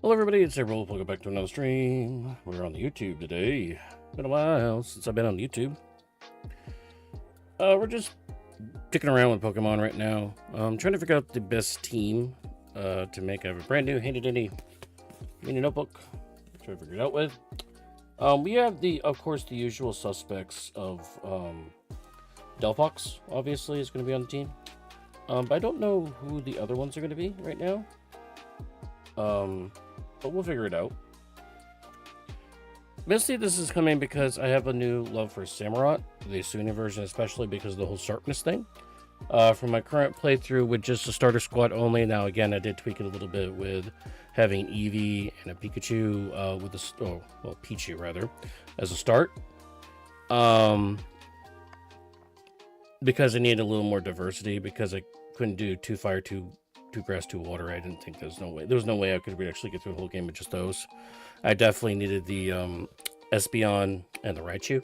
Hello everybody, it's Scarlet. Welcome back to another stream. We're on the YouTube today. Been a while since I've been on YouTube. We're just dicking around with Pokemon right now. Trying to figure out the best team to make. I have a brand new handy dandy mini notebook. Try to figure it out with. We have of course, the usual suspects of Delphox, obviously, is going to be on the team. But I don't know who the other ones are going to be right now. But we'll figure it out. Basically, this is coming because I have a new love for Samurott, the Sunny version, especially because of the whole sharpness thing. From my current playthrough with just a starter squad only, now again, I did tweak it a little bit with having Eevee and a Pikachu with Pichu rather, as a start. Because I needed a little more diversity, because I couldn't do 2 fire, 2 grass, 2 water. I didn't think there was no way I could actually get through the whole game with just those. I definitely needed the Espeon and the Raichu.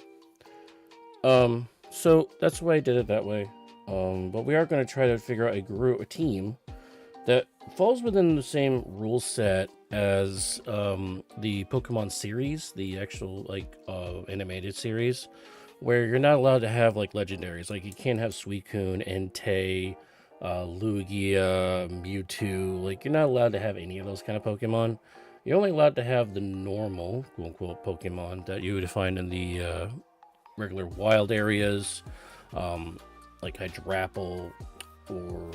So that's why I did it that way. But we are going to try to figure out a team that falls within the same rule set as the Pokemon series, the actual animated series, where you're not allowed to have legendaries. Like, you can't have Suicune, Entei, Lugia, Mewtwo. You're not allowed to have any of those kind of Pokemon. You're only allowed to have the normal, quote-unquote, Pokemon that you would find in the regular wild areas, like Hydrapple or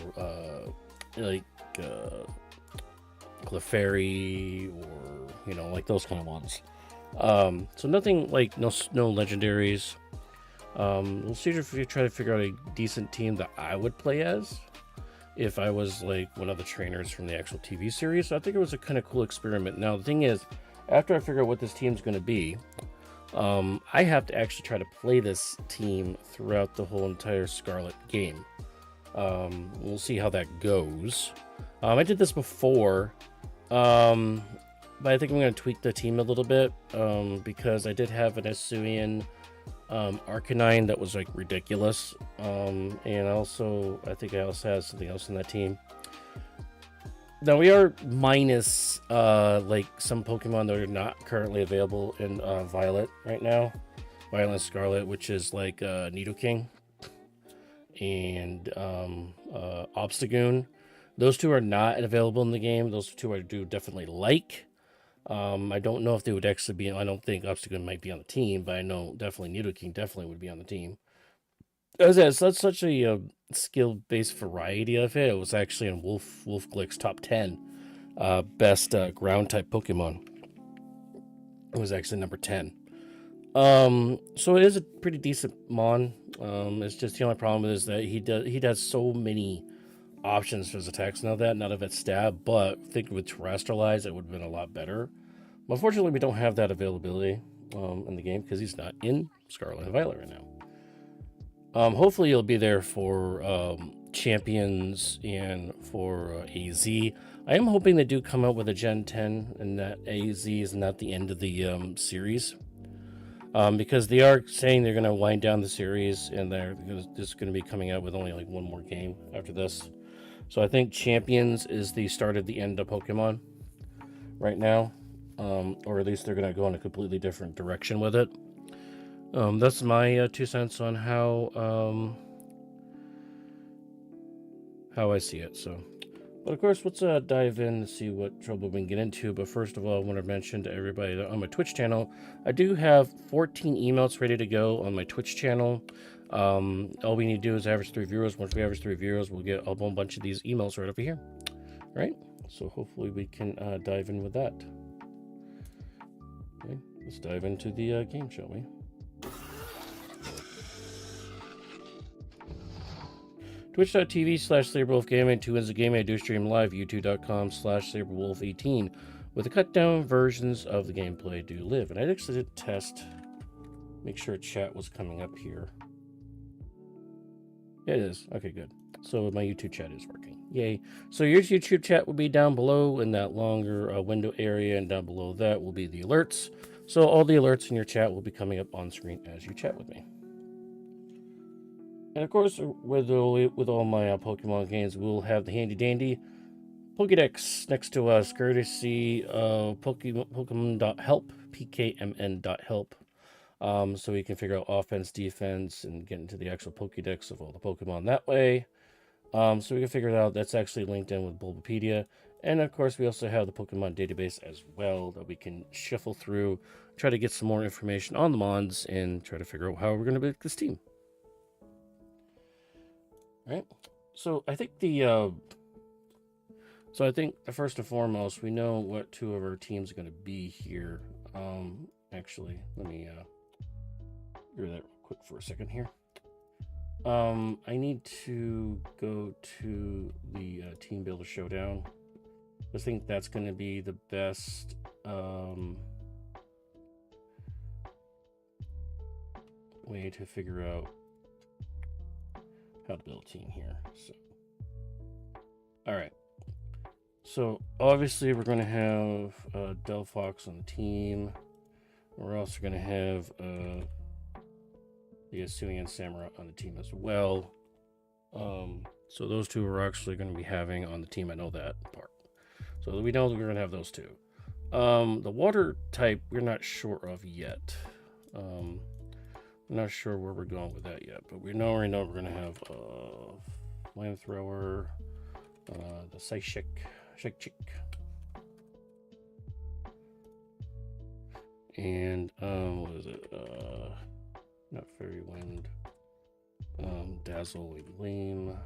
Clefairy, or those kind of ones. So nothing no legendaries. We'll see if we try to figure out a decent team that I would play as if I was one of the trainers from the actual TV series. So I think it was a kind of cool experiment. Now the thing is, after I figure out what this team's going to be, I have to actually try to play this team throughout the whole entire Scarlet game. We'll see how that goes. I did this before, but I think I'm going to tweak the team a little bit, because I did have an Hisuian Arcanine that was ridiculous, and also I think I also had something else in that team. Now we are minus some Pokemon that are not currently available in Violet right now, Violet and Scarlet, which is Nidoking and Obstagoon. Those two are not available in the game. Those two I do definitely like. I don't know if they would actually be. I don't think Obstagoon might be on the team, but I know definitely Nidoking definitely would be on the team. As that's such a skill-based variety of it. It was actually in Wolfglick's top 10 best ground type Pokemon. It was actually number 10. So it is a pretty decent Mon. It's just the only problem is that he does so many options for his attacks. Now that none of it's stab, but I think with Terrestrialize it would have been a lot better. But unfortunately, we don't have that availability in the game because he's not in Scarlet and Violet right now. Hopefully he'll be there for Champions and for AZ. I am hoping they do come out with a Gen 10 and that AZ is not the end of the series. Because they are saying they're going to wind down the series and they're just going to be coming out with only one more game after this. So I think Champions is the start of the end of Pokemon right now. Or at least they're going to go in a completely different direction with it. That's my 2 cents on how I see it. So, but of course, let's dive in and see what trouble we can get into. But first of all, I want to mention to everybody that on my Twitch channel, I do have 14 emails ready to go on my Twitch channel. All we need to do is average 3 viewers. Once we average 3 viewers, we'll get a whole bunch of these emails right over here. All right? So hopefully we can dive in with that. Okay, let's dive into the game, shall we? Twitch.tv/SaberWolfGaming. 2 is a game I do stream live. YouTube.com/SaberWolf18. With the cut down versions of the gameplay do live. And I actually did test, make sure chat was coming up here. Yeah, it is. Okay, good. So my YouTube chat is working. Yay. So your YouTube chat will be down below in that longer window area, and down below that will be the alerts. So all the alerts in your chat will be coming up on screen as you chat with me. And of course, with all my Pokemon games, we'll have the handy dandy Pokédex next to us, courtesy of Pokemon.help, PKMN.help. So we can figure out offense, defense, and get into the actual Pokédex of all the Pokemon that way. So we can figure it out. That's actually linked in with Bulbapedia. And of course, we also have the Pokemon database as well that we can shuffle through, try to get some more information on the Mons, and try to figure out how we're going to build this team. All right. So I think first and foremost, we know what two of our teams are going to be here. Actually, let me do that real quick for a second here. I need to go to the Team Builder Showdown. I think that's going to be the best way to figure out how to build a team here. So, all right. So obviously we're going to have Delphox on the team. We're also going to have the Hisuian Samurai on the team as well. So those two are actually going to be having on the team. I know that part. So we know that we're going to have those two. The water type we're not sure of yet. I'm not sure where we're going with that yet, but we already know we're going to have Flamethrower, the Shake Chick, and what is it? Not Fairy Wind, Dazzle and Gleam,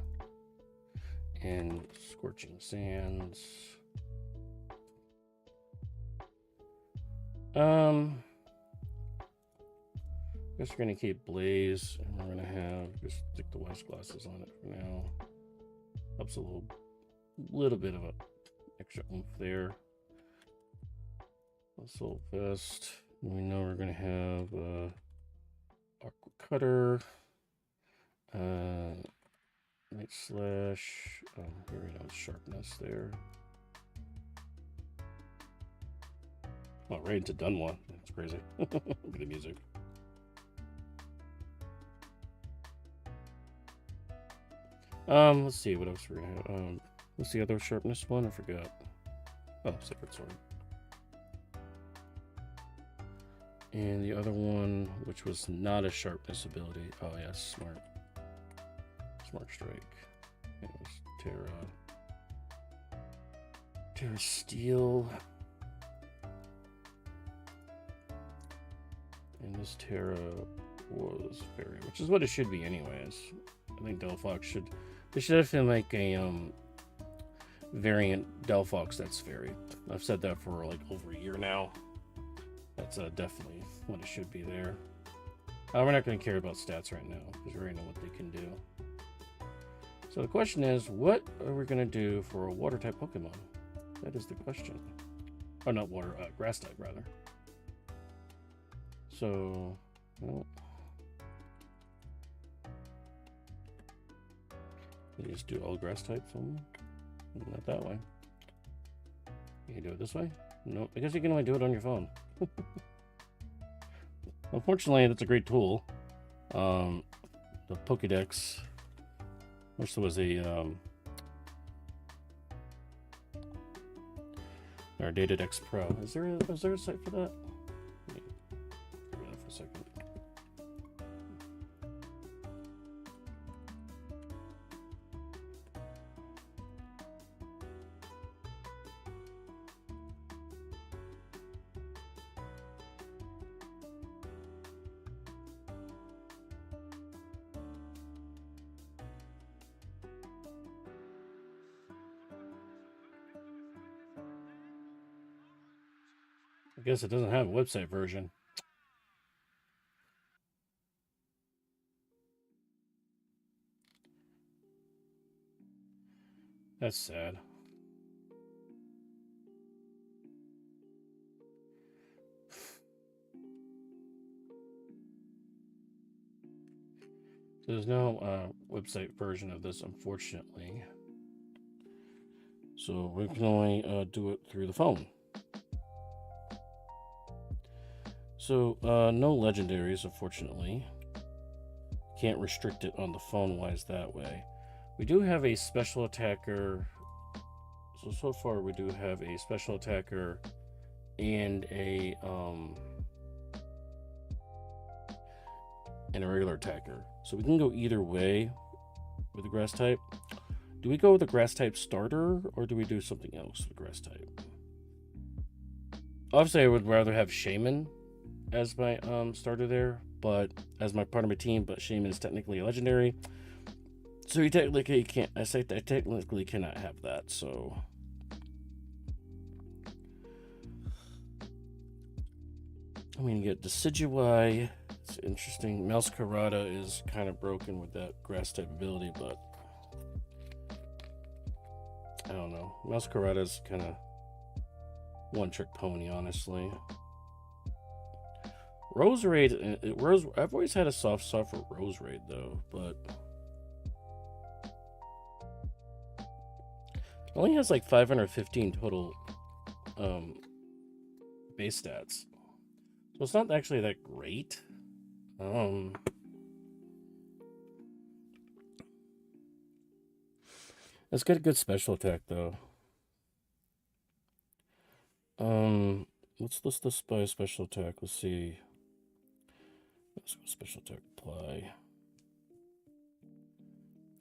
and Scorching Sands. I guess we're gonna keep Blaze, and we're gonna have just stick the Wise Glasses on it for now. Helps a little bit of a extra oomph there. Assault Vest. We know we're gonna have Aqua Cutter, Night Slash. Here we go, Sharpness there. Oh, right into Dunwa. That's crazy. Look at the music. Let's see what else we're gonna have. What's the other Sharpness one? I forgot. Oh, Sacred Sword. And the other one, which was not a Sharpness ability. Oh yeah, Smart Strike. It was Terra Steel. And this Terra was Fairy, which is what it should be anyways. I think Delphox should... They should definitely make a variant Delphox that's Fairy. I've said that for like over a year now. That's definitely what it should be there. We're not going to care about stats right now, because we already know what they can do. So the question is, what are we going to do for a water-type Pokemon? That is the question. Oh, not water, grass-type, rather. So, well, you just do all grass types only? Not that way. You can do it this way? No, I guess you can only do it on your phone. Unfortunately, that's a great tool. The Pokédex. Wish there was a our Datadex Pro. Is there a site for that? Let me figure that for a second. I guess it doesn't have a website version. That's sad. There's no website version of this, unfortunately. So we can only do it through the phone. So, no legendaries, unfortunately. Can't restrict it on the phone-wise that way. We do have a special attacker, So far we do have a special attacker and a regular attacker. So we can go either way with the grass type. Do we go with the grass type starter, or do we do something else with the grass type? Obviously, I would rather have Shaman as my starter there, but as my part of my team. But Shaman is technically a legendary, so you technically can't. I technically cannot have that. So I'm gonna get Decidueye. It's interesting. Masquerada is kind of broken with that grass type ability, but I don't know. Masquerada is kind of one-trick pony, honestly. Roserade, I've always had a soft spot for Roserade, though, but it only has like 515 total base stats. So it's not actually that great. It's got a good special attack, though. Let's list this by special attack. Let's see. Let's go special attack apply.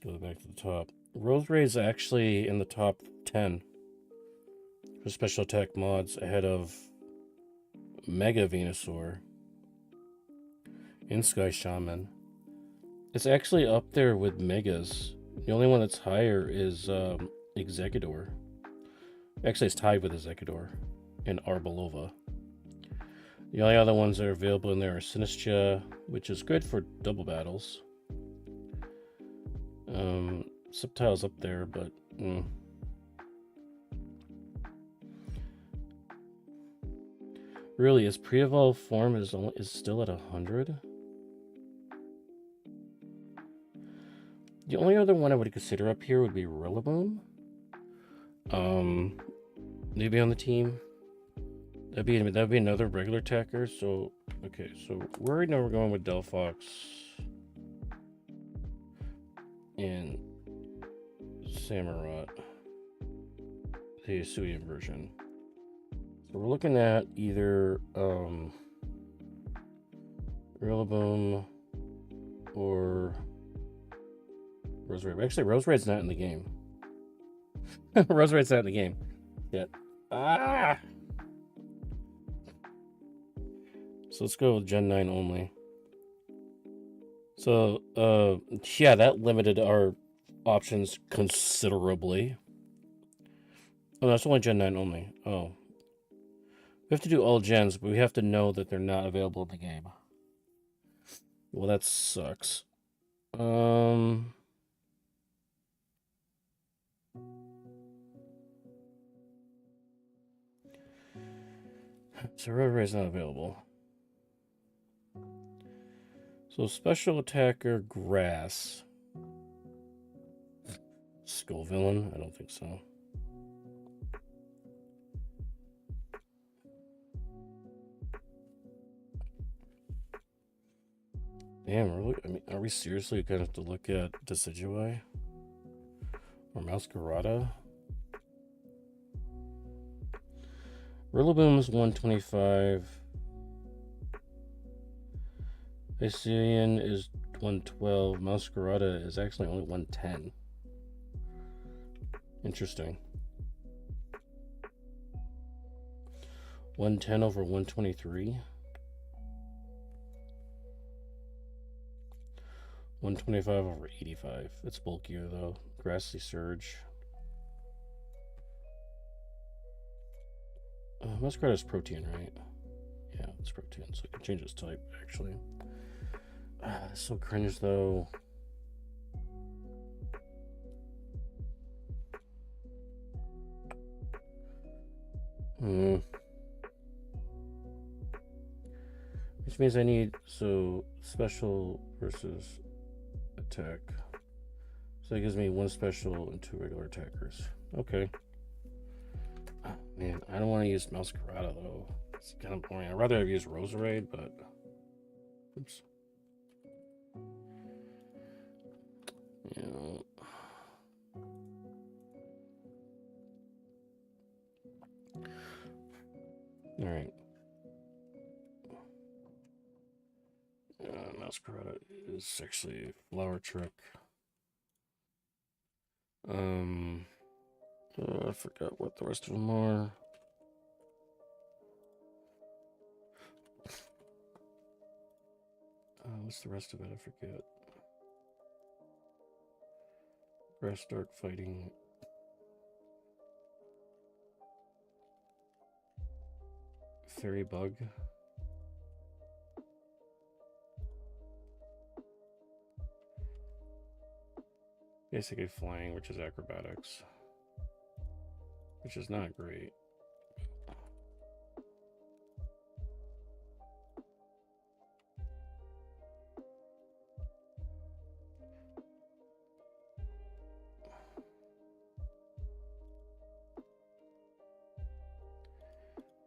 Go back to the top. Roserade is actually in the top 10 for special attack mods, ahead of Mega Venusaur and Sky Shaman. It's actually up there with Megas. The only one that's higher is Exeggutor. Actually, it's tied with Exeggutor and Arboliva. The only other ones that are available in there are Sinistcha, which is good for double battles. Sceptile's up there, but really, his pre-evolved form is still at 100. The only other one I would consider up here would be Rillaboom. Maybe on the team. That'd be another regular attacker. So okay, so right now we're going with Delphox and Samurott, the Hisuian version. So we're looking at either Rillaboom or Roserade. Actually, Roserade's not in the game. Roserade's not in the game yet. So let's go with Gen 9 only. So, yeah, that limited our options considerably. Oh, that's only Gen 9 only. Oh. We have to do all gens, but we have to know that they're not available in the game. Well, that sucks. So Roserade not available. So special attacker grass. Skull villain? I don't think so. Damn, are we seriously gonna have to look at Decidueye? Or Masquerada? Rillaboom is 125. Hisuian is 112. Masquerada is actually only 110. Interesting. 110 over 123. 125 over 85. It's bulkier though. Grassy Surge. Masquerada is protein, right? Yeah, it's protein, so you can change its type actually. It's so cringe though. Which means I need special versus attack. So that gives me one special and two regular attackers. Okay. Oh, man, I don't want to use Masquerada though. It's kind of boring. I'd rather have used Roserade, but oops. You know. All right. Masquerade is actually a flower trick. I forgot what the rest of them are. What's the rest of it? I forget. Grass Dark fighting. Fairy Bug. Basically flying, which is acrobatics. Which is not great.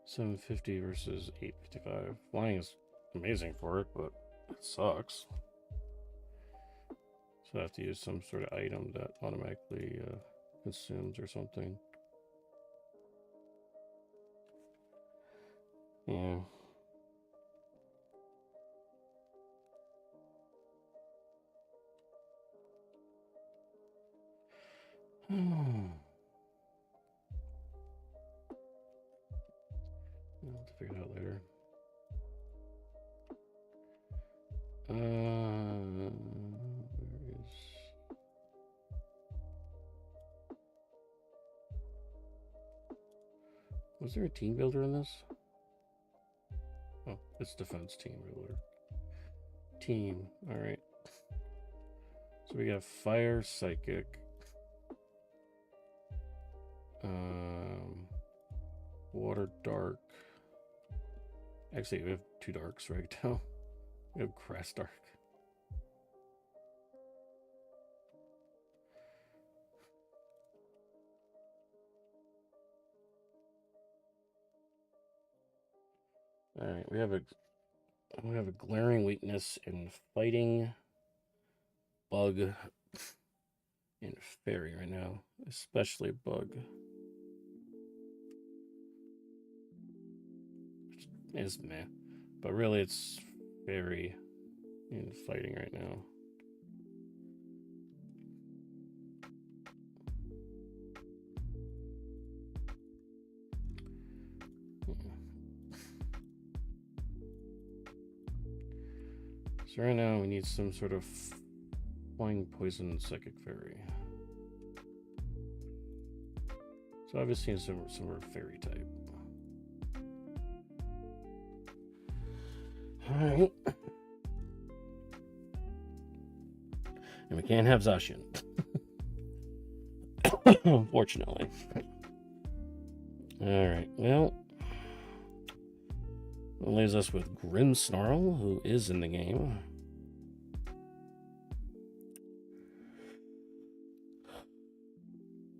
$750 versus $855. Flying is amazing for it, but it sucks. So I have to use some sort of item that automatically consumes or something. Yeah. I'll have to figure it out later. Where is... Was there a team builder in this? Oh, it's defense team builder. Team, alright. So we got fire, psychic. Water, dark. Actually, we have 2 darks right now. We have grass dark. All right, we have a glaring weakness in fighting, bug, and fairy right now, especially bug. It's meh, but really it's fairy in fighting right now. So right now we need some sort of flying poison psychic fairy. So obviously some sort of fairy type. Alright. And we can't have Zacian. Unfortunately. Alright, well. That leaves us with Grim Snarl, who is in the game.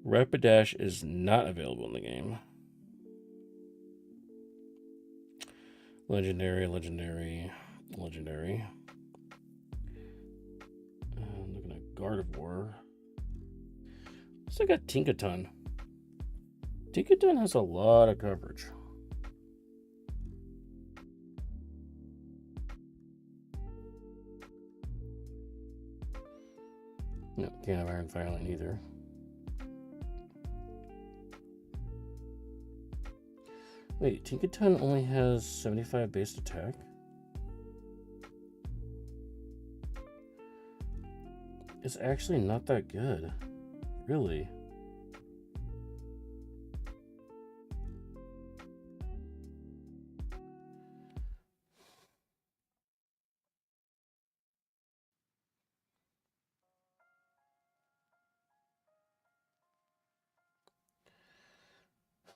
Rapidash is not available in the game. Legendary. Looking at Gardevoir. Also got Tinkaton. Tinkaton has a lot of coverage. No, can't have Iron Fireline either. Wait, Tinkaton only has 75 base attack? It's actually not that good. Really?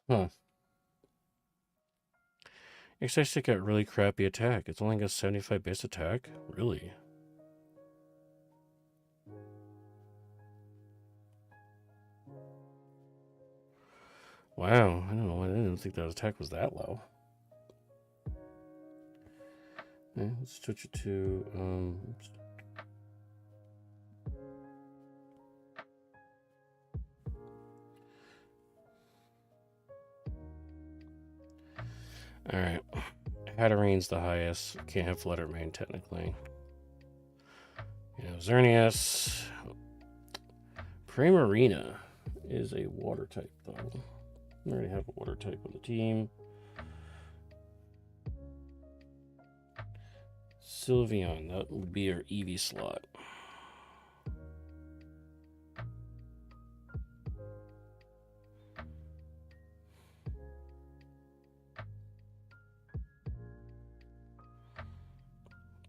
Huh. It's actually got really crappy attack. It's only got 75 base attack? Really? Wow, I don't know. I didn't think that attack was that low. Okay, let's switch it to oops. Alright. Hatterene's the highest. Can't have Fluttermane, technically. Xerneas. Primarina is a water type, though. We already have a water type on the team. Sylveon, that would be our Eevee slot.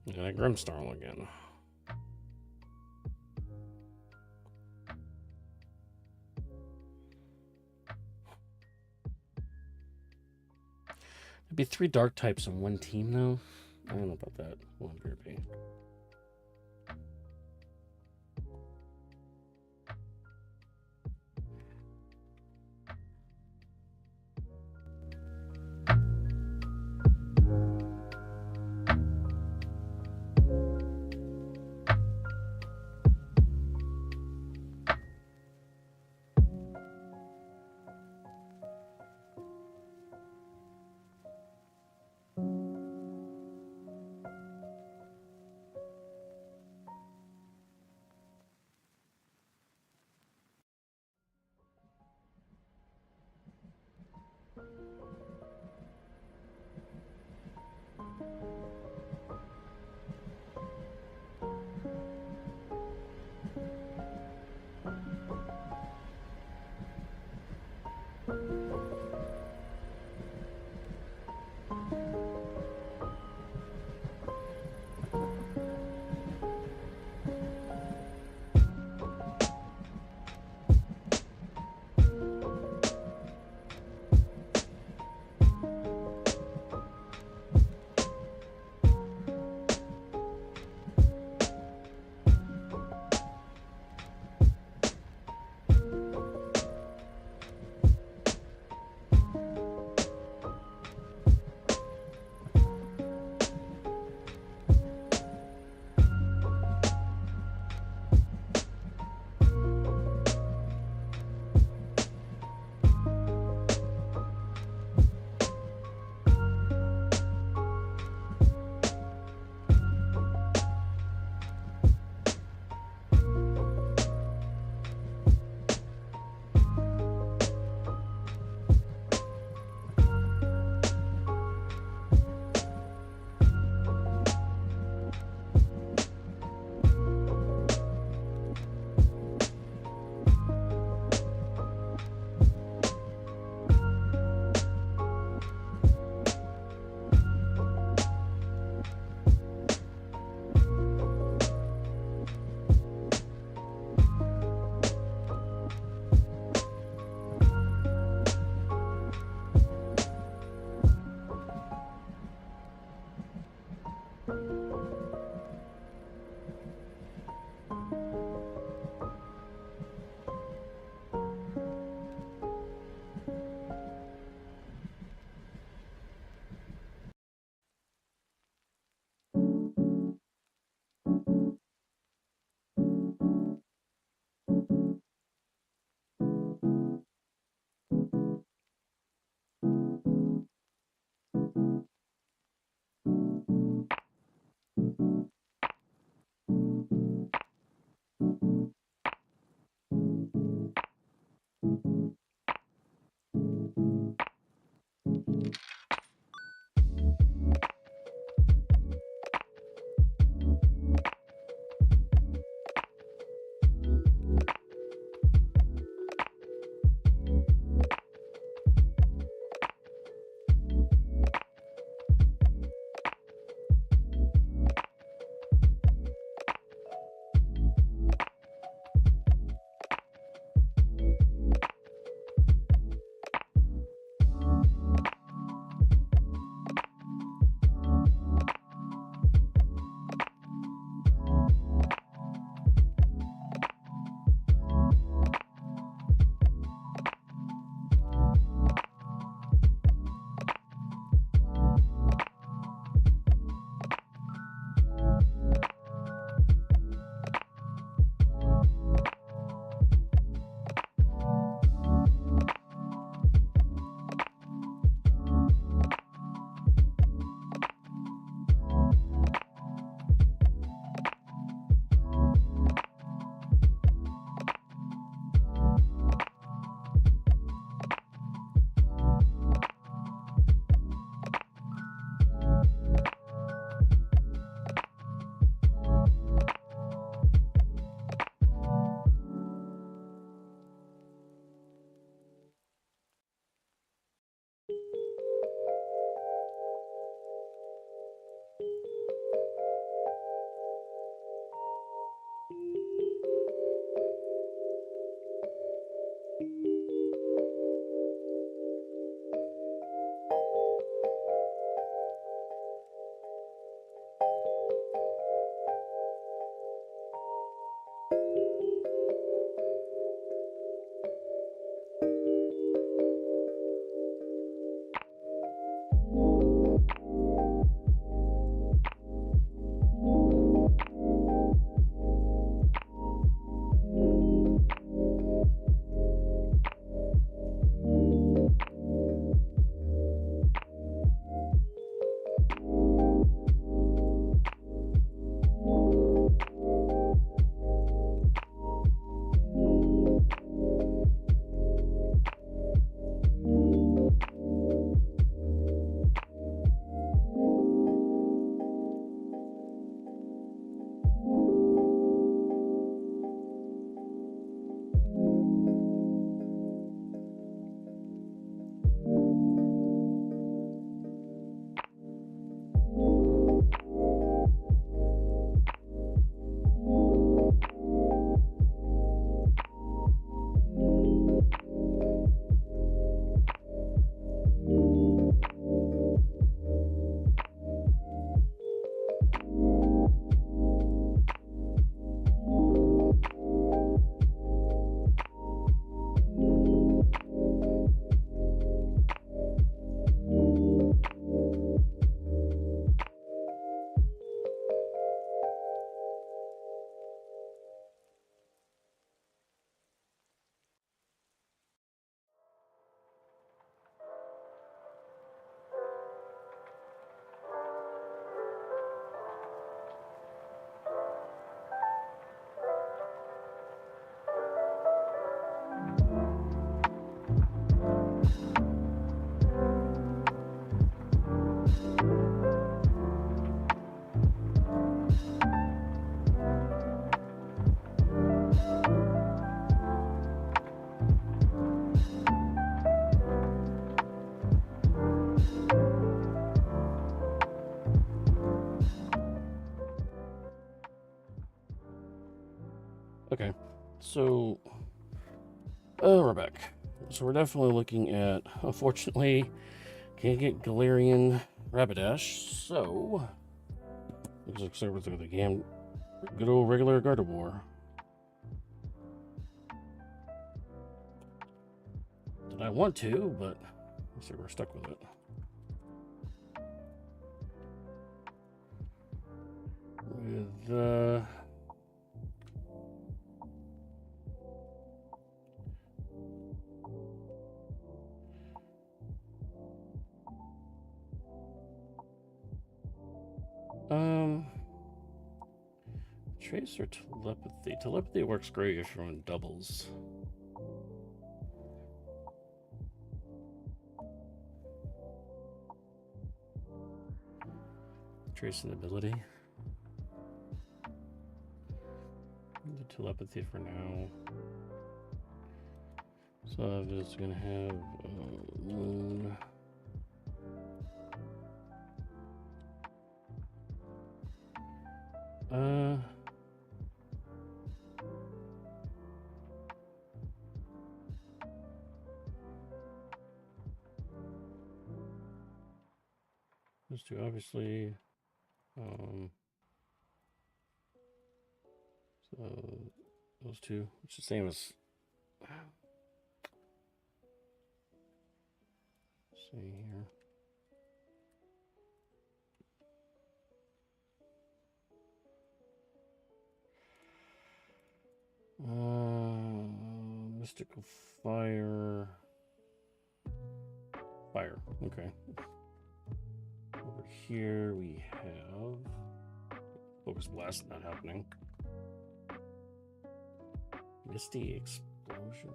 Yeah, Grimmsnarl again. It'd be 3 dark types on one team, though. I don't know about that. One BRB. Okay, so we're back. So we're definitely looking at, unfortunately, can't get Galarian Rapidash, so looks like we're through the game. Good old regular Gardevoir. Did I want to, but looks like we're stuck with it. With Trace or Telepathy? Telepathy works great if you're on doubles. Trace and ability. The Telepathy for now. So it's gonna have Moon. Those two, obviously. So those two, it's the same as. See here. Mystical Fire. Fire. Okay. Over here we have Focus Blast, not happening. Misty Explosion.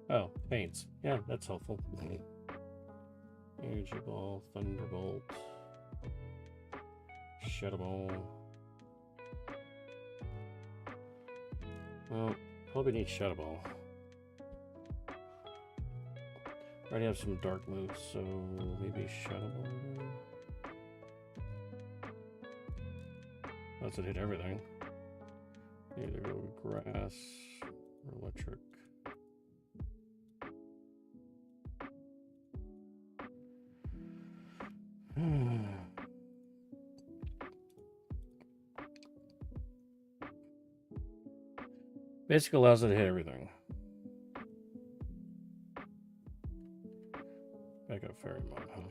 Oh, paints. Yeah, that's helpful. Energy Ball, Thunderbolt, Shadow Ball. Well, probably need Shadow Ball. I already have some dark moves, so maybe Shadow Ball. That's it, hit everything. Either go grass or electric. Basically allows it to hit everything. Back up fairy mode, huh?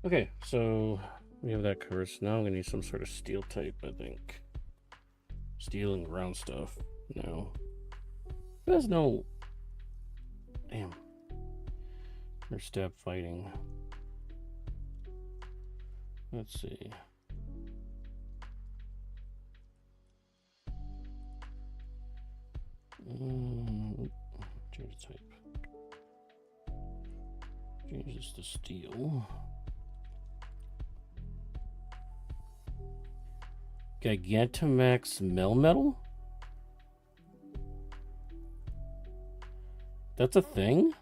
Okay, so we have that covered. So now I'm gonna need some sort of steel type, I think. Steel and ground stuff. No. There's no. Damn. Or stab fighting. Let's see. Change type. Change this to steel. Gigantamax Melmetal? That's a thing?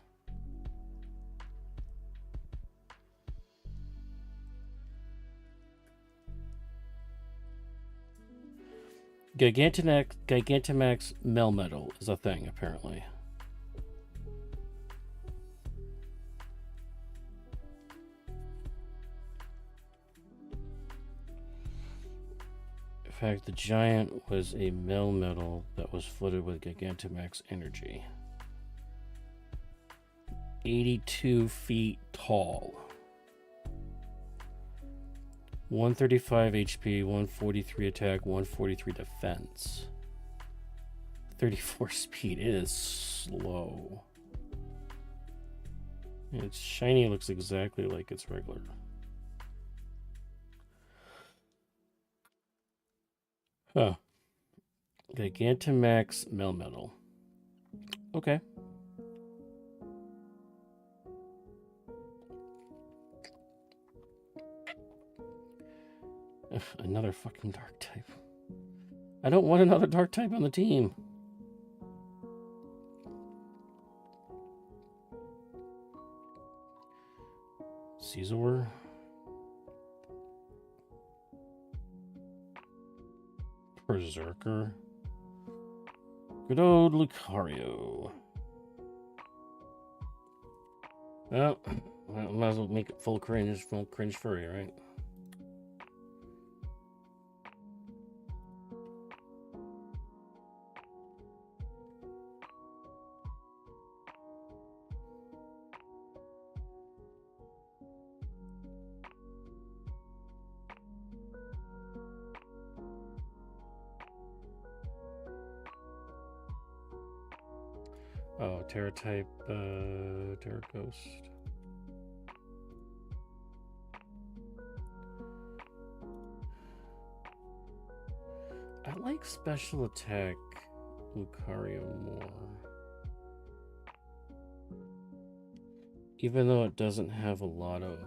Gigantamax Melmetal is a thing, apparently. fact, the giant was a metal that was flooded with Gigantamax energy. 82 feet tall. 135 HP, 143 attack, 143 defense. 34 speed. It is slow. Its shiny looks exactly like its regular. Huh. Gigantamax Melmetal. Okay. Ugh, another fucking dark type. I don't want another dark type on the team. Caesar. Berserker. Good old Lucario. Well, might as well make it full cringe furry, right? Oh, Terra type, Terra Ghost. I like special attack Lucario more. Even though it doesn't have a lot of...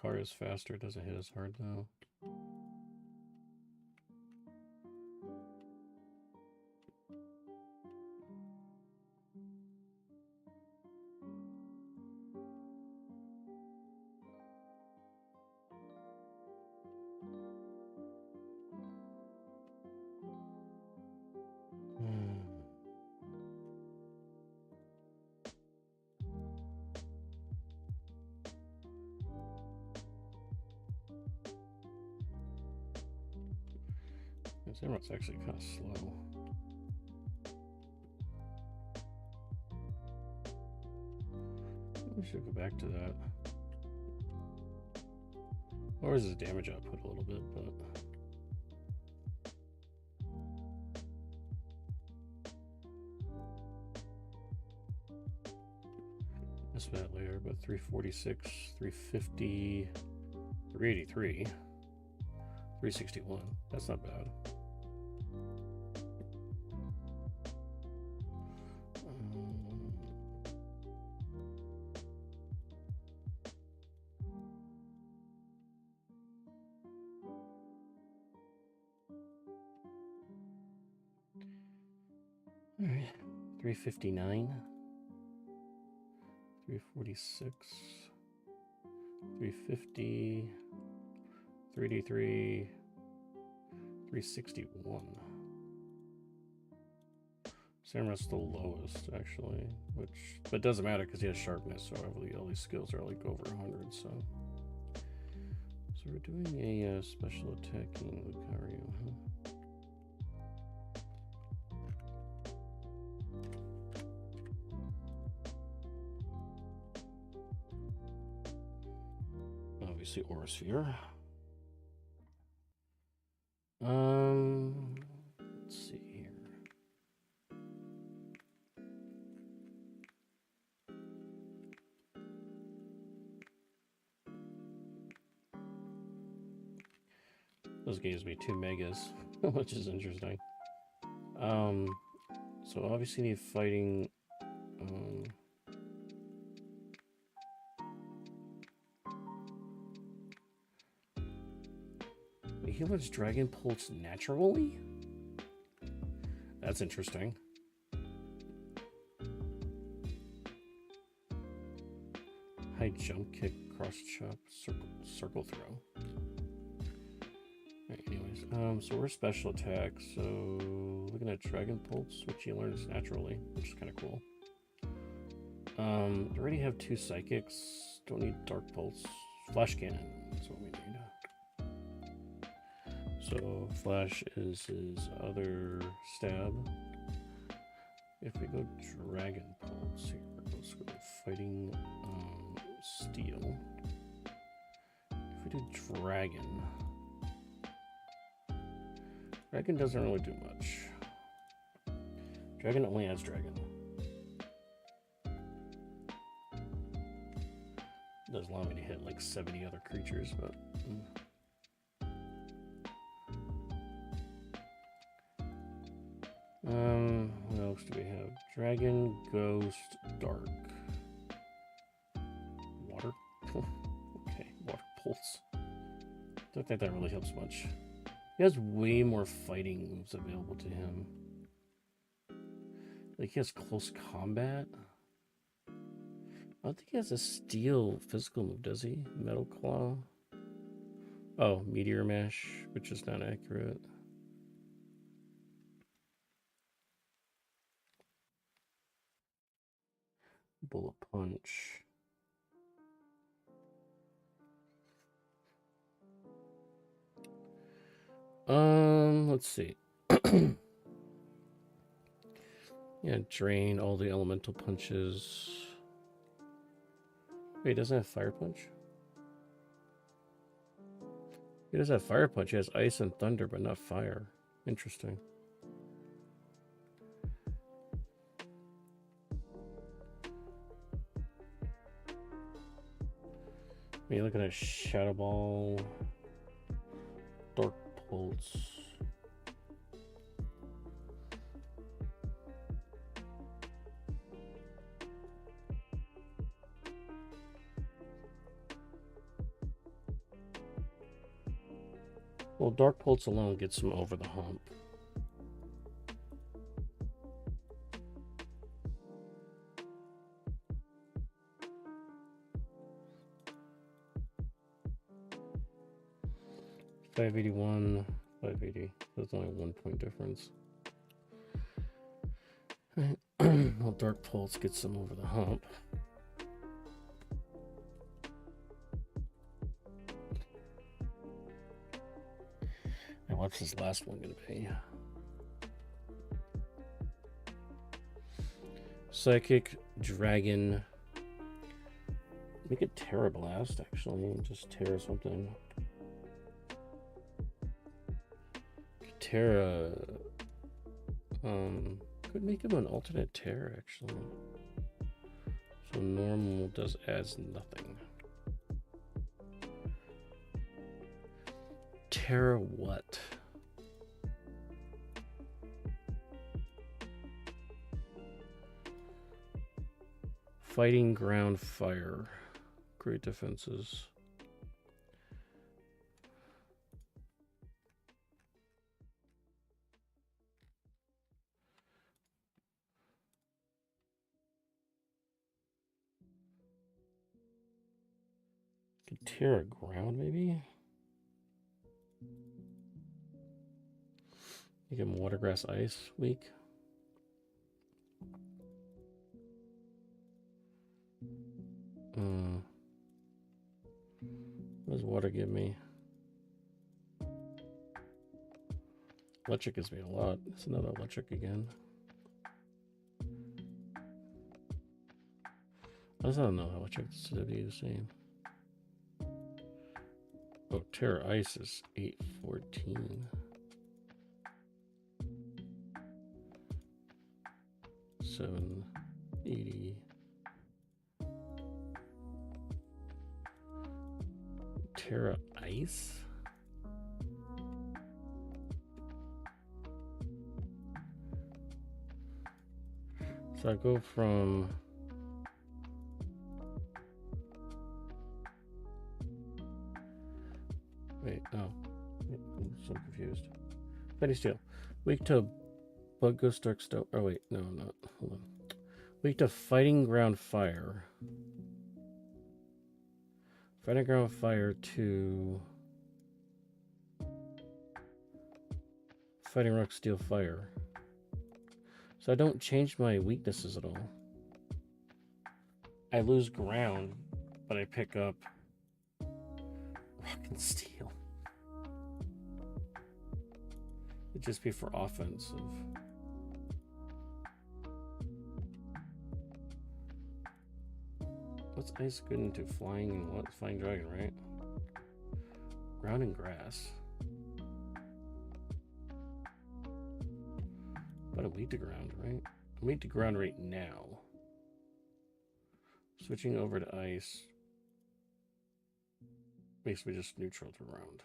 Car is faster, doesn't hit as hard though. Everyone's actually kind of slow. We should go back to that. Or is his damage output a little bit, but... This that later, but 346, 350, 383, 361. That's not bad. All right, 359, 346, 350, 383, 361. Samura's the lowest, actually, but doesn't matter because he has sharpness, so all these skills are like over 100, so we're doing a special attacking Lucario, huh? Obviously, Aura Sphere. Let's see here. This gives me 2 megas, which is interesting. So obviously need fighting. he learns Dragon Pulse naturally? That's interesting. High jump kick, cross chop, circle throw. Alright, anyways, so we're special attack, so looking at Dragon Pulse, which he learns naturally, which is kind of cool. Already have 2 psychics, don't need Dark Pulse. Flash Cannon, that's what we need. So Flash is his other stab. If we go Dragon Pulse here, let's go Fighting Steel. If we do Dragon doesn't really do much. Dragon only adds Dragon. It does allow me to hit like 70 other creatures, but what else do we have? Dragon, Ghost, Dark. Water? Okay, Water Pulse. Don't think that really helps much. He has way more fighting moves available to him. Like he has close combat. I don't think he has a steel physical move, does he? Metal Claw. Oh, Meteor Mash, which is not accurate. Bullet Punch. Let's see. Yeah, drain all the elemental punches. Wait, he doesn't have Fire Punch? He does have Fire Punch. He has Ice and Thunder, but not Fire. Interesting. You're looking at Shadow Ball, Dark Pulse. Well, Dark Pulse alone gets him over the hump. $581, $580. That's only a 1 point difference. Well, Dark Pulse gets him over the hump. And what's his last one going to be? Psychic, Dragon. Make it Terra Blast, actually. Just Terra something. Terra. Could make him an alternate Terra, actually. So normal adds nothing. Terra what? Fighting Ground Fire. Great defenses. Terra Ground, maybe? You get Watergrass Ice weak. What does water give me? Electric gives me a lot. It's another electric again. I don't know how electric does the same. Oh, Terra Ice is 814. 780. Terra Ice? So I go from wait, oh, Fighting Steel. Weak to Bug Ghost Dark Stone. Oh, wait. No, not. Hold on. Weak to Fighting Ground Fire. Fighting Ground Fire to Fighting Rock Steel Fire. So I don't change my weaknesses at all. I lose ground, but I pick up Rock and Steel. It'd just be for offensive. What's ice good into? Flying and what? Flying dragon, right? Ground and grass. But I'm weak to ground, right? I'm weak to ground right now. Switching over to ice makes me just neutral to ground.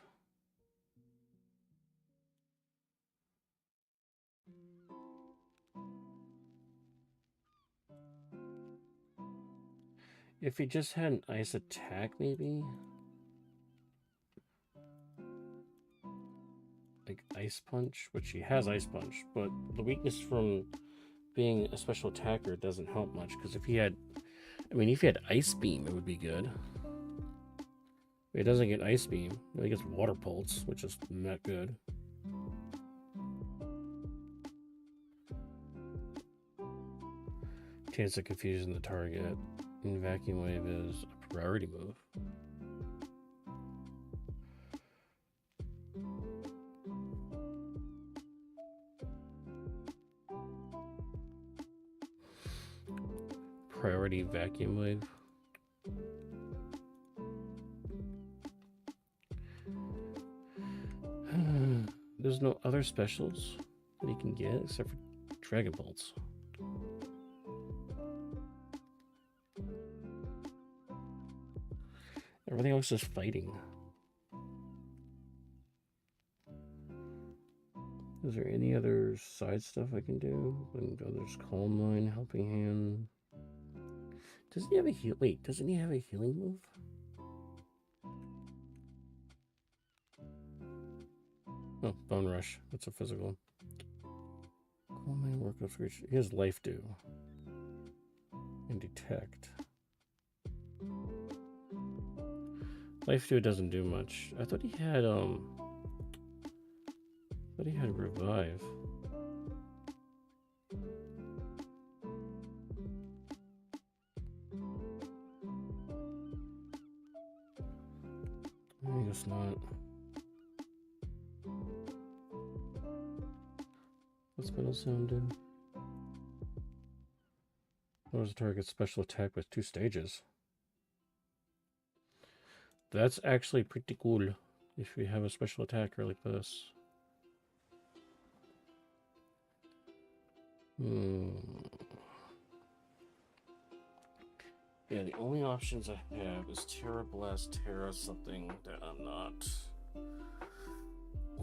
If he just had an ice attack, maybe? Like Ice Punch, which he has Ice Punch, but the weakness from being a special attacker doesn't help much, because if he had, I mean, if he had Ice Beam, it would be good. But he doesn't get Ice Beam. He gets Water Pulse, which is not good. Chance of confusing the target. And Vacuum Wave is a priority move. Priority Vacuum Wave. There's no other specials that he can get except for Dragon Bolts. Everything else is fighting. Is there any other side stuff I can do? There's Calm Mind, Helping Hand. Doesn't he have a heal? Wait, doesn't he have a healing move? Oh, Bone Rush. That's a physical. Calm Mind, Work of Reach. He has Life Dew. And Detect. Life Dew doesn't do much. I thought he had Revive. I guess not. What's Metal Sound do? Lowers the target's special attack with 2 stages. That's actually pretty cool if you have a special attacker like this. Yeah, the only options I have is Terra Blast, Terra something that I'm not.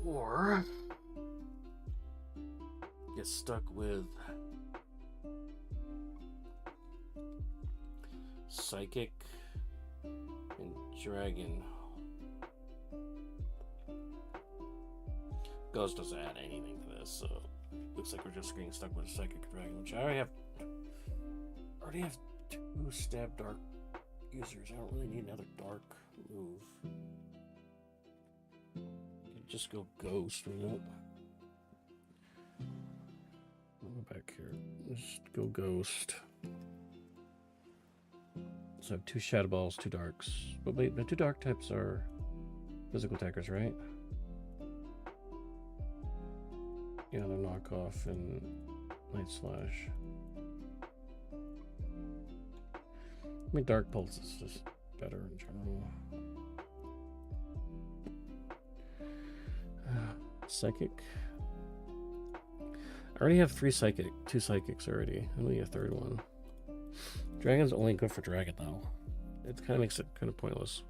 Or get stuck with Psychic and Dragon. Ghost doesn't add anything to this, so looks like we're just getting stuck with a Psychic Dragon, which I already have 2 Stab Dark users. I don't really need another Dark move. Just go Ghost with it. I'll go back here. Just go Ghost. So I have 2 Shadow Balls, 2 Darks. But wait, the 2 Dark types are physical attackers, right? Yeah, they're knockoff and Night Slash. I mean, Dark Pulse is just better in general. Psychic. I already have 2 psychics already. I need a 3rd one. Dragon's only good for Dragon though. It kind of makes it kind of pointless.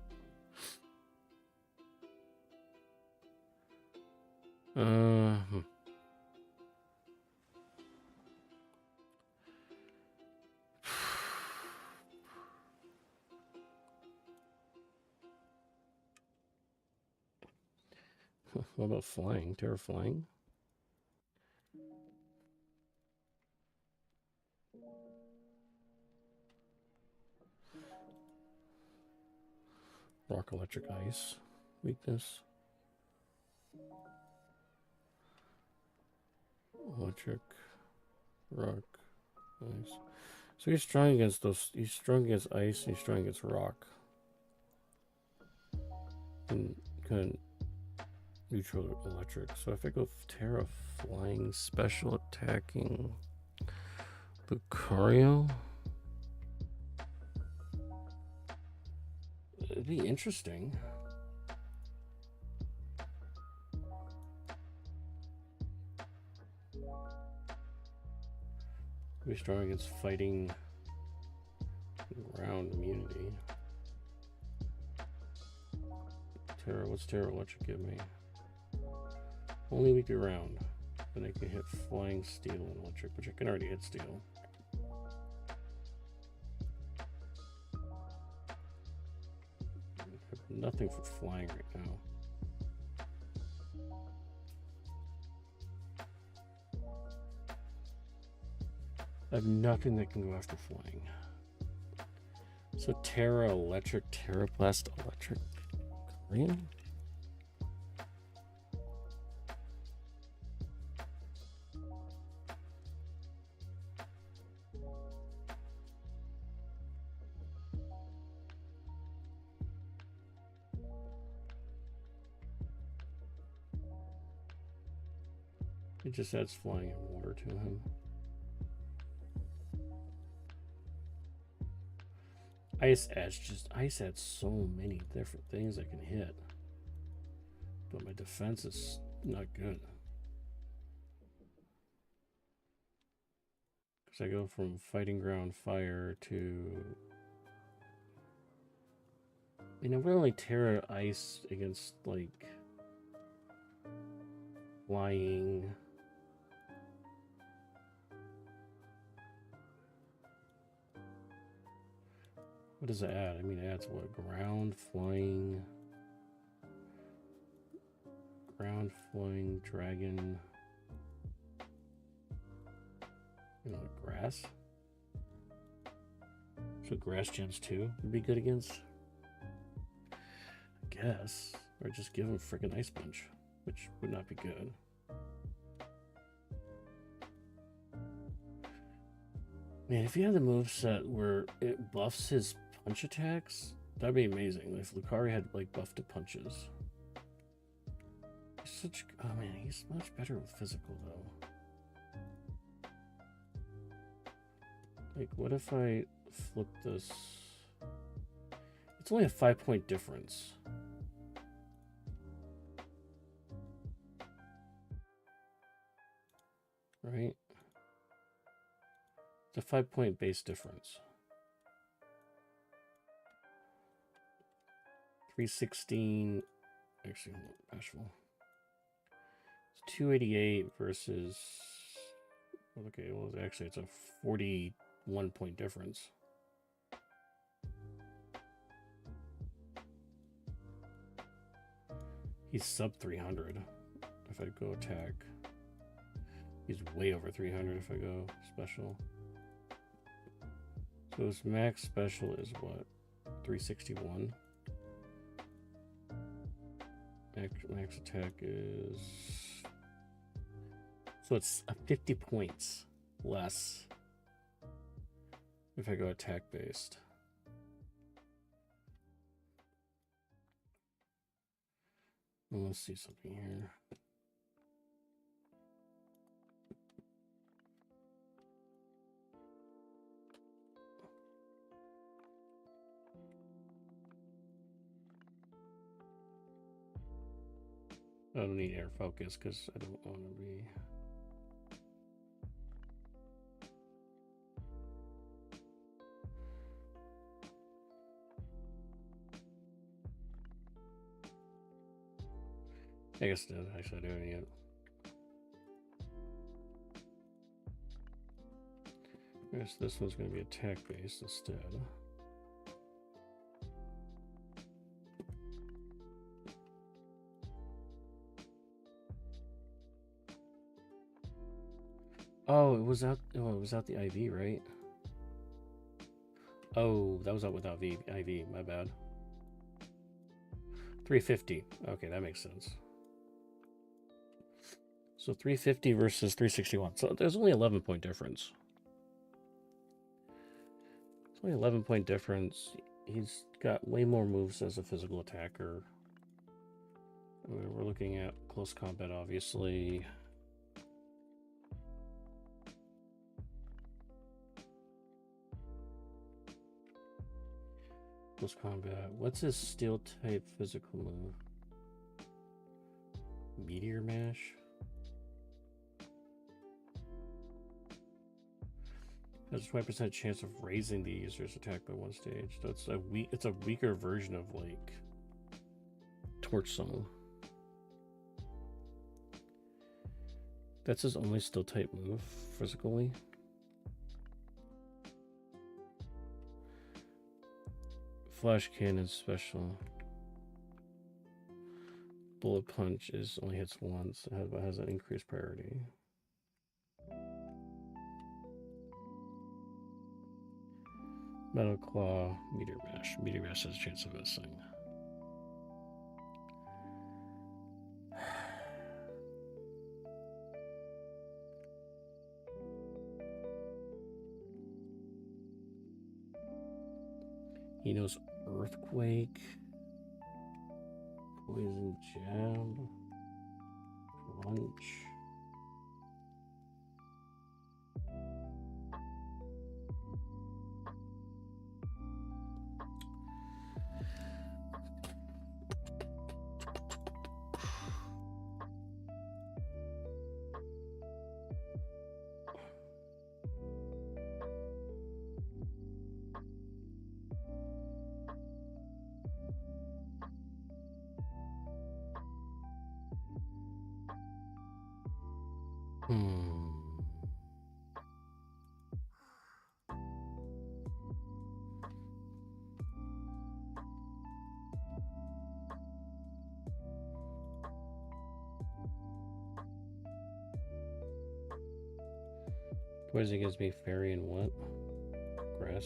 What about flying? Terra Flying? Rock, electric, ice. Weakness. Electric, rock, ice. So he's strong against those. He's strong against ice and he's strong against rock. And kind of neutral electric. So if I go Terra, flying, special, attacking, Lucario, it'd be interesting. Be strong against fighting, ground, immunity. Terra, what's Terra Electric give me? Only weak to ground. Then I can hit flying, steel, and electric, which I can already hit steel. I have nothing for flying right now. I have nothing that can go after flying. So Terra Electric, Terra Blast Electric, Korean? It just adds flying and water to him. Ice adds so many different things I can hit. But my defense is not good. Because I go from fighting ground fire to... I mean, I would only Terra ice against, like, flying. What does it add? I mean, it adds what? Ground, flying, dragon. You know, grass. So grass gems too would be good against. I guess. Or just give him freaking ice punch, which would not be good. Man, if you had the moveset where it buffs his punch attacks, that'd be amazing. If Lucario had like buff to punches. He's such, oh man, he's much better with physical though. Like, what if I flip this? It's only a 5-point difference. Right? It's a 5-point base difference. 316. Actually, bashful. It's 288 versus. Okay, well, actually, it's a 41-point difference. He's sub 300 if I go attack. He's way over 300 if I go special. So his max special is what? 361. Max attack is... So it's 50 points less if I go attack based. Well, let's see something here. I don't need air focus because I don't want to be... I guess it doesn't actually do it yet. I guess this one's going to be attack based instead. Oh, it was out. Oh, it was out the IV, right? Oh, that was out without IV. My bad. 350. Okay, that makes sense. So 350 versus 361. So there's only 11-point difference. It's only 11-point difference. He's got way more moves as a physical attacker. I mean, we're looking at close combat, obviously. Close combat. What's his steel type physical move? Meteor Mash? Has a 20% chance of raising the user's attack by one stage. So it's a weaker version of like Torch Summon. That's his only steel type move physically. Flash Cannon special. Bullet Punch only hits once, but has an increased priority. Metal Claw, Meteor Mash. Meteor Mash has a chance of missing. He knows Earthquake, Poison Jab, Crunch. Poison gives me fairy and what? Grass.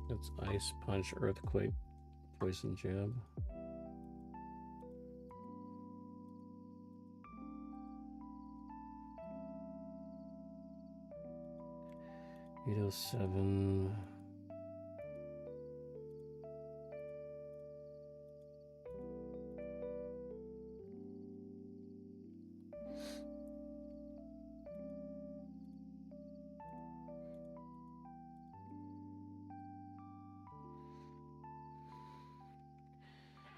That's Ice Punch, Earthquake, Poison Jab. $807.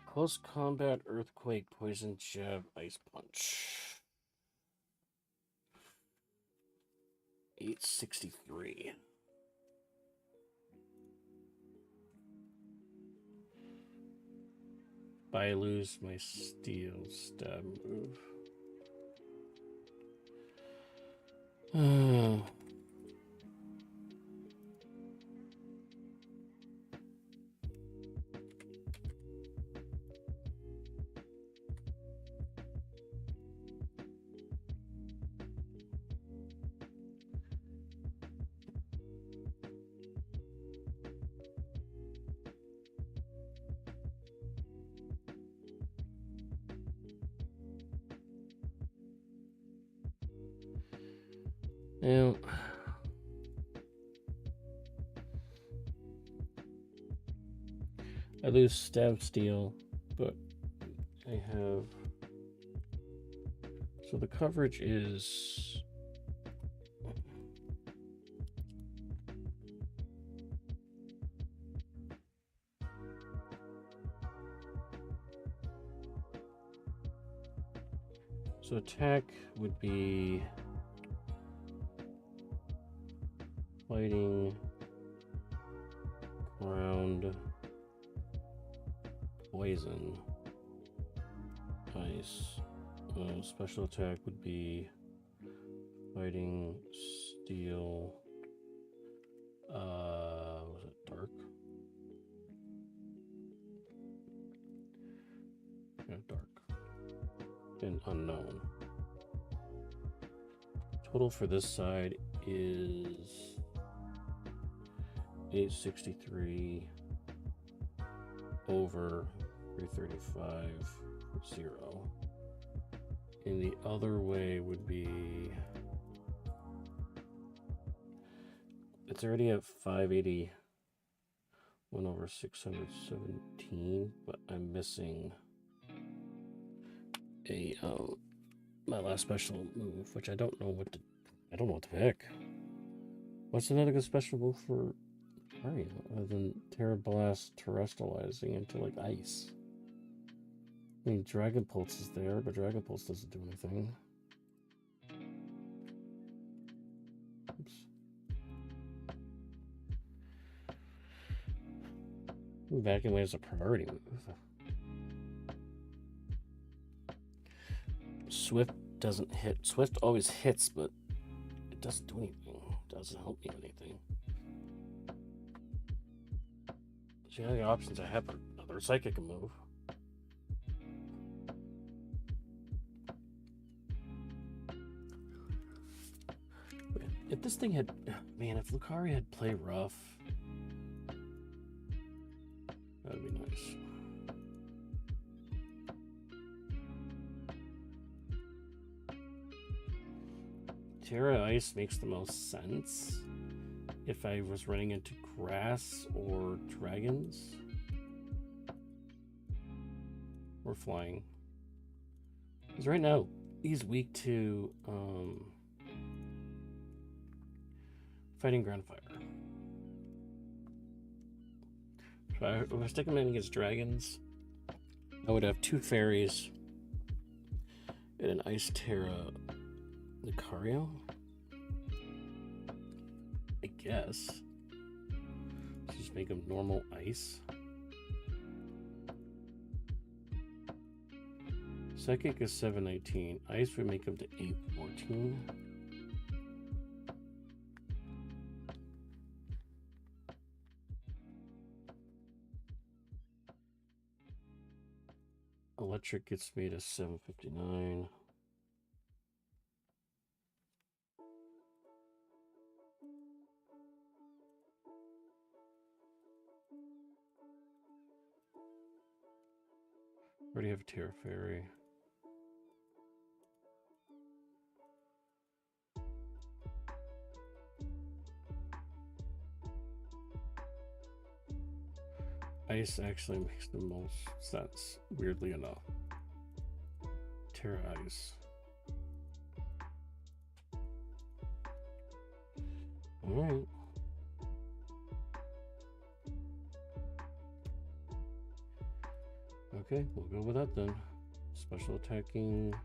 Close combat, Earthquake, Poison Jab, Ice Punch. 863. I lose my steel stab move. Now, I lose stab steel, but I have. So the coverage is. So attack would be fighting, ground, poison, ice. Special attack would be fighting, steel. Was it dark? Yeah, dark. And unknown. Total for this side is 863 over 335 0. And the other way would be, it's already at 581 over 617, but I'm missing a my last special move, which I don't know what to pick. What's another good special move for Mario other than Terra Blast terrestrializing into like ice? I mean, Dragon Pulse is there, but Dragon Pulse doesn't do anything. Oops. Vacuum Wave is a priority move. Swift doesn't hit. Swift always hits, but it doesn't do anything. It doesn't help me with anything. So the only options I have are another Psychic move. If this thing had, man, if Lucario had Play Rough, that'd be nice. Terra Ice makes the most sense if I was running into grass or dragons or flying. Because right now he's weak to fighting ground fire. So if I stick him in against dragons, I would have 2 fairies and an Ice Terra Lucario, I guess. Just make him normal ice. Psychic is 719. Ice would make him to 814. Electric gets me to 759. Already have a Terra Fairy. Ice actually makes the most sense, weirdly enough. Terra Ice. Alright. Okay, we'll go with that then. Special attacking.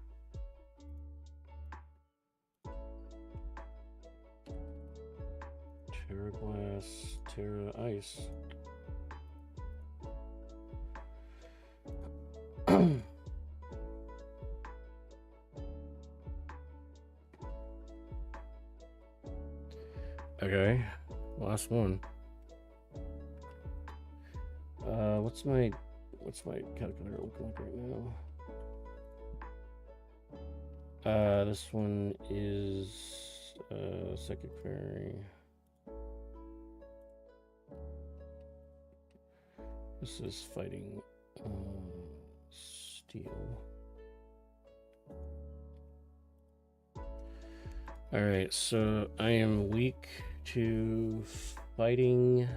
Terra Blast, Terra Ice. Okay, last one. What's my calculator looking like right now? This one is Psychic Fairy. This is fighting steel. Alright, so I am weak to fighting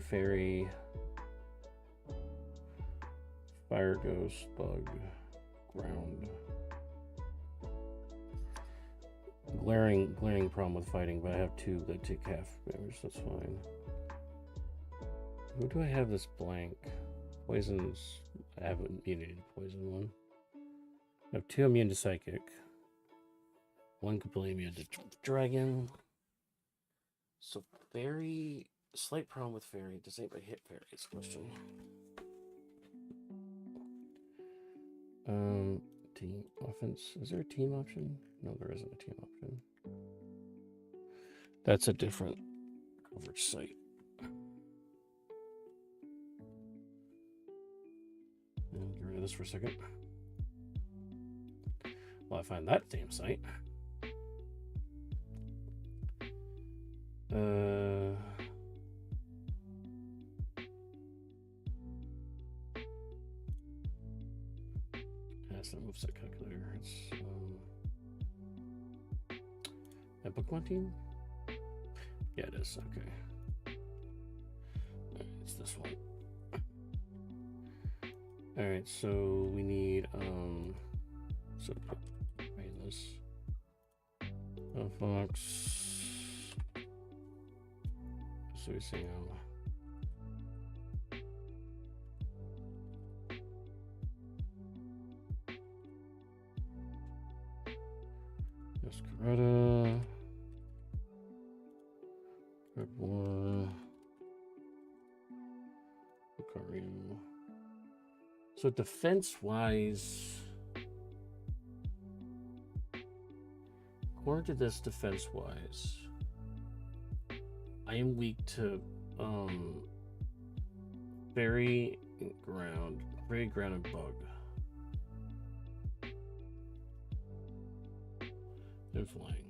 fairy, fire ghost, bug, ground. Glaring problem with fighting, but I have 2 that take half damage, that's fine. Who do I have this blank? Poisons, I haven't immunity to poison one. I have 2 immune to psychic. 1 completely immune to dragon. So fairy, slight problem with fairy. Does anybody hit fairies? Question. Team offense. Is there a team option? No, there isn't a team option. That's a different coverage site. this for a second. Well, I find that damn site. That's not moveset calculator. It's Pokemon team. Yeah, it is. Okay, it's this one. All right, so we need so this Fox. So we see Scarlet, Red War, Lucario. So defense-wise, according to this defense-wise, I am weak to Fairy, Ground, and Bug. And Flying.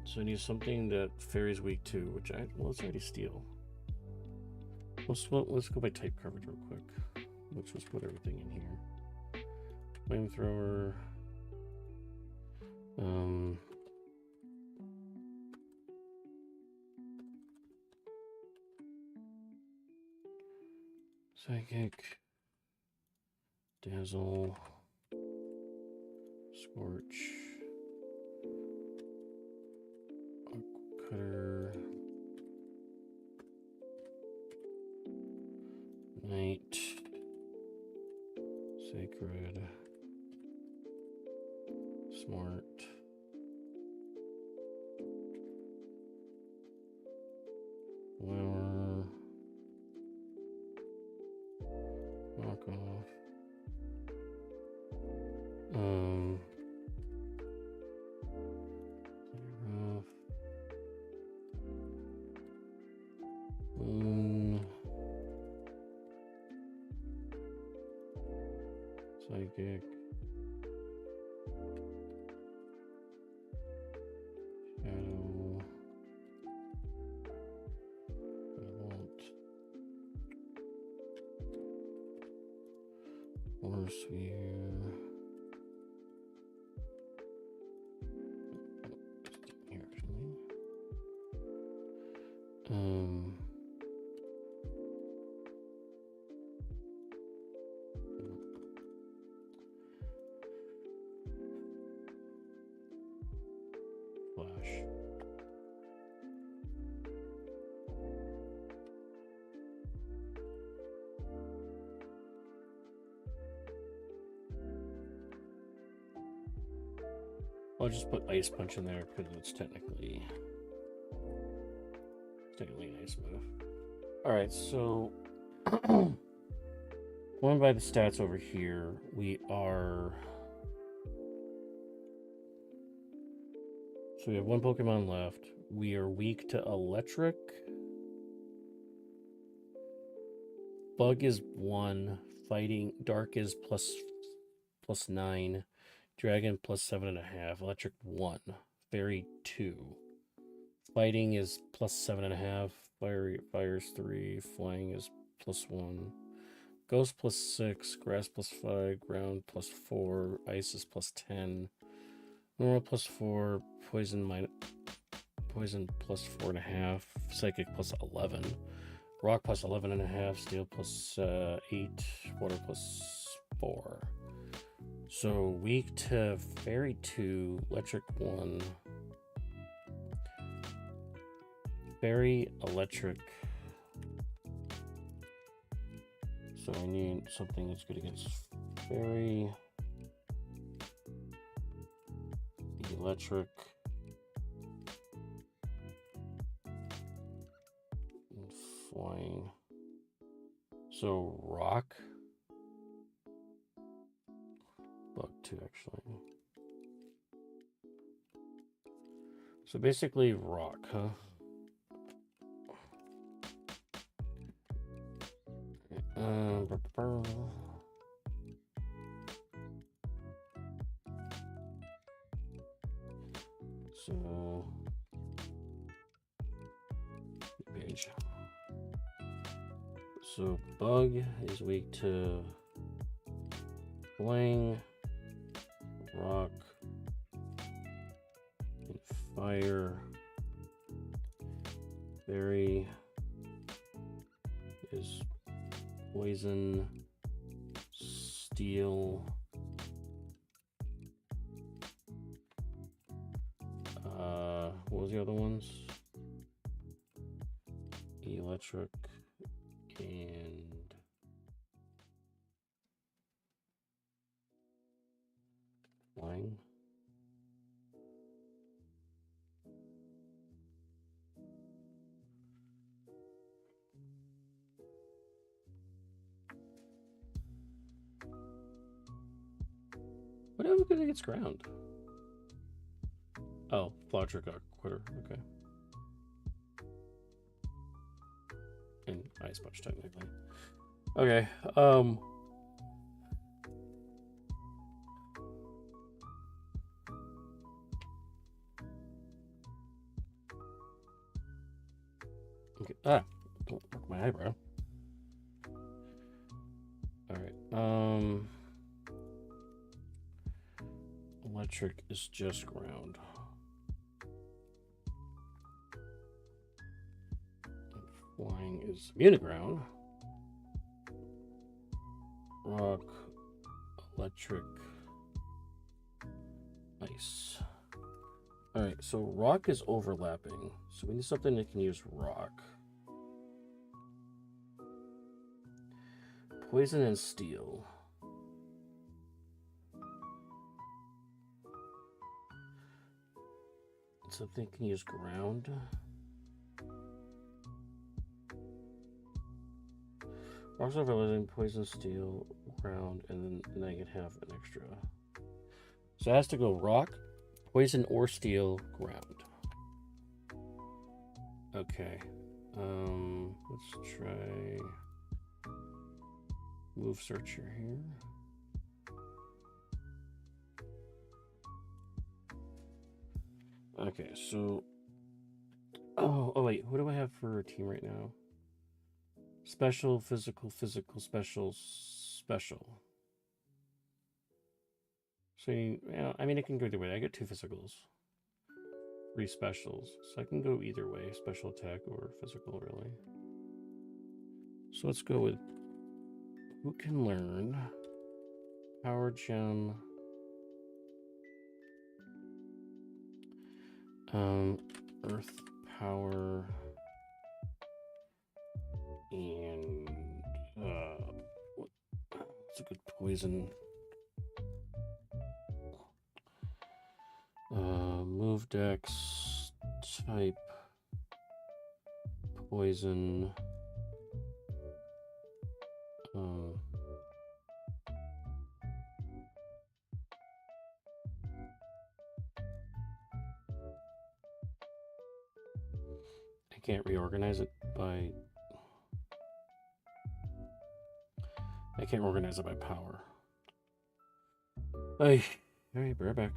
So I need something that Fairy's weak to, which let's already Steel. Let's go by type coverage real quick. Let's just put everything in here. Flamethrower. Psychic. Dazzle. Scorch. Cutter. Night. Sacred. Smart. Flower. Knock off. Moon. Psychic. Shadow. Force Sphere. Here, actually. Flash. I'll just put Ice Punch in there because it's technically an ice move. Alright, so going by the stats over here, we have one Pokemon left. We are weak to Electric. Bug is 1. Fighting Dark is plus 9. Dragon plus 7.5. Electric 1. Fairy 2. Fighting is plus 7.5. Fire is 3. Flying is plus 1. Ghost plus 6. Grass plus 5. Ground plus 4. Ice is plus 10. Normal plus 4. Poison plus 4.5. Psychic plus 11. Rock plus 11.5. Steel plus 8. Water plus 4. So weak to Fairy 2, Electric 1, Fairy, Electric. So I need something that's good against Fairy, Electric, and Flying. So Rock. Bug 2, actually. So basically Rock, huh? So page. So bug is weak to fling, rock, and fire. Berry is poison, steel. What was the other ones? Electric and flying. Whatever good against ground. Oh, Flower Trick Quitter, okay. And Ice Punch technically. Okay, okay. Ah, don't work my eyebrow. Alright, electric is just ground. Flying is immune to ground. Rock, electric, ice. Alright, so rock is overlapping. So we need something that can use rock. Poison and steel. Something can use ground. Rocks overlapping, poison, steel, ground, and then I can have an extra. So it has to go rock, poison, or steel, ground. Okay. Let's try move searcher here. Okay, so oh wait, what do I have for a team right now? Special, physical, physical, special, special. So yeah, I mean, I can go either way. I get 2 physicals, 3 specials, so I can go either way, special attack or physical, really. So let's go with who can learn power gem. Earth power and what's a good poison? Move dex type poison. I can't reorganize it by. I can't organize it by power. Hey, all right, bear back.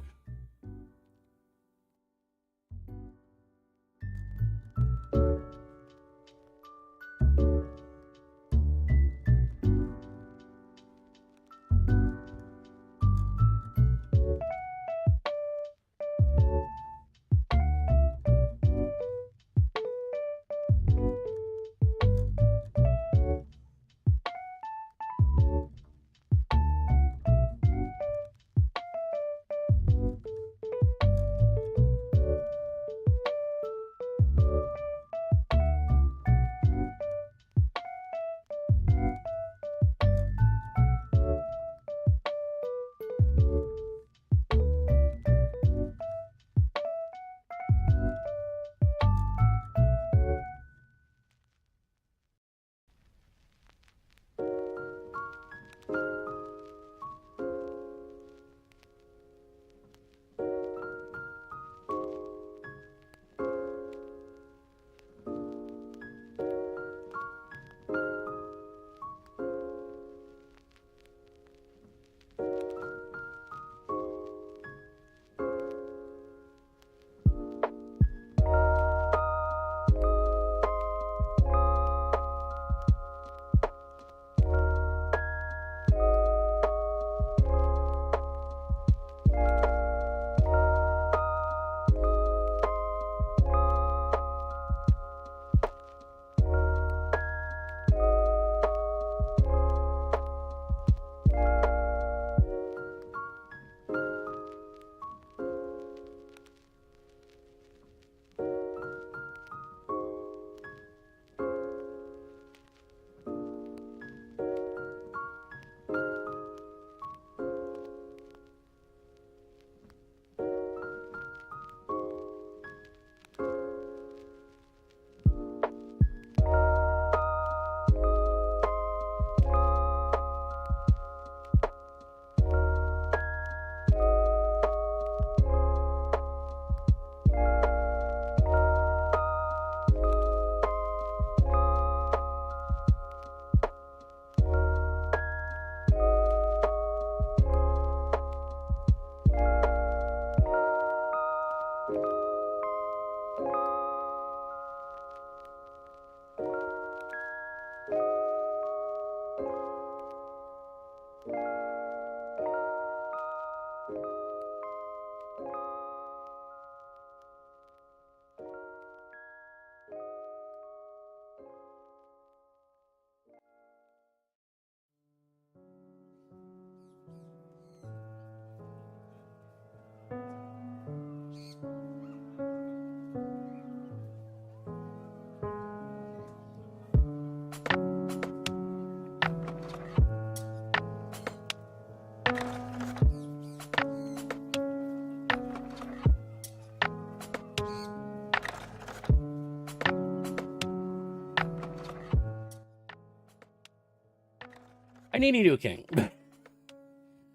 need Nido King.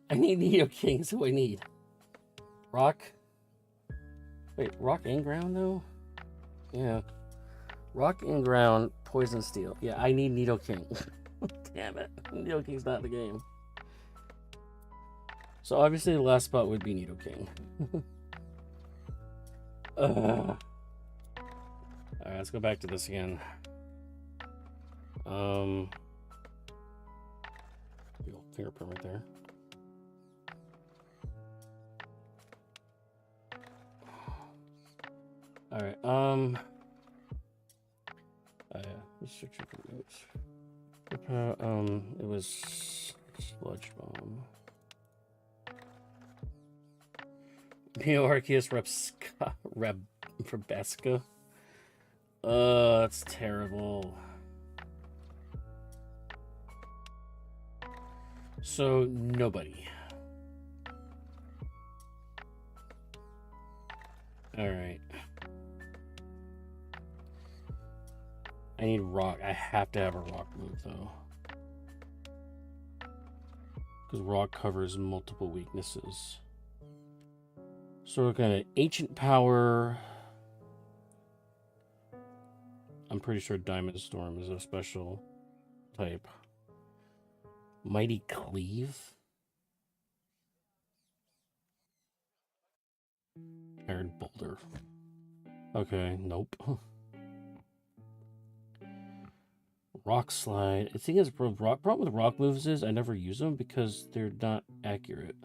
I need Nido King, so I need rock. Wait, rock and ground though? Yeah. Rock and ground, poison steel. Yeah, I need Nido King. Damn it. Nido King's not in the game. So obviously the last spot would be Nido King. Alright, let's go back to this again. Big old fingerprint right there. Alright, yeah, restriction for notes. It was Sludge Bomb. Neoarcheus Rebesca. That's terrible. So, nobody. Alright. I need rock. I have to have a rock move, though. Because rock covers multiple weaknesses. So we're going to Ancient Power. I'm pretty sure Diamond Storm is a special type. Mighty Cleave. Iron Boulder. Okay, nope. Rock Slide. The thing is, problem with rock moves is I never use them because they're not accurate.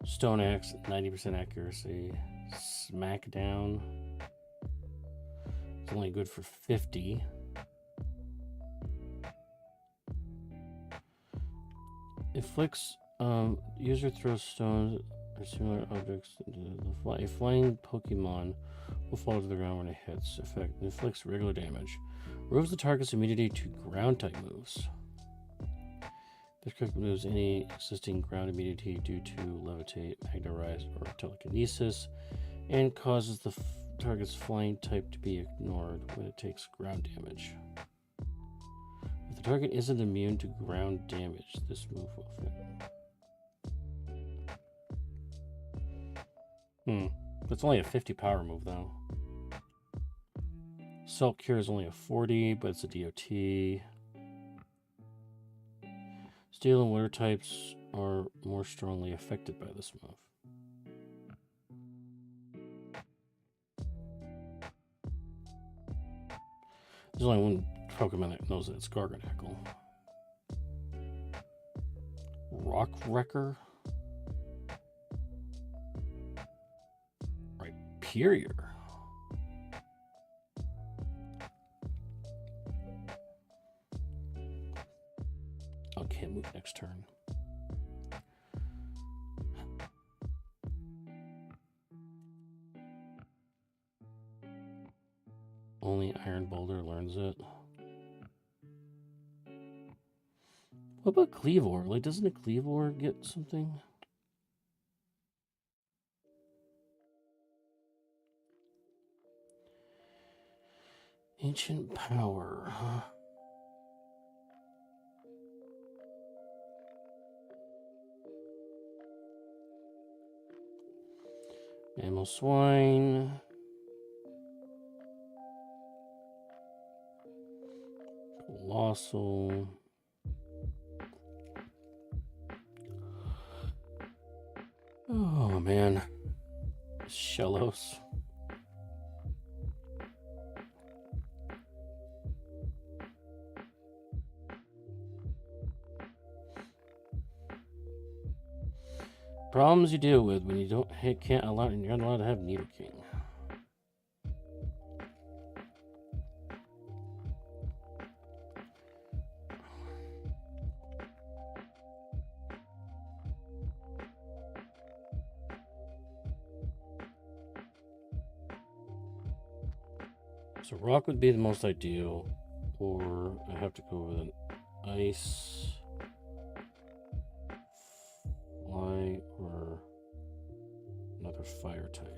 Stone Axe, 90% accuracy. Smackdown. It's only good for 50. Inflicts, user throws stones or similar objects into the fly. A flying Pokemon will fall to the ground when it hits. Effect inflicts regular damage. Removes the target's immunity to ground type moves. This character removes any existing ground immunity due to levitate, magnetize, or telekinesis, and causes the target's flying type to be ignored when it takes ground damage. If the target isn't immune to ground damage, this move will fit. It's only a 50 power move though. Salt Cure is only a 40, but it's a DOT. Steel and water types are more strongly affected by this move. There's only one Pokemon that knows that it's Garganacl. Rock Wrecker? Rhyperior. Oh, can't move next turn. Only Iron Boulder learns it. What about Cleavor? Like, doesn't a Cleavor get something? Ancient Power. Mammal Swine. Colossal. Oh man. Shellos. Problems you deal with when you don't can't allow you're not allowed to have Nido King. So rock would be the most ideal, or I have to go with an ice, fly, or another fire type.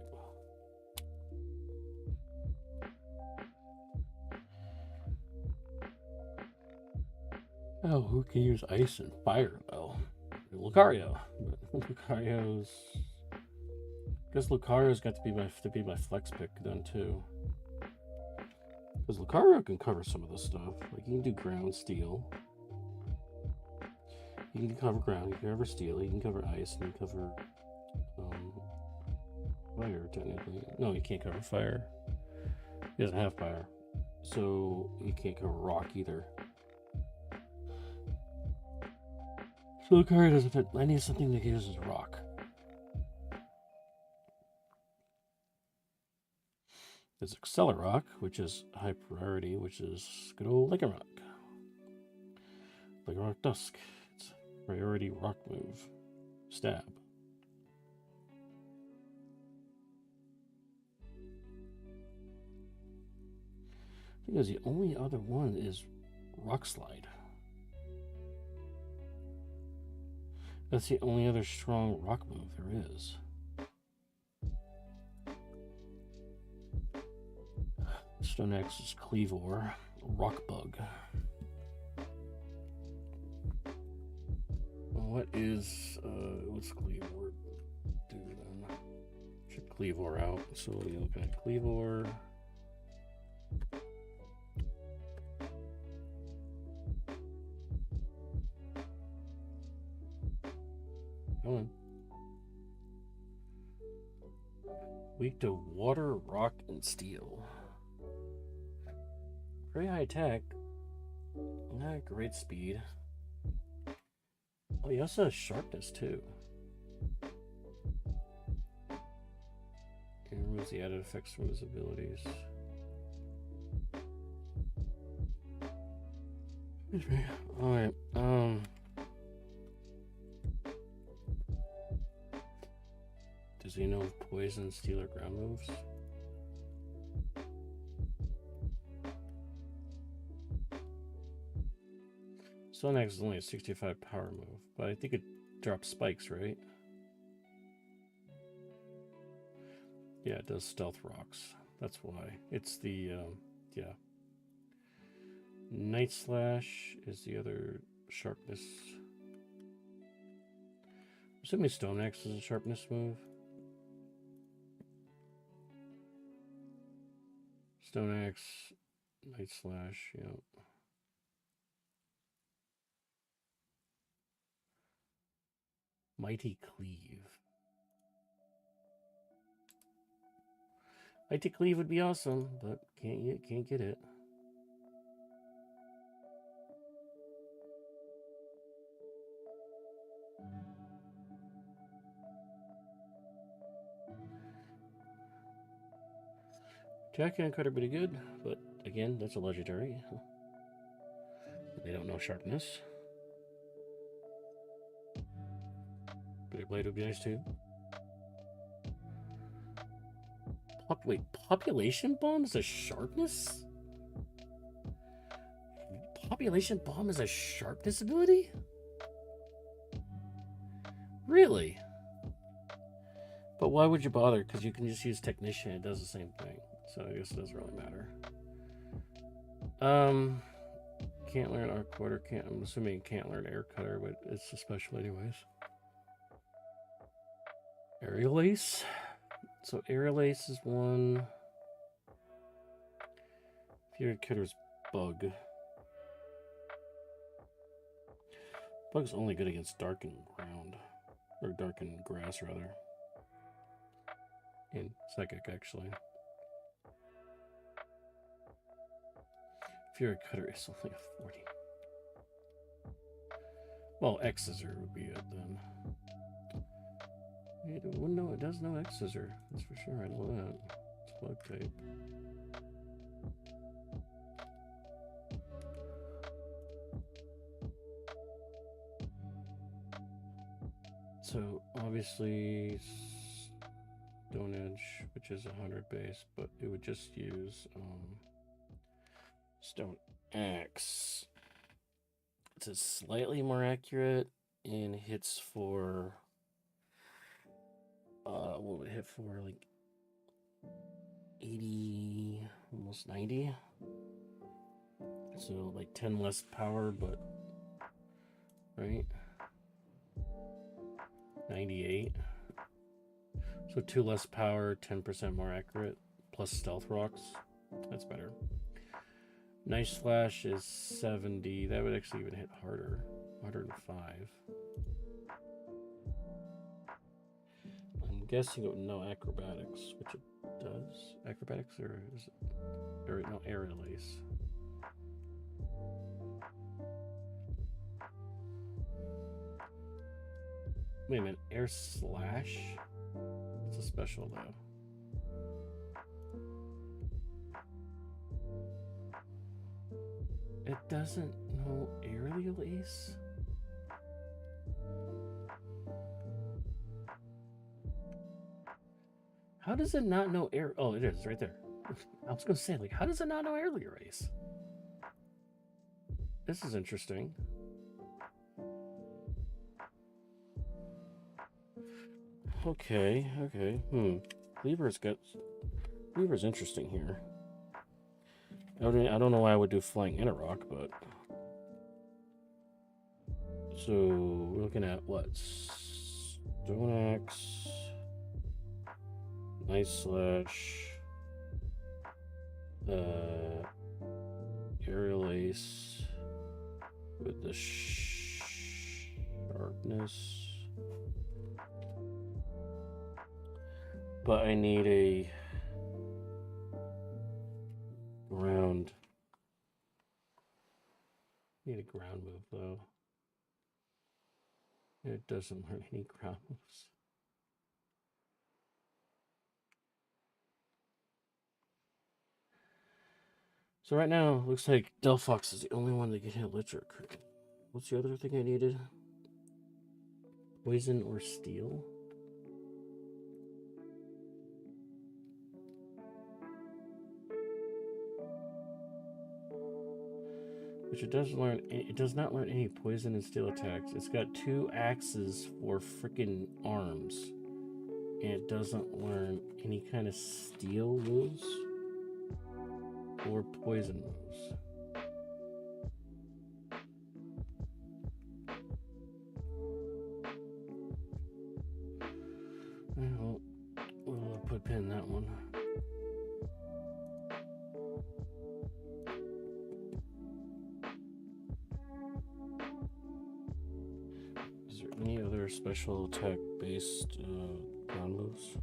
Oh, who can use ice and fire though? Lucario. Lucario's. I guess Lucario's got to be my flex pick then too. Because Lucario can cover some of this stuff. Like he can do ground steel. He can cover ground. He can cover steel. He can cover ice. And he can cover fire technically. No, he can't cover fire. He doesn't have fire, so he can't cover rock either. So Lucario doesn't fit. I need something that uses rock. There's Accelerock, which is high priority, which is good old Lycanroc. Lycanroc Dusk. It's a priority rock move. Stab. Because the only other one is Rock Slide. That's the only other strong rock move there is. Stone X is Cleavor, Rock Bug. What is what's Cleavor do then? Check Cleavor out. So we're looking at Cleavor. Come on. Weak to water, rock, and steel. Very high attack. Not great speed. Oh, he also has sharpness too. And removes the added effects from his abilities. Alright, does he know poison, steel, or ground moves? Stone Axe is only a 65 power move, but I think it drops spikes, right? Yeah, it does stealth rocks. That's why. It's the, yeah. Night Slash is the other sharpness. I'm assuming Stone Axe is a sharpness move. Stone Axe, Night Slash, yeah. Mighty Cleave. Mighty Cleave would be awesome, but can't get it. Attack and cut are pretty good, but again, that's a legendary. They don't know sharpness. Big Blade would be nice too. Wait, Population Bomb is a sharpness? Population Bomb is a sharpness ability? Really? But why would you bother? Because you can just use Technician, it does the same thing. So I guess it doesn't really matter. Can't learn Arc Quarter, I'm assuming can't learn Air Cutter, but it's a special anyways. Aerial Ace. So Aerial Ace is one. Fury Cutter's Bug. Bug's only good against darkened ground. Or darkened grass, rather. And Psychic, actually. Fury Cutter is only a 40. Well, X Scissor would be it then. No, it does know X Scissor. That's for sure. I know that. It's Bug type. So obviously Stone Edge, which is 100 base, but it would just use Stone Axe. It's slightly more accurate and hits for what would it hit for, like 80, almost 90. So like 10 less power, but right? 98. So 2 less power, 10% more accurate, plus stealth rocks. That's better. Nice Flash is 70. That would actually even hit harder. 105. I'm guessing it would no acrobatics, which it does. Acrobatics or is it? Or no, aerial ace. Wait a minute, air slash? It's a special though. It doesn't know aerial ace? How does it not know air? Oh, it is right there. I was gonna say, like, how does it not know aerial ace? This is interesting. Okay. Cleaver's interesting here. I don't know why I would do Flying Interrock, but so we're looking at what? Stone Axe, Nice Slash, Aerial Ace with the sharpness. But I need a ground. Need a ground move though. It doesn't learn any ground moves. So right now, looks like Delphox is the only one that can hit Electric. What's the other thing I needed? Poison or Steel? Which it doesn't learn. It does not learn any poison and steel attacks. It's got 2 axes for freaking arms, and it doesn't learn any kind of steel moves or poison moves. Well, we'll put a pin in that one. Is there any other special attack based ground moves?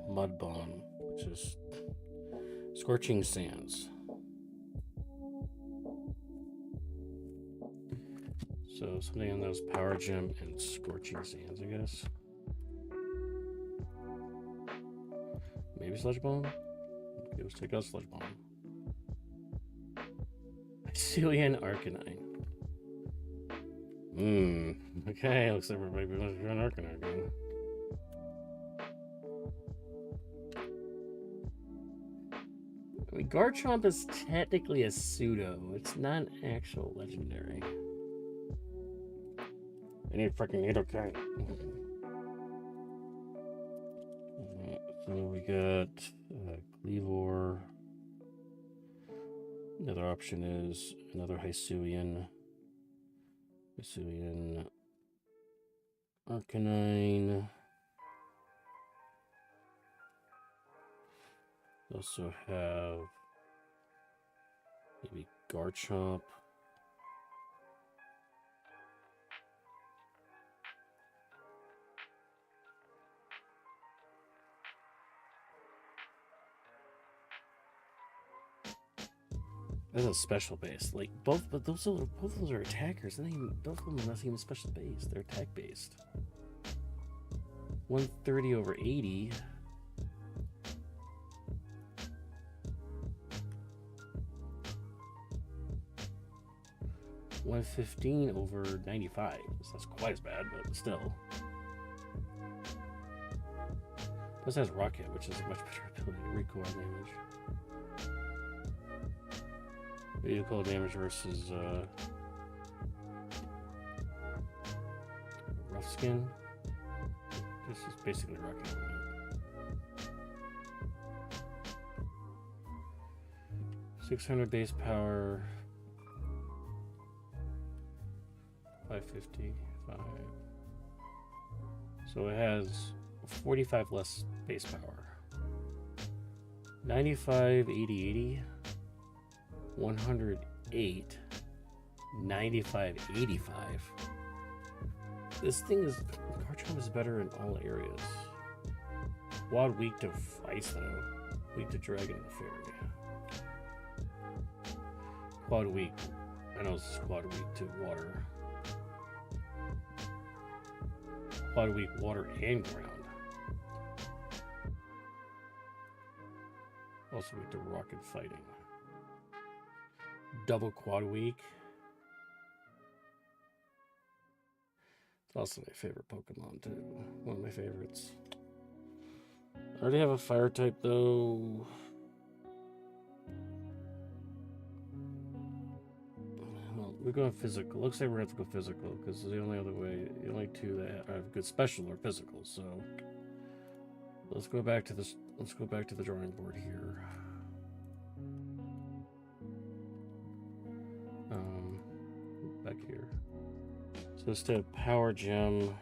Mud Bomb, which is Scorching Sands. So something on those Power Gem and Scorching Sands, I guess. Maybe Sludge Bomb? Okay, let's take out Sludge Bomb. Hycelian Arcanine. Okay, looks like everybody wants to run Arcanine again. I mean, Garchomp is technically a pseudo. It's not an actual legendary. I need freaking Nidoking. So we got Cleavor. Another option is another Hycelian. Hycelian Arcanine. Also have maybe Garchomp. That's a special base. Like both of those are attackers. Both of them are not even special base. They're attack based. 130 over 80. $115 over 95. So that's quite as bad, but still. Plus has Rocket, which is a much better ability to recoil damage. Recoil damage versus rough skin. This is basically rocket helmet. 600 base power. 555. So it has 45 less base power. 95, 80, 80. 108. 95, 85. This thing is, Garchomp is better in all areas. Quad weak to ice though. Weak to dragon and fairy. Quad weak. I know it's quad weak to water. Quad weak water and ground. Also weak to rock and fighting. Double quad weak. It's also my favorite Pokemon too. One of my favorites. I already have a fire type though. Well, we're going physical. Looks like we're gonna have to go physical because the only other way, the only two that have good special are physical. So let's go back to this. Let's go back to the drawing board here. Back here. So instead of Power Gem,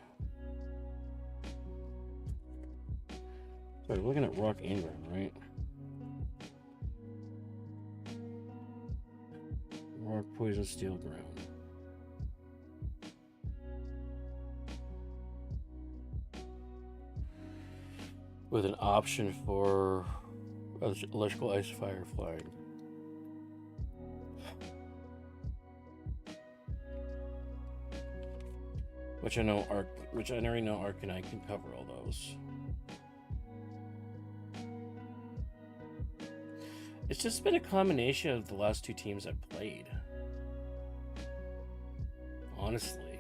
sorry, we're looking at Rock and Ground, right? Rock, Poison, Steel, Ground. With an option for Electrical, Ice, Fire, Flying. Which I know which I already know Arcanine can cover all those. It's just been a combination of the last two teams I've played. Honestly.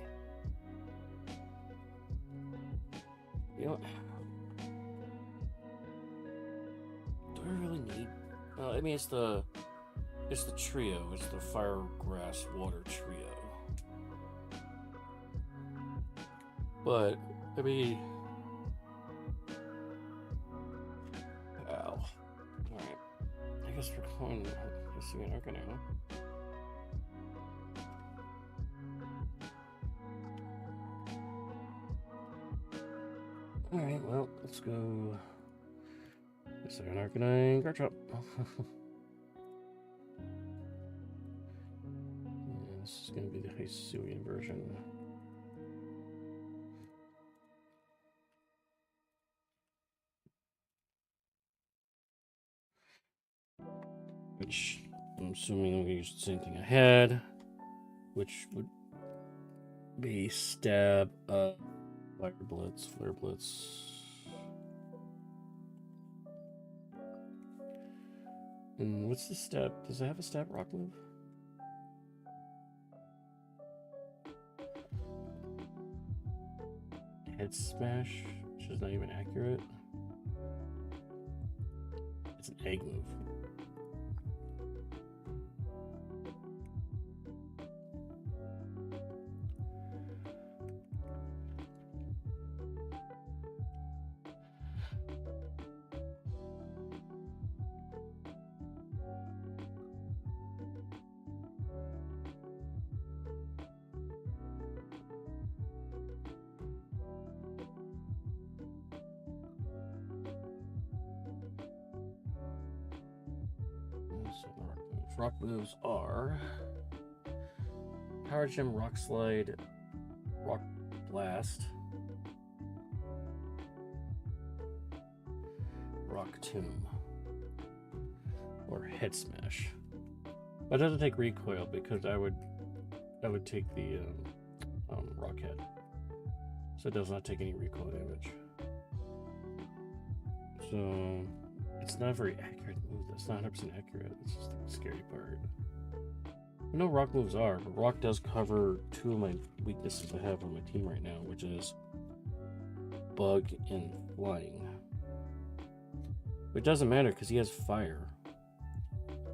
You know, do I really need? I mean, it's the trio. It's the Fire, Grass, Water trio. But, I mean... Ow. Alright. I guess we're going... I guess we're an Arcanine. Alright, well, let's go... Second Arcanine, Garchomp. Yeah, this is going to be the Hisuian version. Which I'm assuming I'm going to use the same thing I had, which would be Stab, Fire Blitz, Flare Blitz. And what's the Stab? Does it have a Stab Rock move? Head Smash, which is not even accurate. It's an egg move. Rock moves are Power Gem, Rock Slide, Rock Blast, Rock Tomb, or Head Smash. But it doesn't take recoil because I would take the Rock Head, so it does not take any recoil damage. So it's not a very accurate move. That's not 100% accurate. It's just the scary part. I know rock moves are, but rock does cover two of my weaknesses I have on my team right now, which is bug and flying. It doesn't matter because he has fire.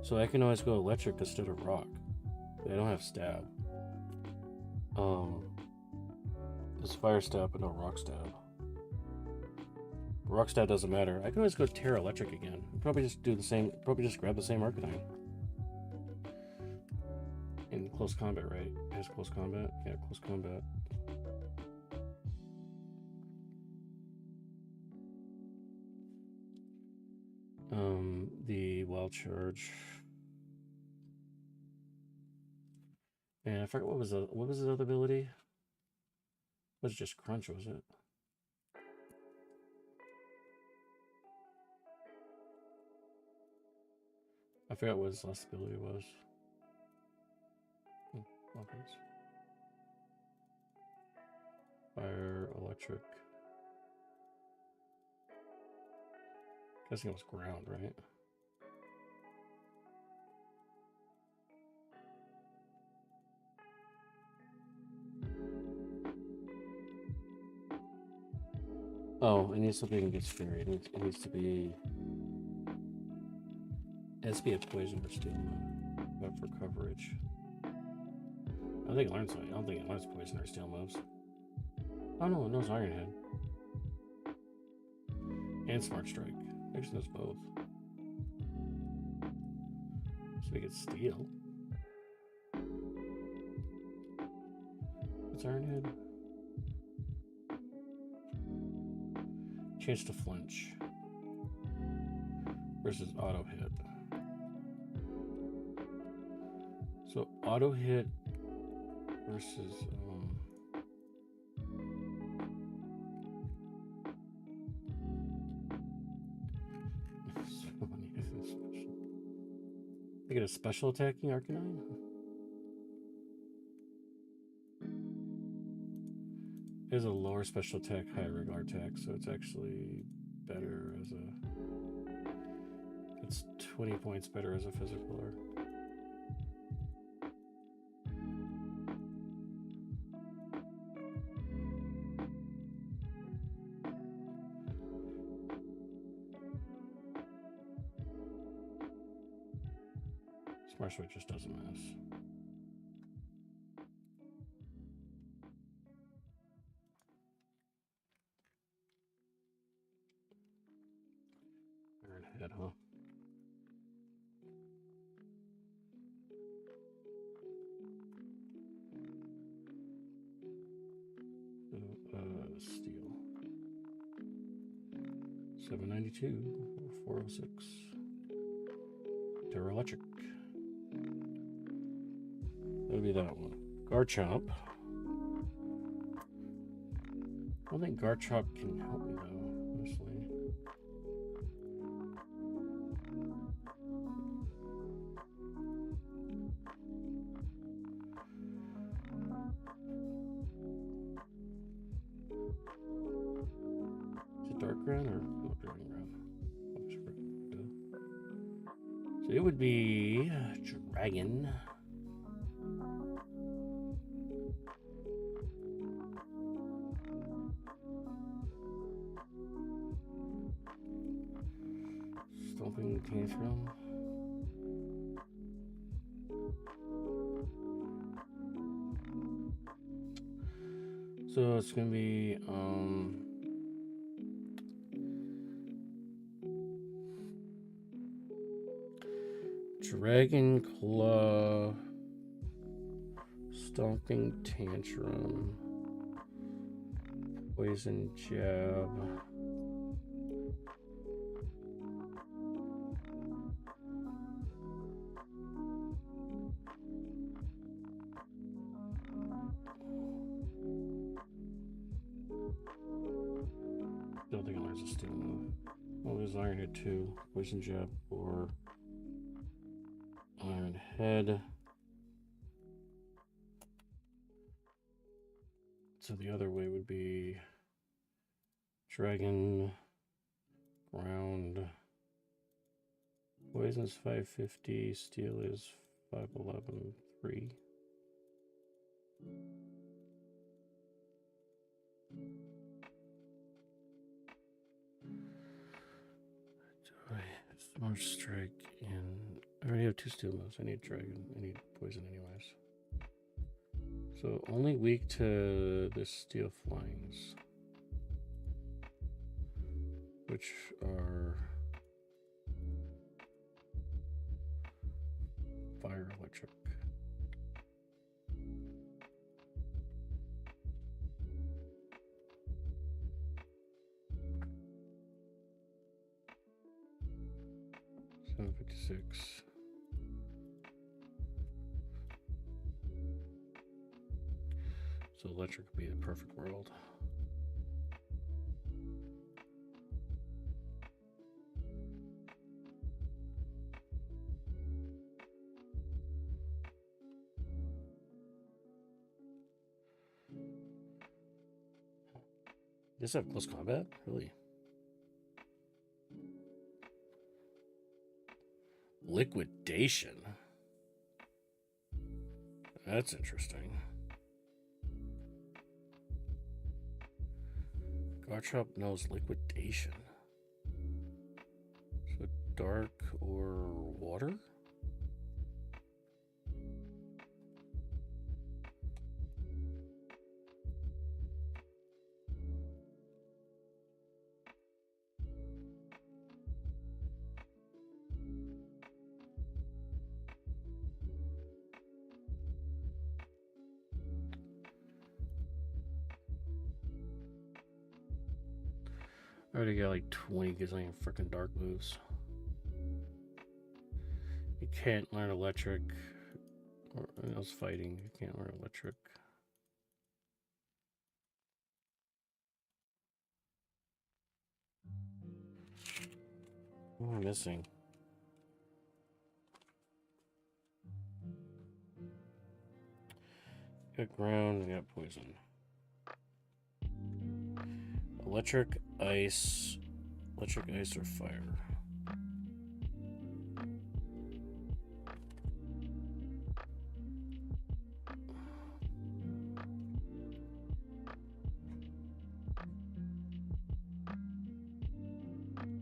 So I can always go electric instead of rock. But I don't have stab. This fire stab, but no rock stab. Rock stab doesn't matter. I can always go Terra Electric again. Probably just do the same. Probably just grab the same Arcanine. In close combat, right? It has close combat? Yeah, close combat. The Wild Charge. Man, I forgot what was his other ability? It was just Crunch, was it? I forgot what his last ability was. Weapons. Fire, electric. Guessing it was ground, right? Oh, it needs something against fairy. It needs to be. It has to be a poison or steel move for coverage. I don't think it learns. I don't think it learns poison or steel moves. Oh no, it knows Iron Head and Smart Strike. Actually, knows both. So we get steel. What's Iron Head? Change to flinch versus auto hit. So auto hit versus I get a special attacking Arcanine. It has a lower special attack, higher regular attack, so it's actually better as a. It's 20 points better as a physical art. Smart Strike just doesn't miss. Iron Head, huh? Steel. 792, 406. Terra Electric. That'll be that one. Garchomp. I don't think Garchomp can help me though, honestly. Is it Dark Ground or no, Dragon Ground? So it would be Dragon. Stomping Tantrum. So it's gonna be Dragon Claw, Stomping Tantrum, Poison Jab. Don't think it learns a steel move. Well, there's Iron Head 2, Poison Jab, or Iron Head. So the other way would be Dragon, Ground. Poison is 550, Steel is 511, 3. Smart Strike, and I already have 2 steel moves. I need Dragon. I need Poison anyways. So only weak to the steel flyings, which are fire, electric. $756. So electric would be the perfect world. Does have close combat? Really? Liquidation. That's interesting. Garchomp knows liquidation. So dark or water? I already got like 20 gazillion freaking dark moves. You can't learn electric. Or else fighting. You can't learn electric. What am I missing? Got ground, got poison. Electric, ice, or fire.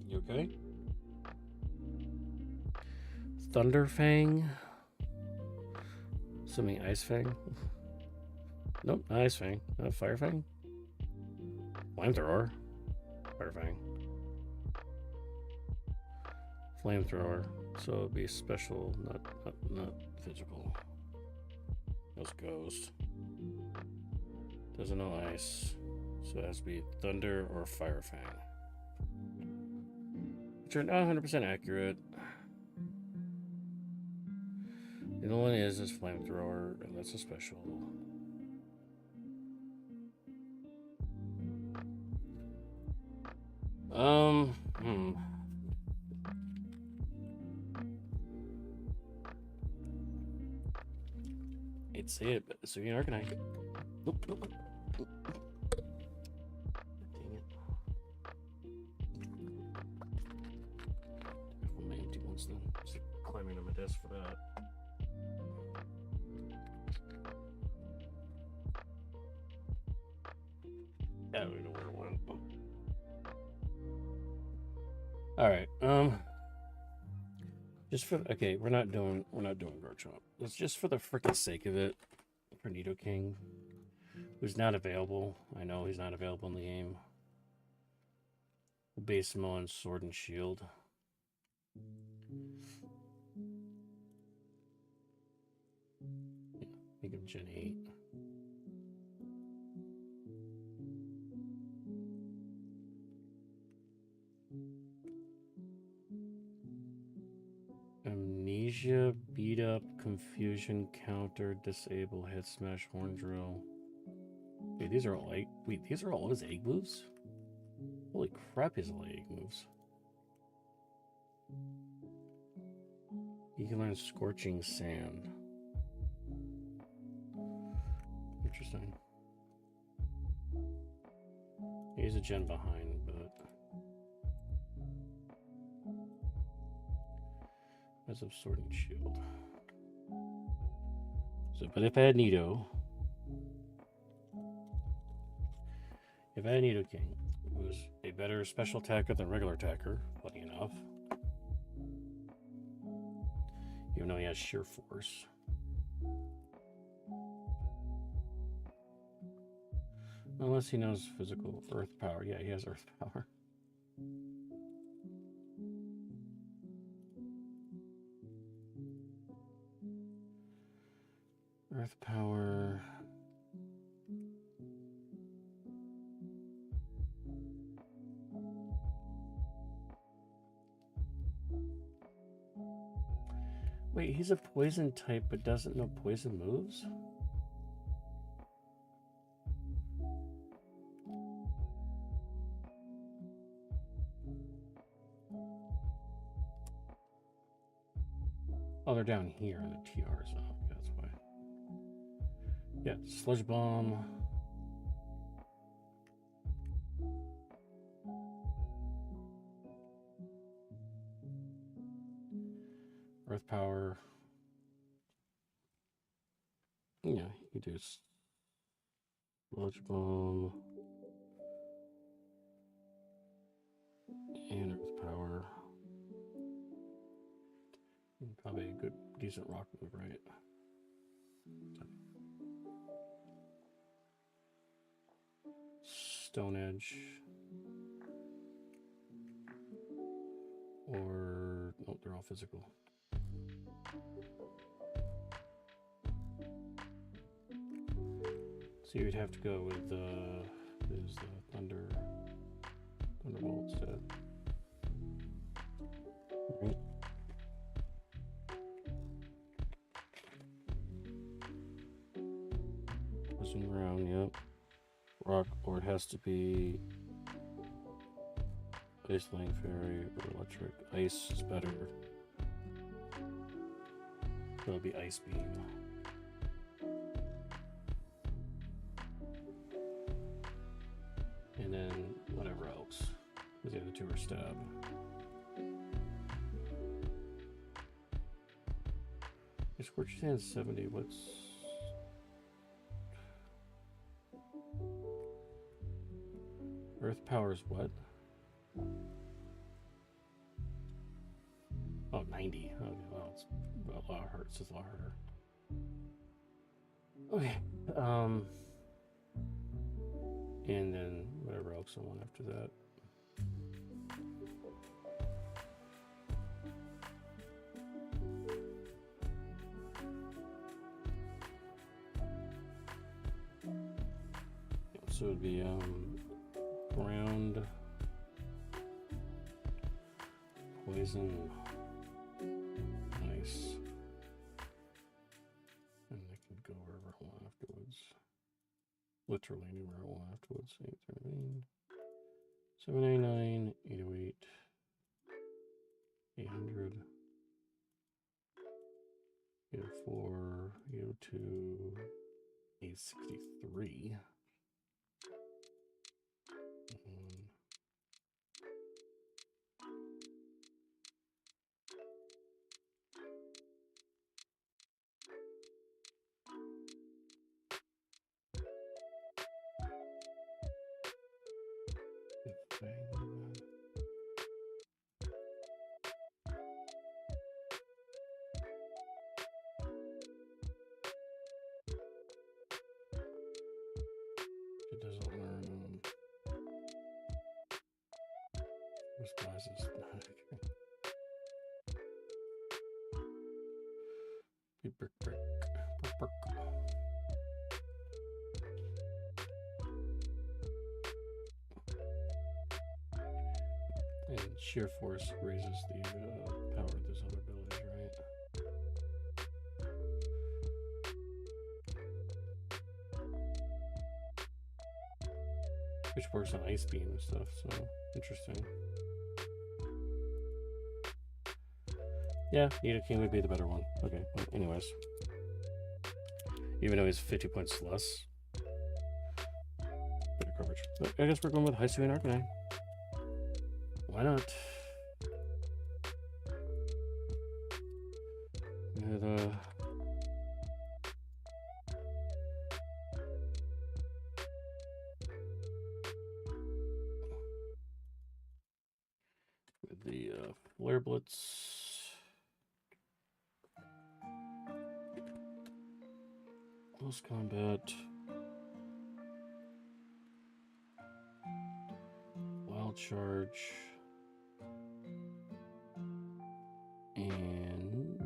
You okay? Thunder Fang. Assuming Ice Fang. Nope, not Ice Fang. Fire Fang. Flamethrower. Fire Fang. Flamethrower. So it'd be special, not physical. That's Ghost. Doesn't know ice. So it has to be Thunder or Fire Fang. Which are not 100% accurate. The only one is Flamethrower, and that's a special. I'd say it, but so you're not gonna. Nope. Dang it. One of my empty ones then. Just climbing on my desk for that. I don't know where it went. All right. Just for we're not doing Garchomp. It's just for the freaking sake of it. For Nidoking, who's not available. I know he's not available in the game. We'll base him on Sword and Shield. Yeah, make him Gen 8. Amnesia, beat up, confusion, counter, disable, head smash, horn drill. Wait, these are all his egg moves? Holy crap, his all egg moves. You can learn Scorching Sand. Interesting. He's a gen behind, but as of Sword and Shield. So, but if I had Nidoking, who was a better special attacker than regular attacker, funny enough, even though he has sheer force. Unless he knows physical earth power. Yeah, he has earth power. Earth power. Wait, he's a poison type but doesn't know poison moves? Oh, they're down here in the TRs. Oh, okay, that's why. Yeah, Sludge Bomb. Earth Power. Yeah, you do Sludge Bomb. And Earth Power. Probably a good, decent rock move, right? Stone Edge. Or, no, they're all physical. So you'd have to go with there's the Thunderbolt set. Right. Pushing around, yep. Rock, or it has to be Ice Lane Fairy or Electric. Ice is better. So it'll be Ice Beam. And then whatever else. Because the other two are Stab. Your Scorch Sand 70, what's... Earth Power is what? Oh, 90. Okay, well, it's a lot harder. It's a lot harder. Okay. And then whatever else I want after that. So it would be ground, poison, ice, and I can go wherever I want afterwards. Literally anywhere I want afterwards. 813, 799, 808, 800, 804, 802, 863. It doesn't learn responses. Brick. And sheer force raises the power of those other abilities, right? Which works on Ice Beam and stuff, so interesting. Yeah, Nidoking would be the better one. Okay, well, anyways. Even though he's 50 points less. Better coverage. But I guess we're going with Hisuian Arcanine. Why not? With, the Flare Blitz. Close combat. I'll charge. And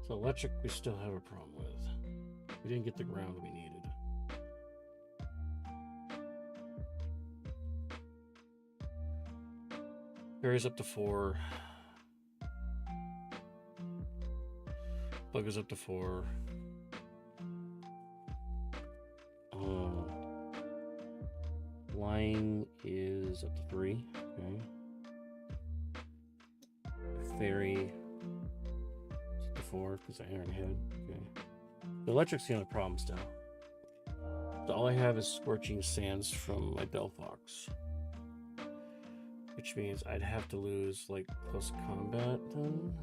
so electric we still have a problem with. We didn't get the ground we needed. Varies up to 4. Plug is up to 4. Line is up to 3. Okay. Fairy is up to 4 because of Iron Head. Okay. The electric's the only problem still. So all I have is Scorching Sands from my Delphox. Which means I'd have to lose like close combat then.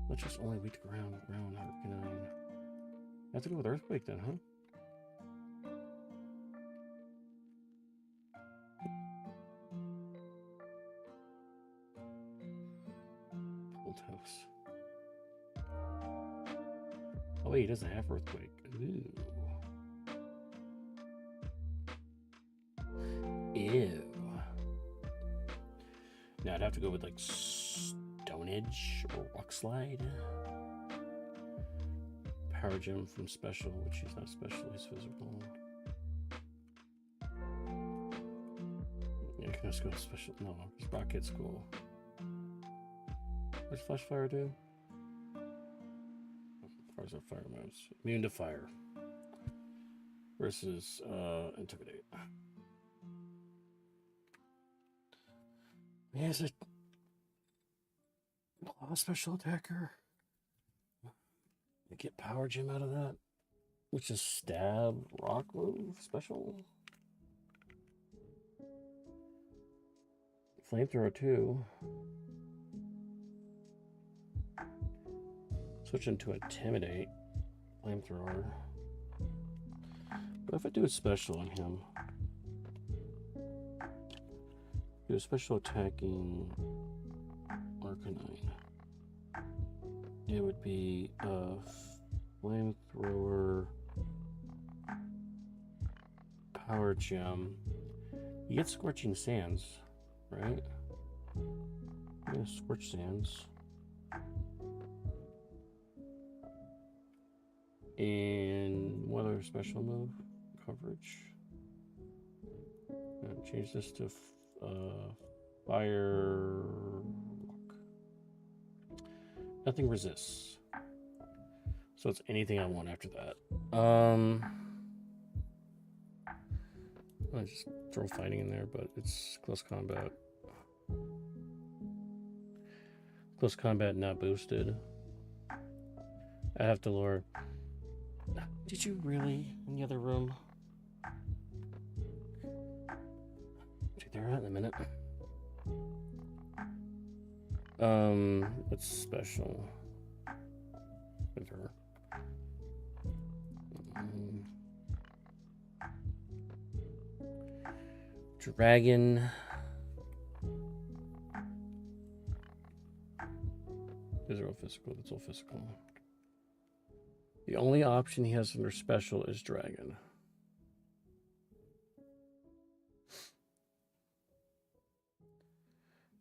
Let's just only weak ground, Arcanine. I have to go with Earthquake then, huh? House. Oh wait, he doesn't have Earthquake. Ooh. Ew. Now I'd have to go with like Stone Edge or Rock Slide. Power Gem from Special, which is not special, he's physical. Yeah, can I just go Special? No, because Rocket's cool. What's Flash Fire do? As far as our fire moves. Immune to fire. Versus Intimidate. He has a special attacker. I get Power Gem out of that. Which is Stab, Rock move, special. Flamethrower 2. Switch into Intimidate. Flamethrower. But if I do a special on him, do a special attacking Arcanine, it would be a Flamethrower, Power Gem. You get Scorching Sands, right? Yeah, Scorch Sands. And what other special move? Coverage. Change this to Fire Rock. Nothing resists. So it's anything I want after that. I'll just throw fighting in there, but it's close combat. Close combat not boosted. I have to lower. Did you really in the other room? Check that out in a minute. What's special with her? Dragon. These are all physical. That's all physical. The only option he has under special is Dragon.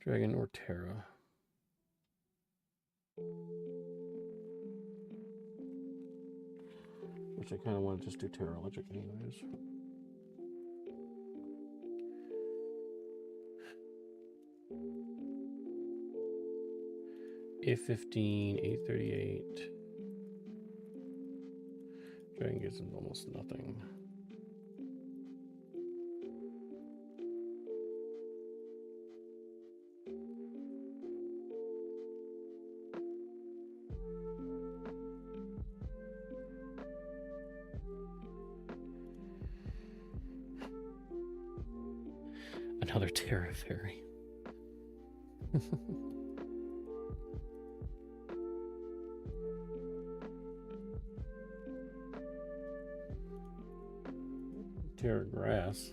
Dragon or Terra. Which I kind of want to just do Terra Electric anyways. A15, A38. Dragon gives him almost nothing. Another Terra Fairy. Terra Grass.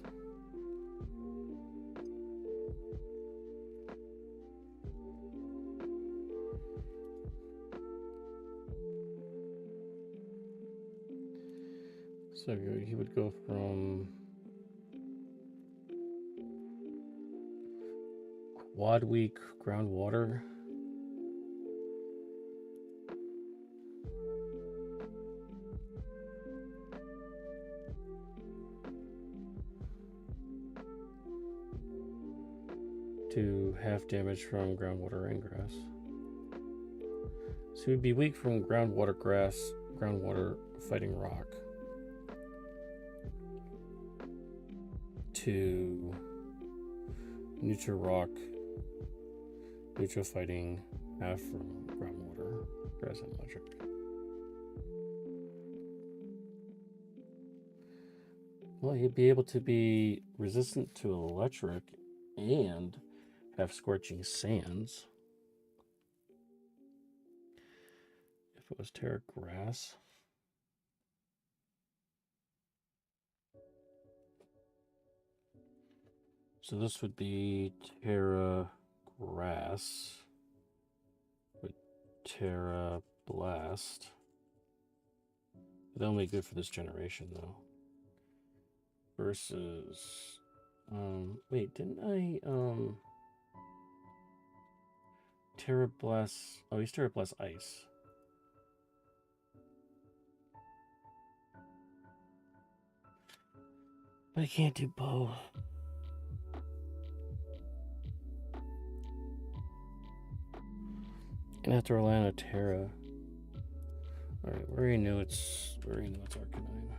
So he would go from quad weak groundwater to half damage from groundwater and grass. So he'd be weak from groundwater grass, groundwater fighting rock, to neutral rock, neutral fighting half from groundwater, grass and electric. Well, he'd be able to be resistant to electric and have scorching sands. If it was terra grass. So this would be terra grass with terra blast. That'll be good for this generation though. Versus wait, didn't I terra blast? Oh, he's terra blast ice. But I can't do both. Gonna have to rely on a terra. Alright, we already know it's Arcanine.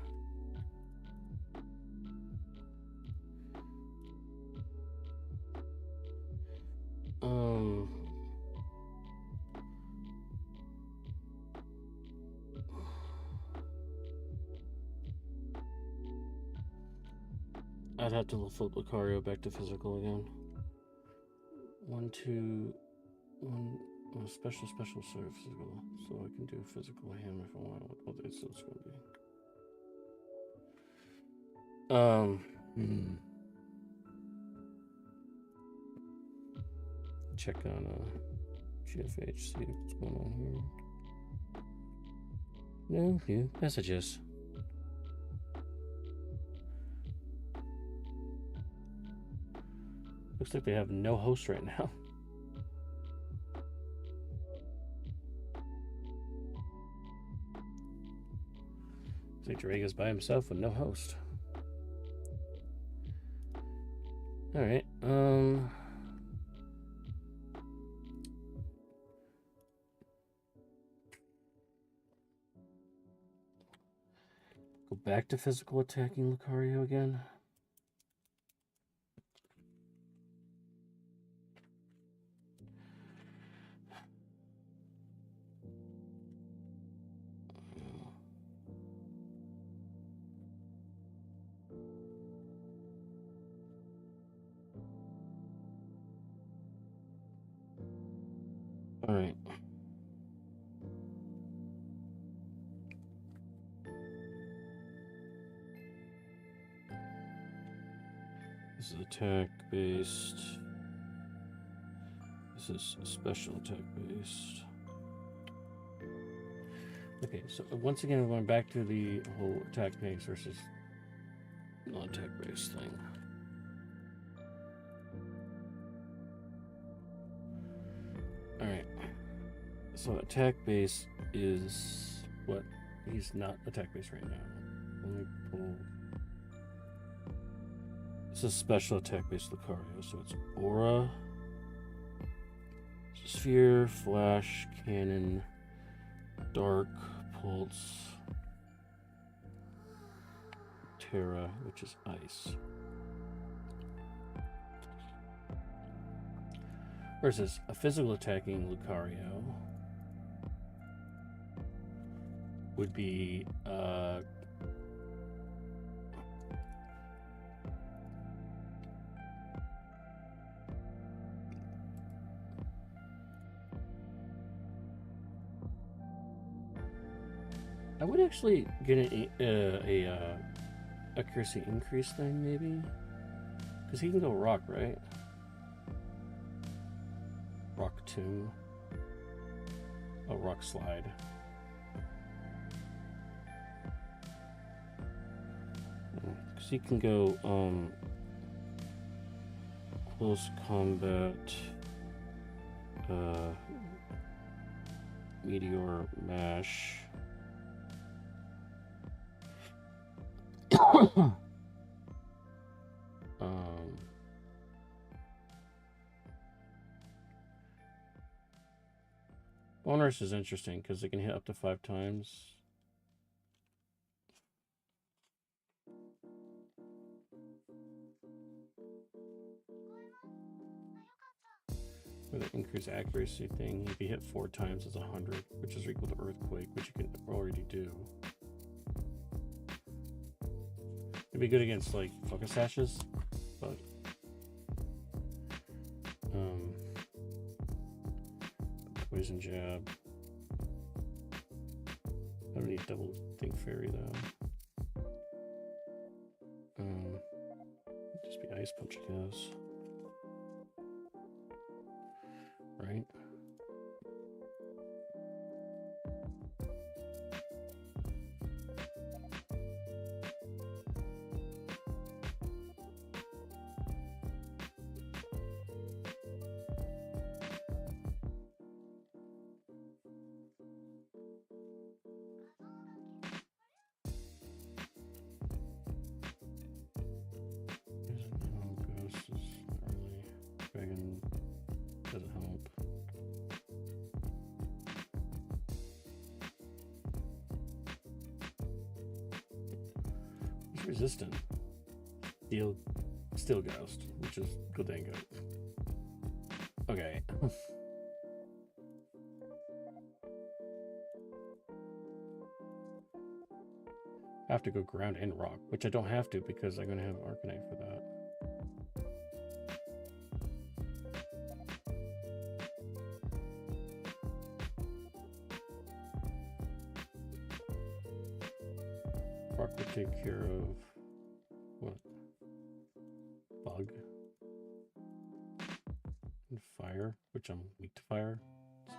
I'd have to flip Lucario back to physical again. 1, 2, 1. Oh, special, so physical. So I can do physical him if I want. What it's going to be. Check on GFH, see what's going on here. No new messages. Looks like they have no host right now. Looks like Drago's by himself with no host. Alright, go back to physical attacking Lucario again. All right. This is attack based. This is special attack based. Okay, so once again, we're going back to the whole attack based versus non-attack based thing. Alright. So attack base is what? He's not attack base right now. Let me pull. This is special attack based Lucario, so it's Aura, Sphere, Flash, Cannon, Dark, Pulse, Terra, which is Ice. Versus a physical attacking Lucario would be I would actually get a accuracy increase thing maybe, because he can go rock, right? Rock 2. Oh, rock slide. Because he can go close combat, meteor mash. Bonus is interesting because it can hit up to 5 times. With an increased accuracy thing, if you hit 4 times, it's 100, which is equal to Earthquake, which you can already do. It'd be good against like focus sashes, but poison jab. I don't need double think fairy though. Just be ice punch, I guess. Right? Ghost is early. Dragon doesn't help. He's resistant. Steel Ghost, which is good dang good. Okay. I have to go ground and rock, which I don't have to because I'm going to have Arcanite for that. Rock will take care of what? Bug and fire, which I'm weak to fire. So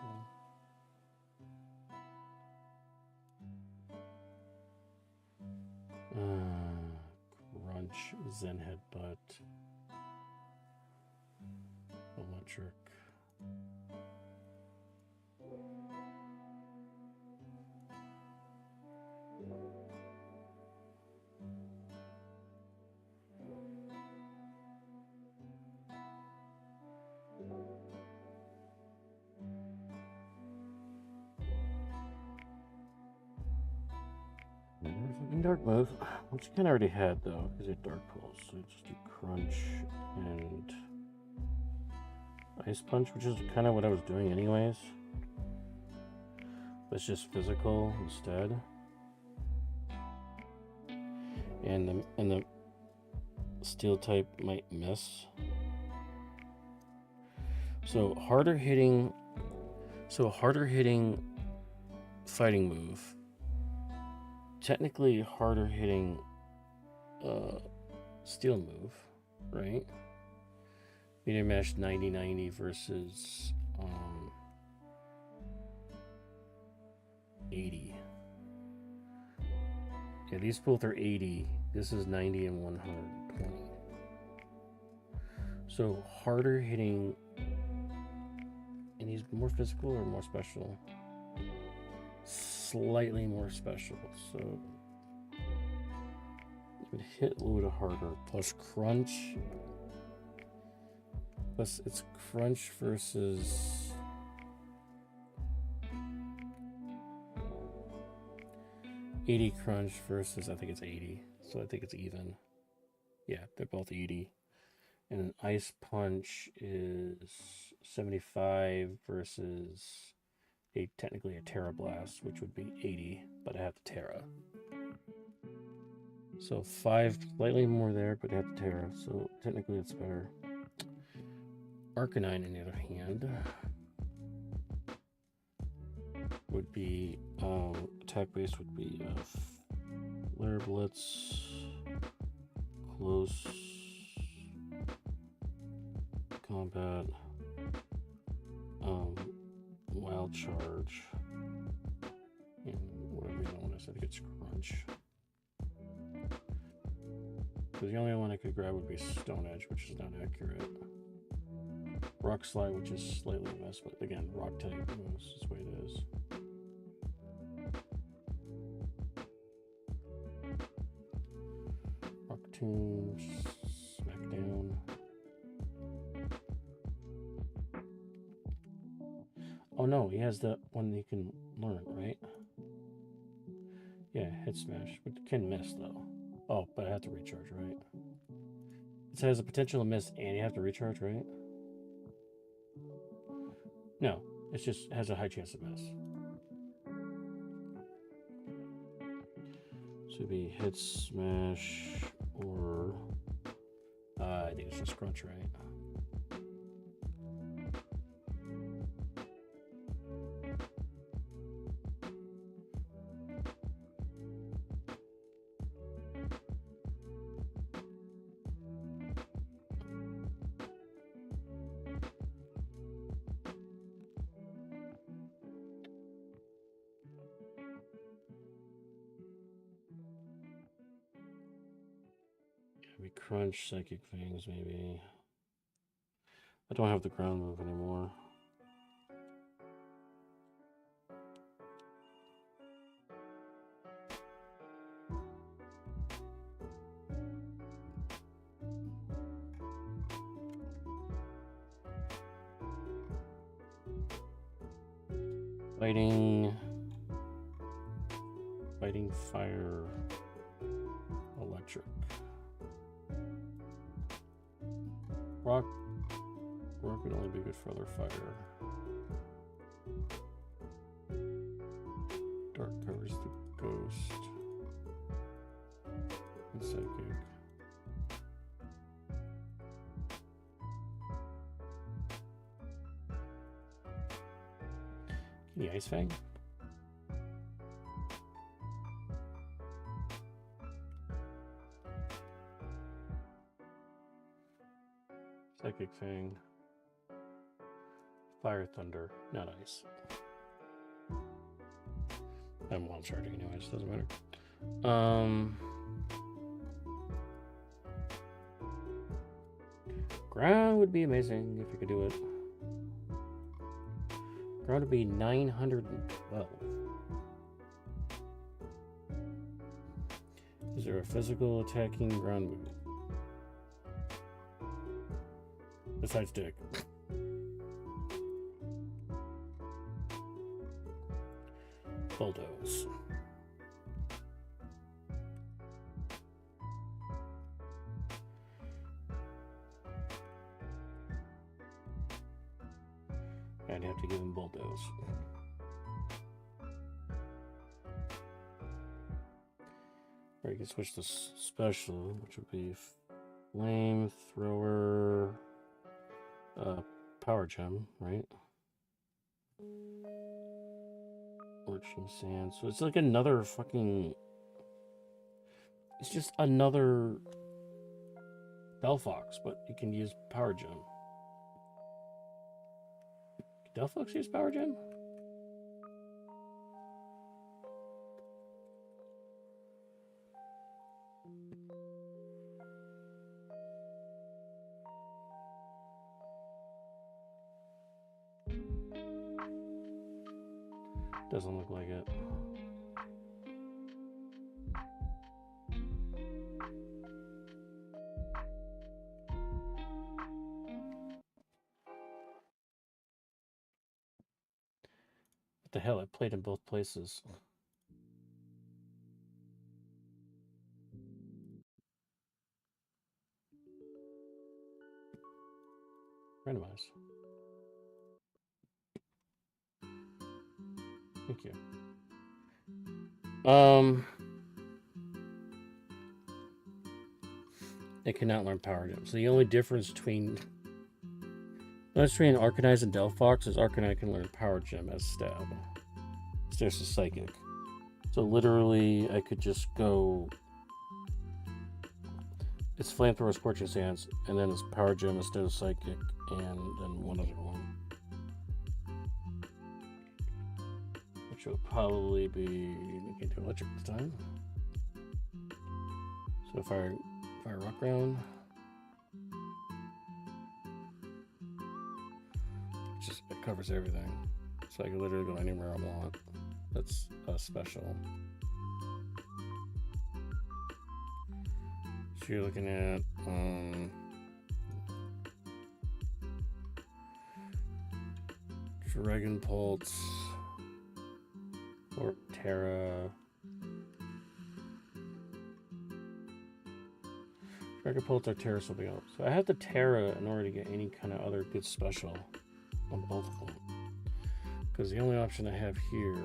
Crunch, Zen Headbutt, Electric. Fucking dark move, which you kind of already had though, because it dark pulse. So just do Crunch and Ice Punch, which is kind of what I was doing anyways. But it's just physical instead. And the steel type might miss. So harder hitting fighting move. Technically harder hitting steel move, right? Meteor Mash 90-90 versus 80. Yeah, these both are 80. This is 90 and 120. So harder hitting, and he's more physical or more special? Slightly more special, so it would hit a little bit harder. Plus Crunch. Plus it's Crunch versus 80 Crunch versus I think it's 80. So I think it's even. Yeah, they're both 80. And an Ice Punch is 75 versus technically a Terra Blast, which would be 80, but I have the Terra. So 5 slightly more there, but I have the Terra, so technically it's better. Arcanine, on the other hand, would be attack base would be Flare Blitz, close combat, Wild Charge, and whatever you want to say, I think it's Crunch. Because the only one I could grab would be Stone Edge, which is not accurate. Rock Slide, which is slightly missed, but again, Rock type, this is the way it is. Rock Tomb, Smackdown. Oh no, he has the one you can learn, right? Yeah, Hit Smash, but can miss though. Oh, but I have to recharge, right? It says a potential to miss and you have to recharge, right? No, it just has a high chance of miss. So it'd be Hit Smash or I think it's just Crunch, right? Maybe Crunch, Psychic Fangs, maybe. I don't have the ground move anymore. Fighting Fire, Electric. Rock would only be good for other fire. Dark covers the ghost. And Psychic. Can you Ice Fang? Psychic Fang. Fire Thunder, not Ice. I'm one charging anyway, it doesn't matter. Ground would be amazing if you could do it. Ground would be 912. Is there a physical attacking ground move? Besides Dick. Bulldoze. I'd have to give him Bulldoze. Or you can switch to special, which would be Flamethrower, Power Gem, right? Lurching Sand. So it's like another fucking... It's just another Delphox, but you can use Power Gem. Can Delphox use Power Gem? Doesn't look like it. What the hell? I played in both places. Randomize. Thank you. It cannot learn Power Gem. So the only difference between Arcanine and Delphox is Arcanine can learn Power Gem as Stab. There's a Psychic. So literally, I could just go. It's Flamethrower, Scorching Sands, and then it's Power Gem instead of Psychic, and then one other one. Which will probably be looking to Electric this time. So if I Fire rock round. It covers everything, so I can literally go anywhere I want. That's special. So you're looking at Dragon Pulse or Terra. Dragon Pulse or Terra something else. So I have the Terra in order to get any kind of other good special on both of them. Because the only option I have here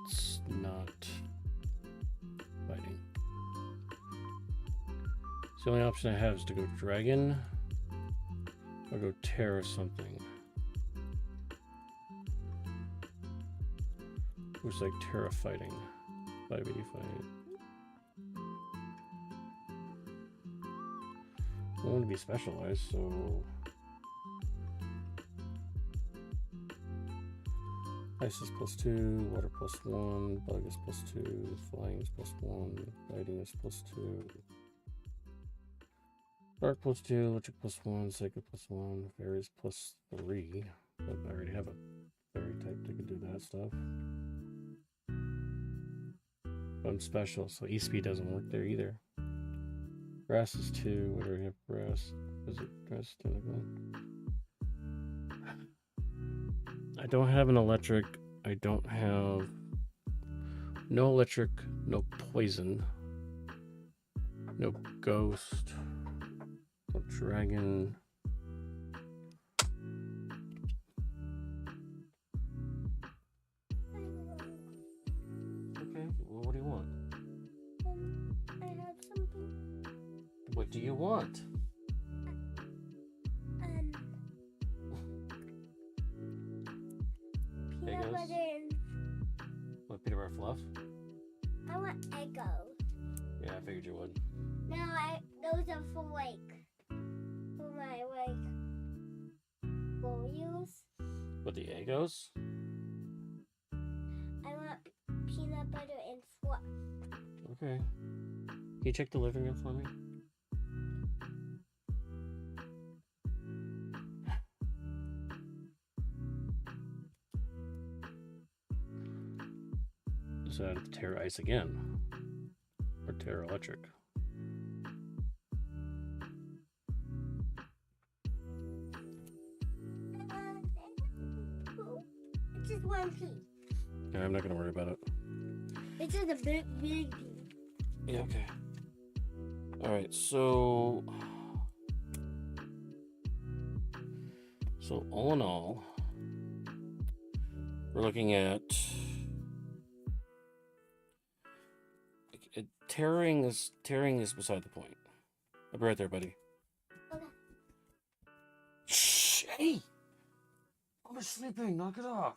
it's not fighting. So the only option I have is to go Dragon or go Terra something. Looks like Terra fighting. 585. I want to be specialized, so ice is +2, water +1, bug is +2, flying is +1, fighting is +2, dark +2, electric +1, psychic +1, fairies +3. But I already have a fairy type that can do that stuff. But I'm special, so E-speed doesn't work there either. Grass is 2. What do we have? Grass. Is it grass technical? I don't have an electric. I don't have no electric, no poison, no ghost, no dragon. Okay, well, what do you want? I have something. What do you want? Peanut butter and... What, peanut butter fluff? I want Eggo. Yeah, I figured you would. No, those are for my bowl use. What, the Eggos? I want peanut butter and fluff. Okay. Can you check the living room for me? So I have to Terra Ice again. Or Terra Electric. It's just one piece. Yeah, I'm not going to worry about it. It's just a big piece. Yeah, okay. Alright, so all in all, we're looking at tearing is beside the point. I'll be right there, buddy. Okay. Shh! Hey! I'm sleeping. Knock it off.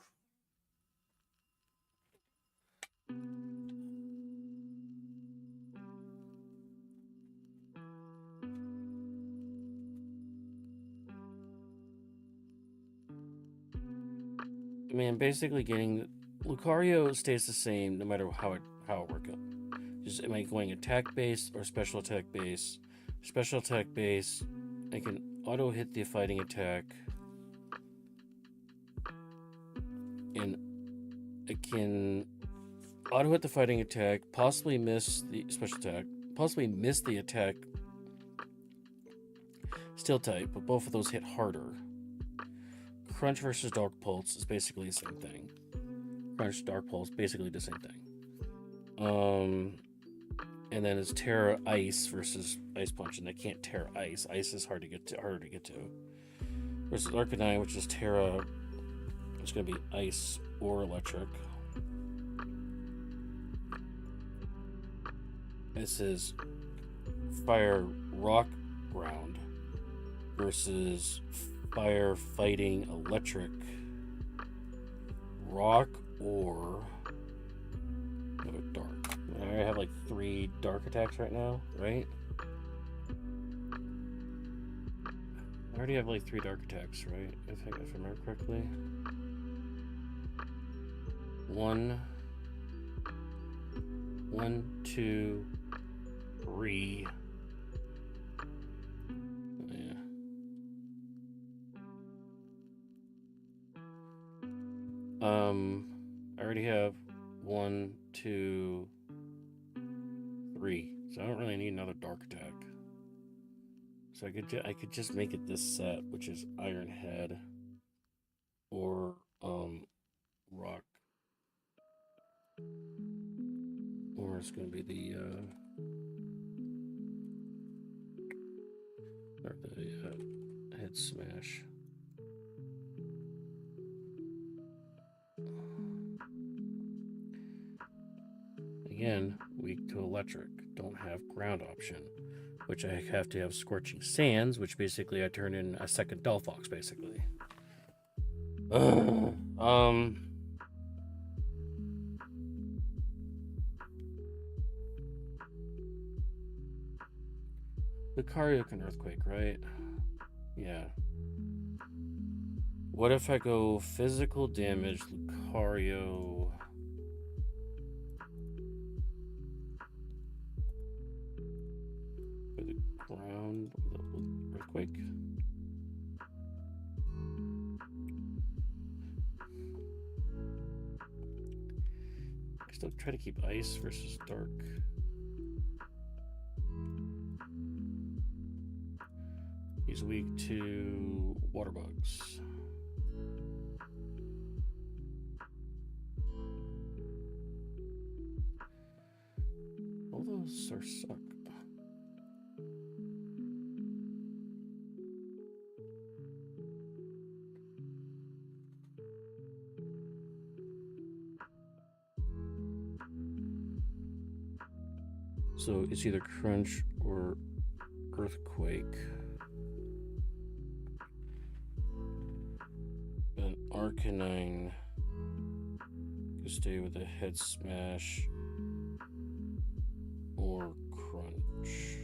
I mean, basically getting Lucario stays the same no matter how it works out. Just am I going attack base or special attack base? Special attack base, I can auto hit the fighting attack, and I can auto hit the fighting attack, possibly miss the special attack, possibly miss the attack steel type, but both of those hit harder. Crunch versus Dark Pulse is basically the same thing. Crunch, Dark Pulse, basically the same thing. And then it's Terra Ice versus Ice Punch, and I can't Terra Ice. Ice is harder to get to. Versus Arcanine, which is Terra. It's going to be Ice or Electric. This is Fire Rock Ground versus Fire Fighting Electric. Rock or Dark. I have like 3 dark attacks right now, right? I already have like 3 dark attacks, right? If I remember correctly. 1, 1, 2, 3. Yeah. I already have 1, 2, 3. So I don't really need another dark attack. So I could just make it this set, which is Iron Head or Rock, or it's gonna be the Head Smash. Again, weak to electric. Don't have ground option, which I have to have Scorching Sands, which basically I turn in a second Delphox, basically. Lucario can Earthquake, right? Yeah. What if I go physical damage, Lucario? With the ground, with Earthquake? I still try to keep Ice versus Dark. He's weak to Water Bugs. All those are suck. So it's either Crunch or Earthquake. An Arcanine could stay with a Head Smash or Crunch.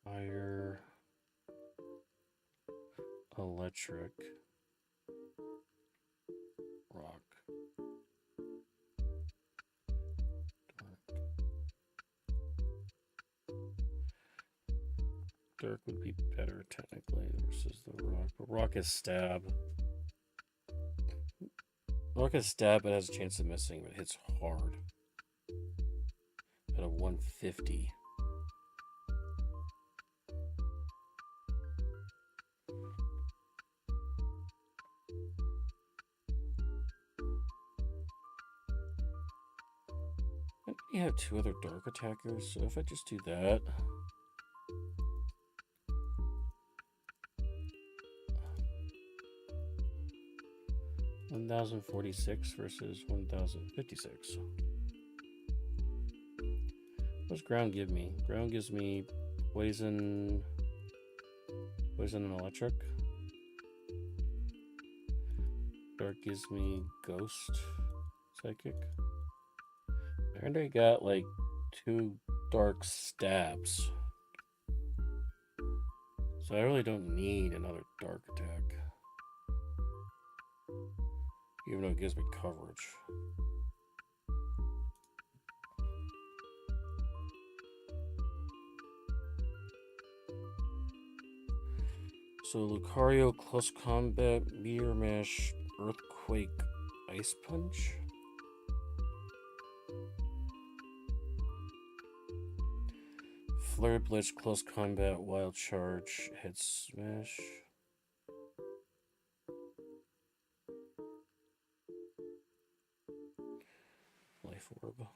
Fire, Electric, Rock, Dark. Dark would be better technically versus the Rock, but Rock is Stab. Rock is Stab, but has a chance of missing, but hits hard. At a 150. You have two other dark attackers, so if I just do that. 1,046 versus 1,056. What does ground give me? Ground gives me poison and electric. Dark gives me ghost, psychic. I already got like 2 dark stabs. So I really don't need another dark attack. Even though it gives me coverage. So Lucario, Close Combat, Meteor Mash, Earthquake, Ice Punch. Flare Blitz, Close Combat, Wild Charge, Head Smash. Life Orb.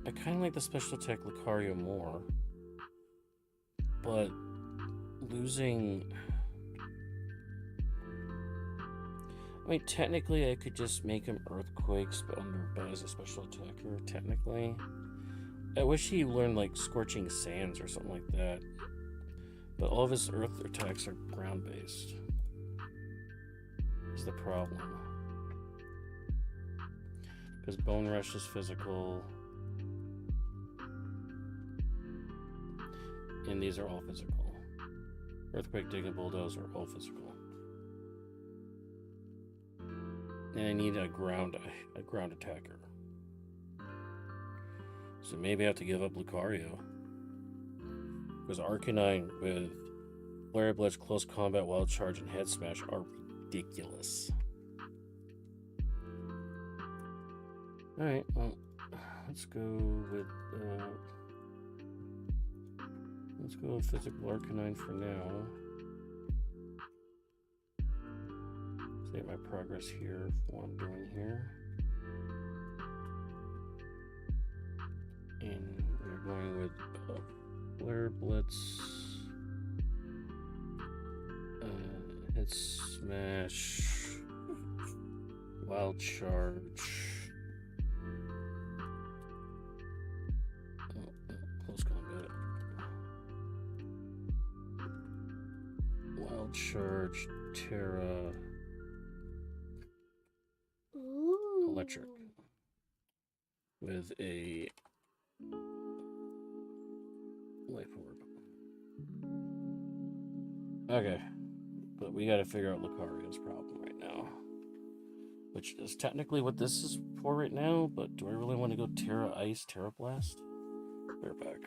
I kind of like the special attack Lucario more, but losing. I mean, technically, I could just make him Earthquakes, but as a special attacker. Technically, I wish he learned like Scorching Sands or something like that. But all of his Earth attacks are ground based. Is the problem? Because Bone Rush is physical. And these are all physical. Earthquake, Dig, and Bulldoze are all physical. And I need a ground attacker. So maybe I have to give up Lucario. Because Arcanine with Flare Blitz, Close Combat, Wild Charge, and Head Smash are ridiculous. Alright, well, let's go with Physical Arcanine for now. Save my progress here for what I'm doing here. And we're going with Flare Blitz, Head Smash, Wild Charge. Close Combat. Wild Charge, Terra, Electric. With a Life Orb. Okay. But we gotta figure out Lucario's problem right now. Which is technically what this is for right now, but do I really want to go Terra Ice, Terra Blast? We're back.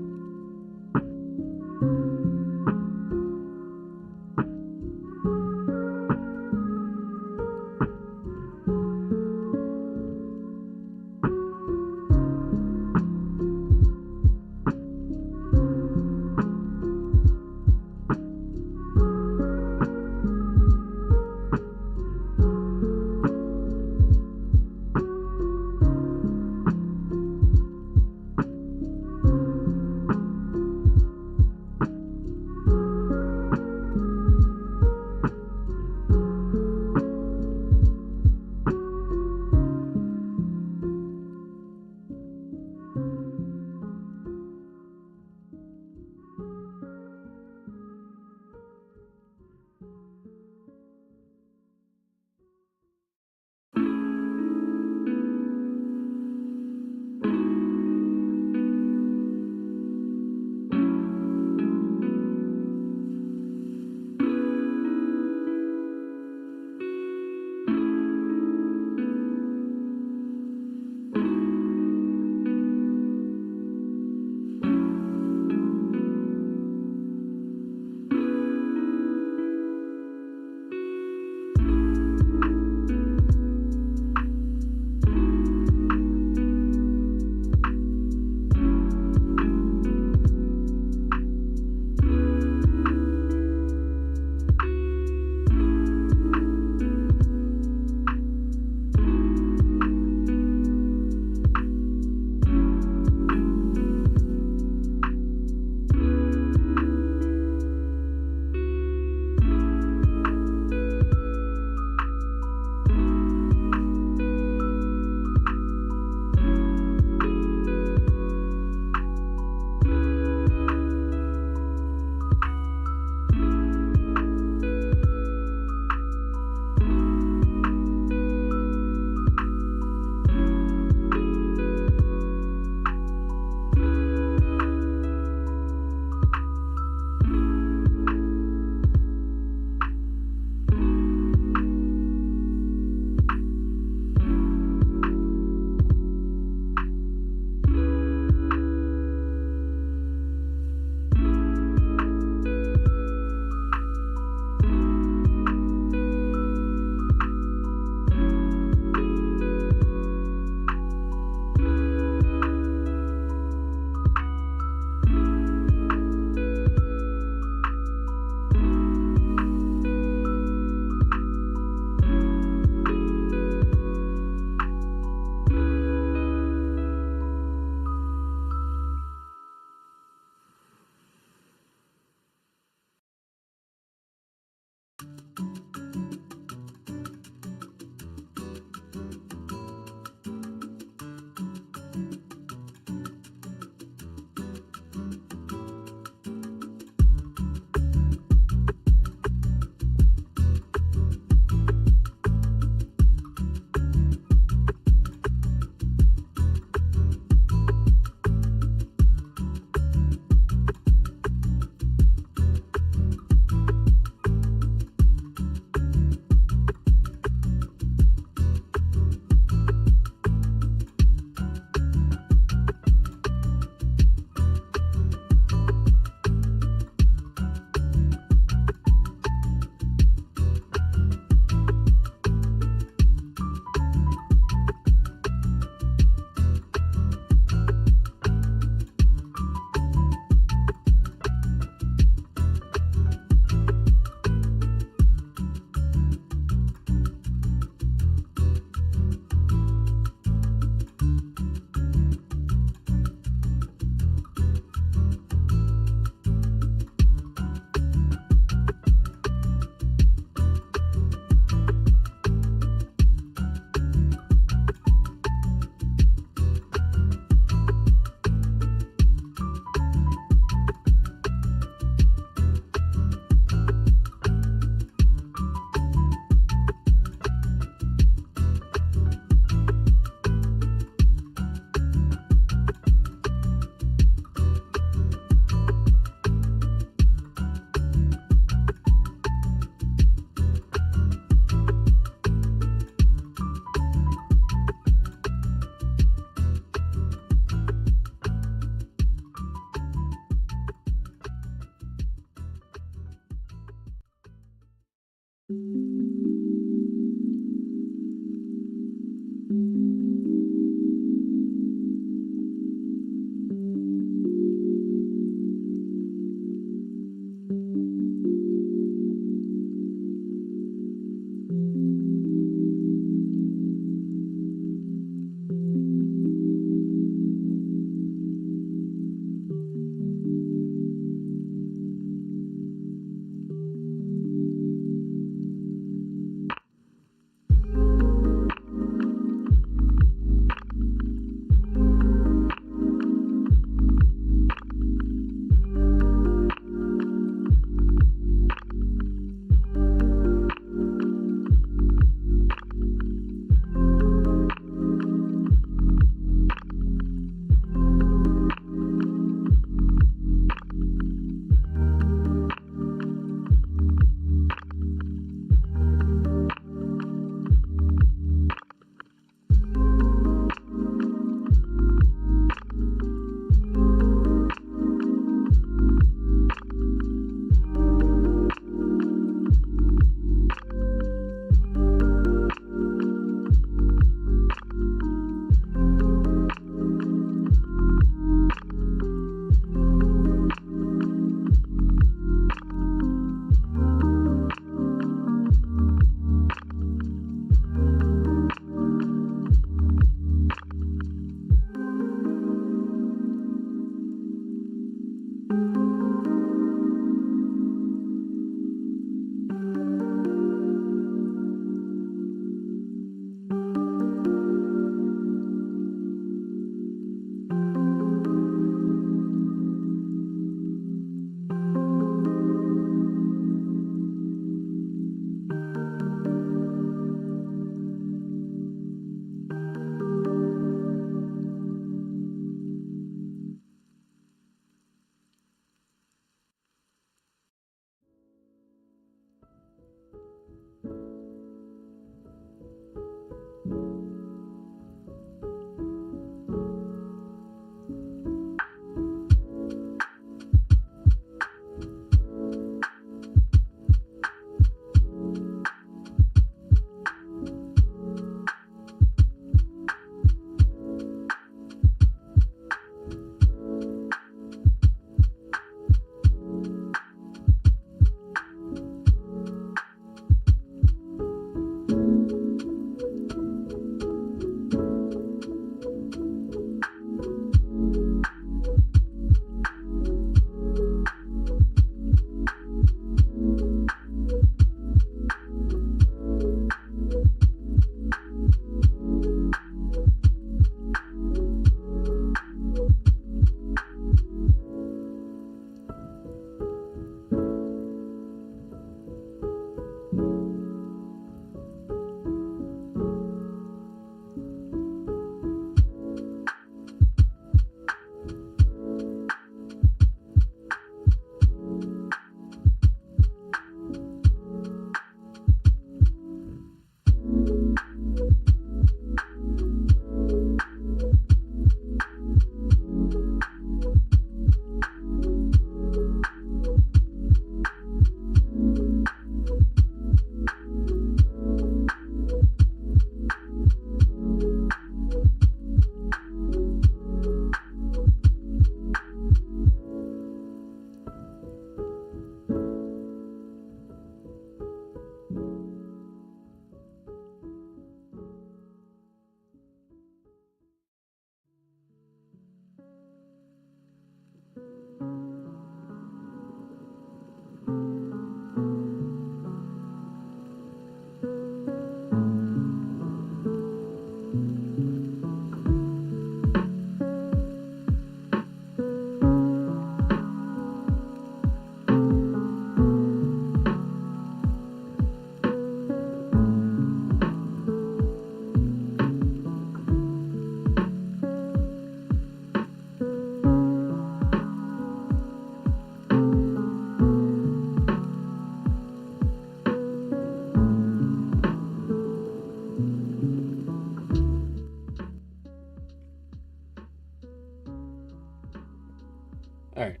Alright.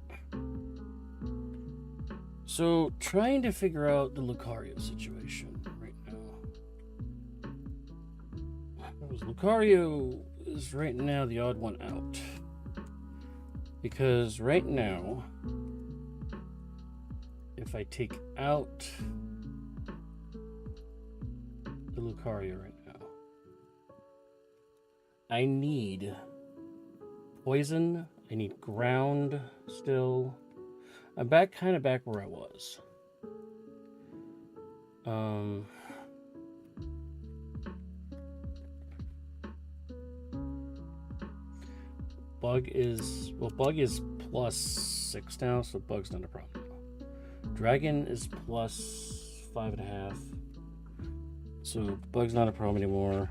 So, trying to figure out the Lucario situation right now. Because Lucario is right now the odd one out. Because right now, if I take out the Lucario right now, I need poison, I need ground still. I'm kind of back where I was. Bug is +6 now, so Bug's not a problem. Dragon is +5.5, so Bug's not a problem anymore.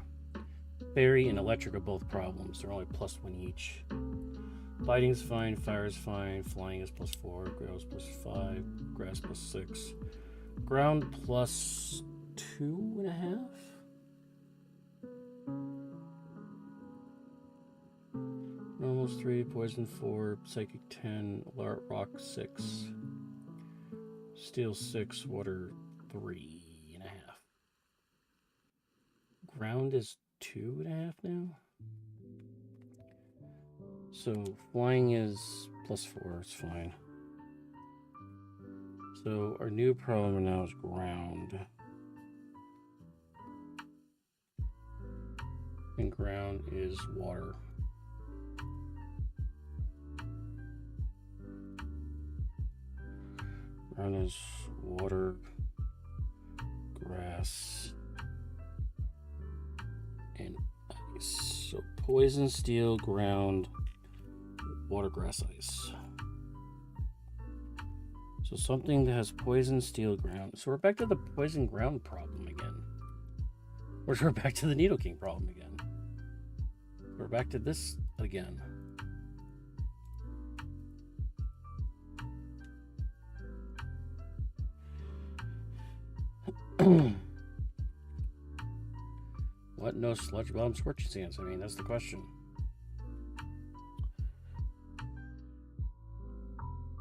Fairy and Electric are both problems. They're only +1 each. Fighting's fine, fire's fine, flying is +4, ground's +5, grass +6, ground +2.5. Normal's 3, poison 4, psychic 10, rock 6, steel 6, water 3.5. Ground is 2.5 now. So flying is +4, it's fine. So our new problem now is ground. And ground is water. Ground is water, grass, and ice. So poison, steel, ground, water, grass, ice. So something that has poison, steel, ground. So we're back to the poison ground problem again. Or we're back to the Needle King problem again. We're back to this again. What? No sludge bomb scorching sands? I mean, that's the question.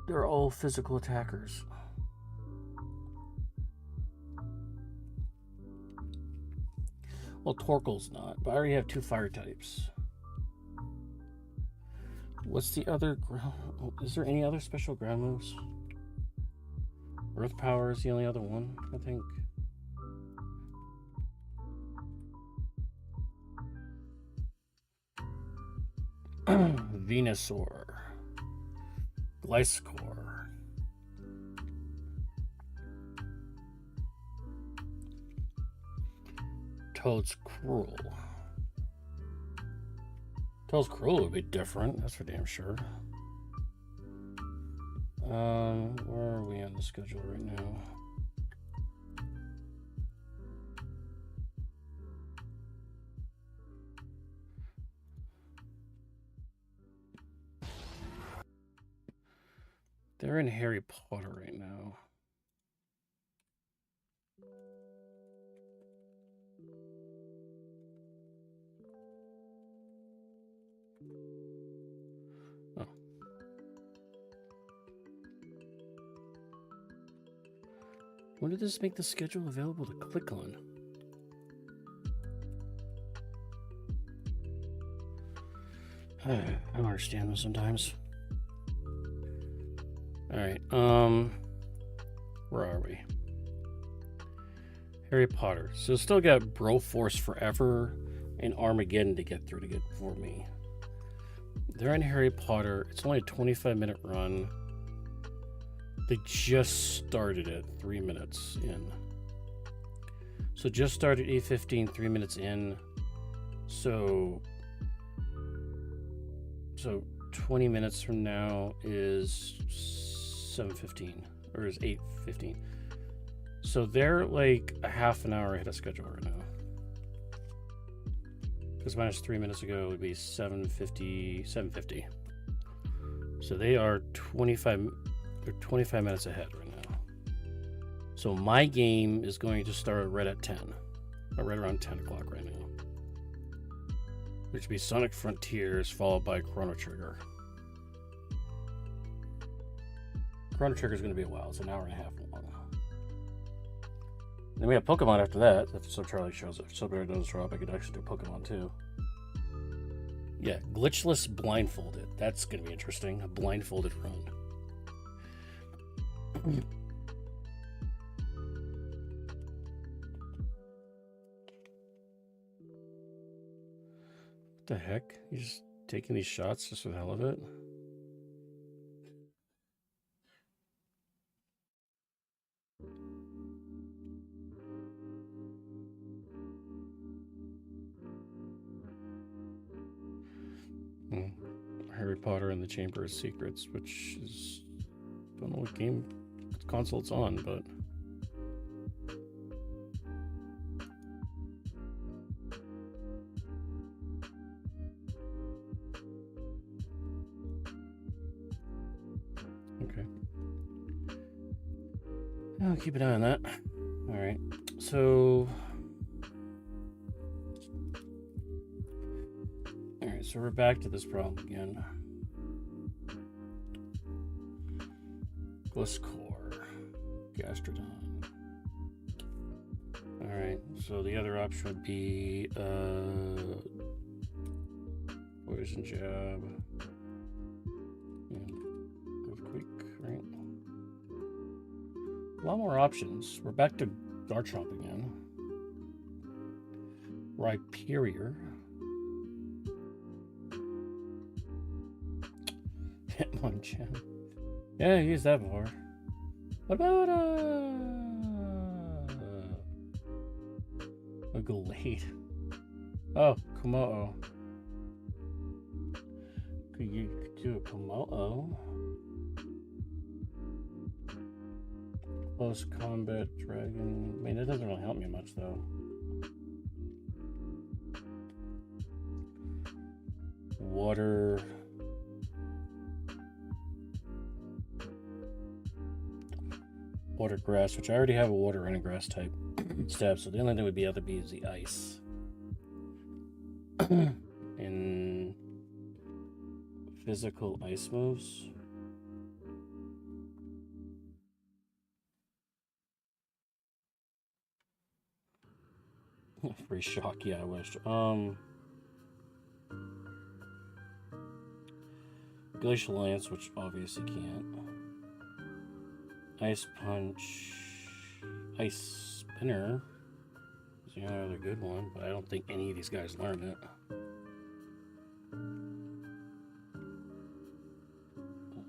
They're all physical attackers. Well, Torkoal's not, but I already have 2 fire types. What's the other ground? Is there any other special ground moves? Earth Power is the only other one, I think. Venusaur. Gliscor. Toad's Cruel. Toad's Cruel would be different, that's for damn sure. Where are we on the schedule right now? They're in Harry Potter right now. Oh. When did this make the schedule available to click on? I don't understand this sometimes. Alright, where are we? Harry Potter. So still got Broforce Forever and Armageddon to get through to get for me. They're in Harry Potter. It's only a 25-minute run. They just started it 3 minutes in. So just started 8:15, 3 minutes in. So 20 minutes from now is 7:15 or is 8:15. So they're like a half an hour ahead of schedule right now. Because minus 3 minutes ago would be 7:50. So they are 25 minutes ahead right now. So my game is going to start right at 10. Or right around 10 o'clock right now. Which would be Sonic Frontiers followed by Chrono Trigger. Chrono Trigger is going to be a while. It's an hour and a half long. Then we have Pokemon after that. So Charlie shows up. If somebody does drop, I could actually do Pokemon too. Yeah, glitchless blindfolded. That's going to be interesting. A blindfolded run. What the heck? He's just taking these shots just for the hell of it? Harry Potter and the Chamber of Secrets, which is... I don't know what game console it's on, but... Okay. I'll keep an eye on that. Alright, so... Alright, so we're back to this problem again. Gliscor, Gastrodon. Alright, so the other option would be Poison Jab and Earthquake, right? A lot more options. We're back to Garchomp again. Rhyperior. Hitmonchan. Yeah, I used that before. What about a Glade? Oh, Komodo. Could you do a Komodo? Close combat dragon. I mean, it doesn't really help me much though. Water. Water grass, which I already have a water and a grass type stab, so the only thing would be other is the ice. In physical ice moves. Free shock, yeah, I wish. Glacial Lance, which obviously can't. Ice Punch, Ice Spinner is the only other good one, but I don't think any of these guys learn it.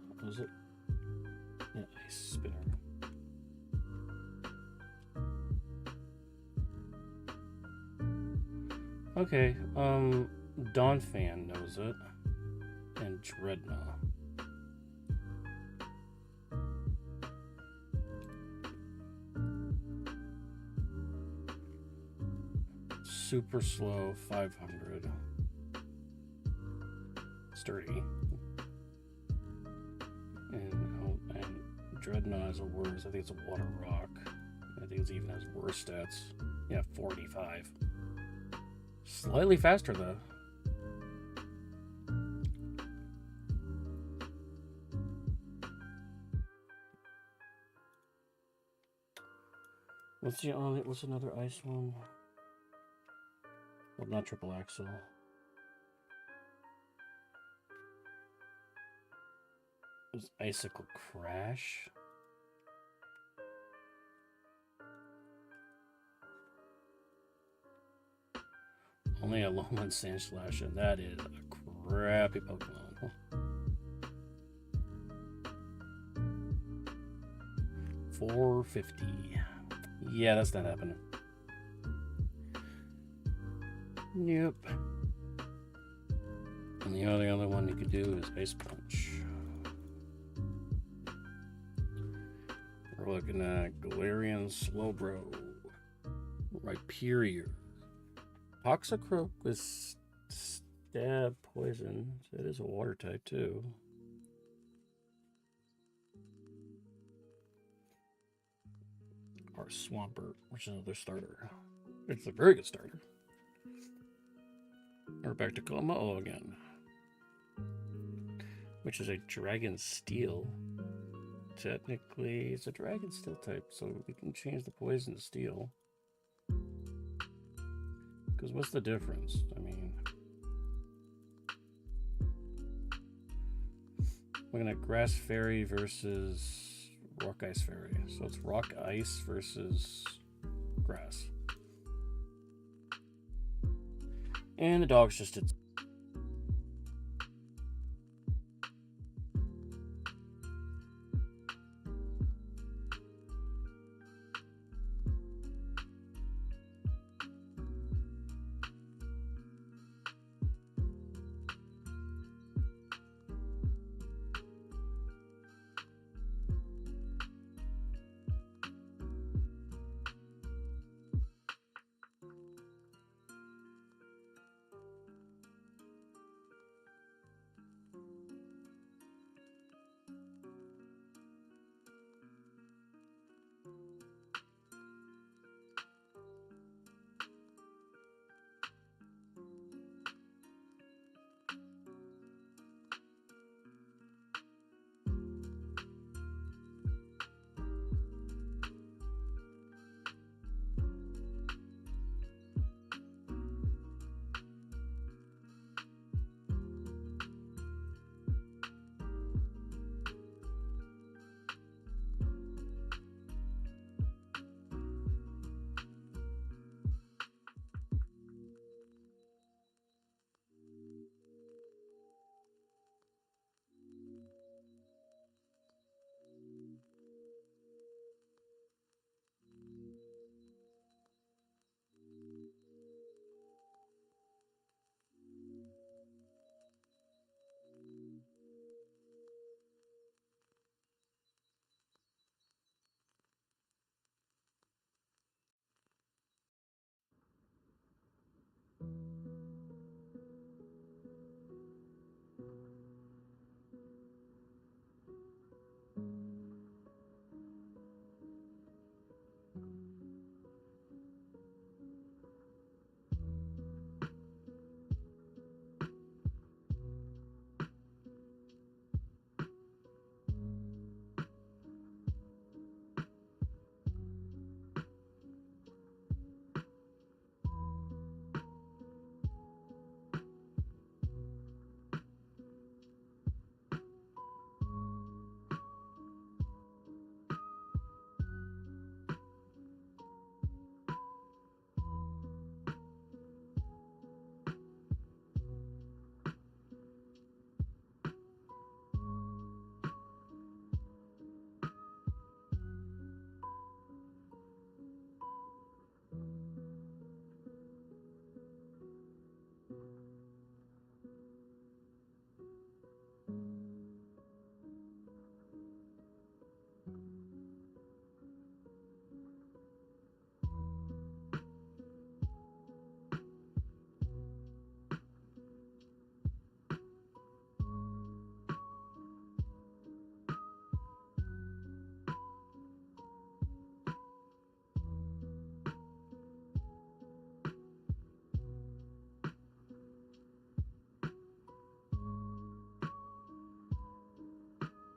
What was it? Yeah, Ice Spinner. Okay, Donphan knows it, and Dreadnought. Super slow, 500. Sturdy. And Dreadnought has a worse. I think it's a water rock. I think it even has worse stats. Yeah, 45. Slightly faster though. What's another ice one? Well, not triple axle. There's Icicle Crash. Only a Lowland Sandslash, and that is a crappy Pokemon. 450. Yeah, that's not happening. Yep. And the only other one you could do is Ice Punch. We're looking at Galarian Slowbro, Rhyperior, Toxicroak with Stab Poison. So it is a water type too. Or Swampert, which is another starter. It's a very good starter. We're back to Komodo again, which is a Dragon Steel. technically, it's a dragon steel type, so we can change the poison to steel. Because what's the difference? I mean, we're gonna grass fairy versus rock ice fairy. So it's rock ice versus grass. And the dog's just its.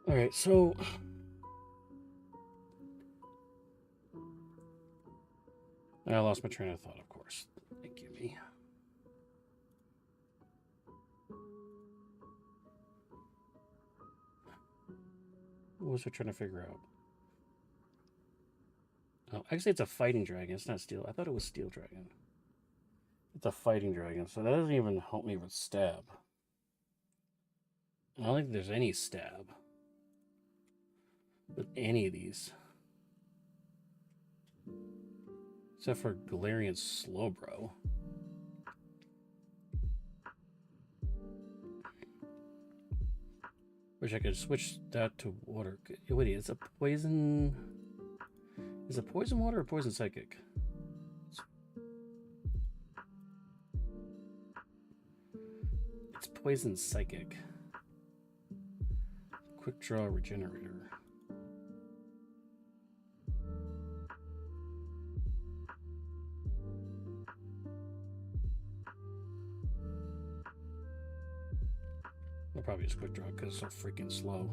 All right, so I lost my train of thought, of course. Thank you, me. What was I trying to figure out? Oh, actually, it's a fighting dragon. It's not steel. I thought it was steel dragon. It's a fighting dragon, so that doesn't even help me with stab. I don't think there's any stab with any of these. Except for Galarian Slowbro. Wish I could switch that to water. Wait, it's a poison... Is it poison water or poison psychic? It's poison psychic. Quick draw regenerator. I'll probably just quick draw because it's so freaking slow.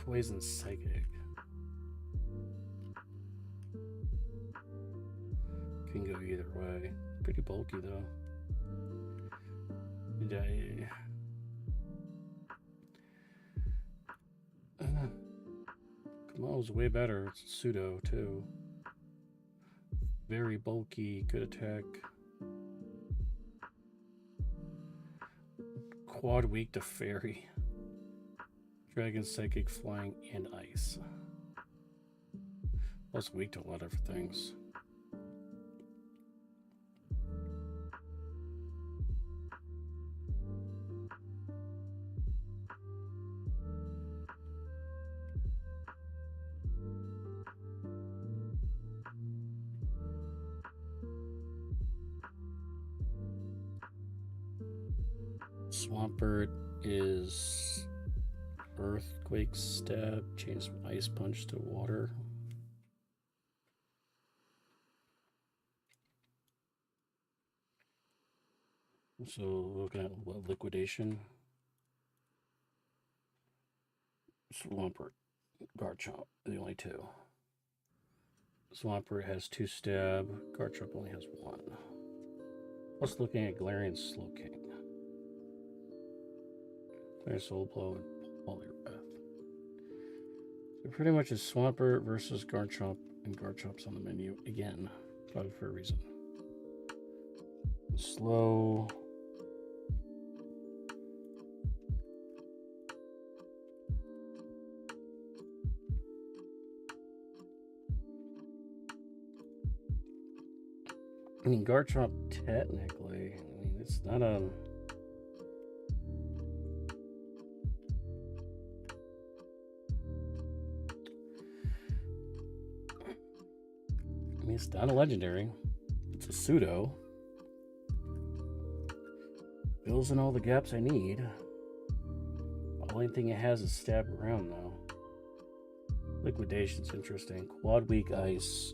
Poison Psychic. Can go either way. Pretty bulky though. Yeah. Kamal's way better. It's pseudo too. Very bulky, good attack. Quad weak to fairy. Dragon, psychic, flying, and ice. Also weak to a lot of things. Swampert is Earthquake Stab, change Ice Punch to Water. So looking at what Liquidation. Swampert, Garchomp, the only two. Swampert has 2 stab, Garchomp only has 1. Plus looking at Galarian Slowking. Their Soul Blow and Poliwrath. So pretty much it's Swampert versus Garchomp, and Garchomp's on the menu again, probably for a reason. Slow. I mean, Garchomp technically, I mean, it's not a... I mean, it's not a legendary. It's a pseudo. Fills in all the gaps I need. The only thing it has is stab around, though. Liquidation's interesting. Quad weak ice.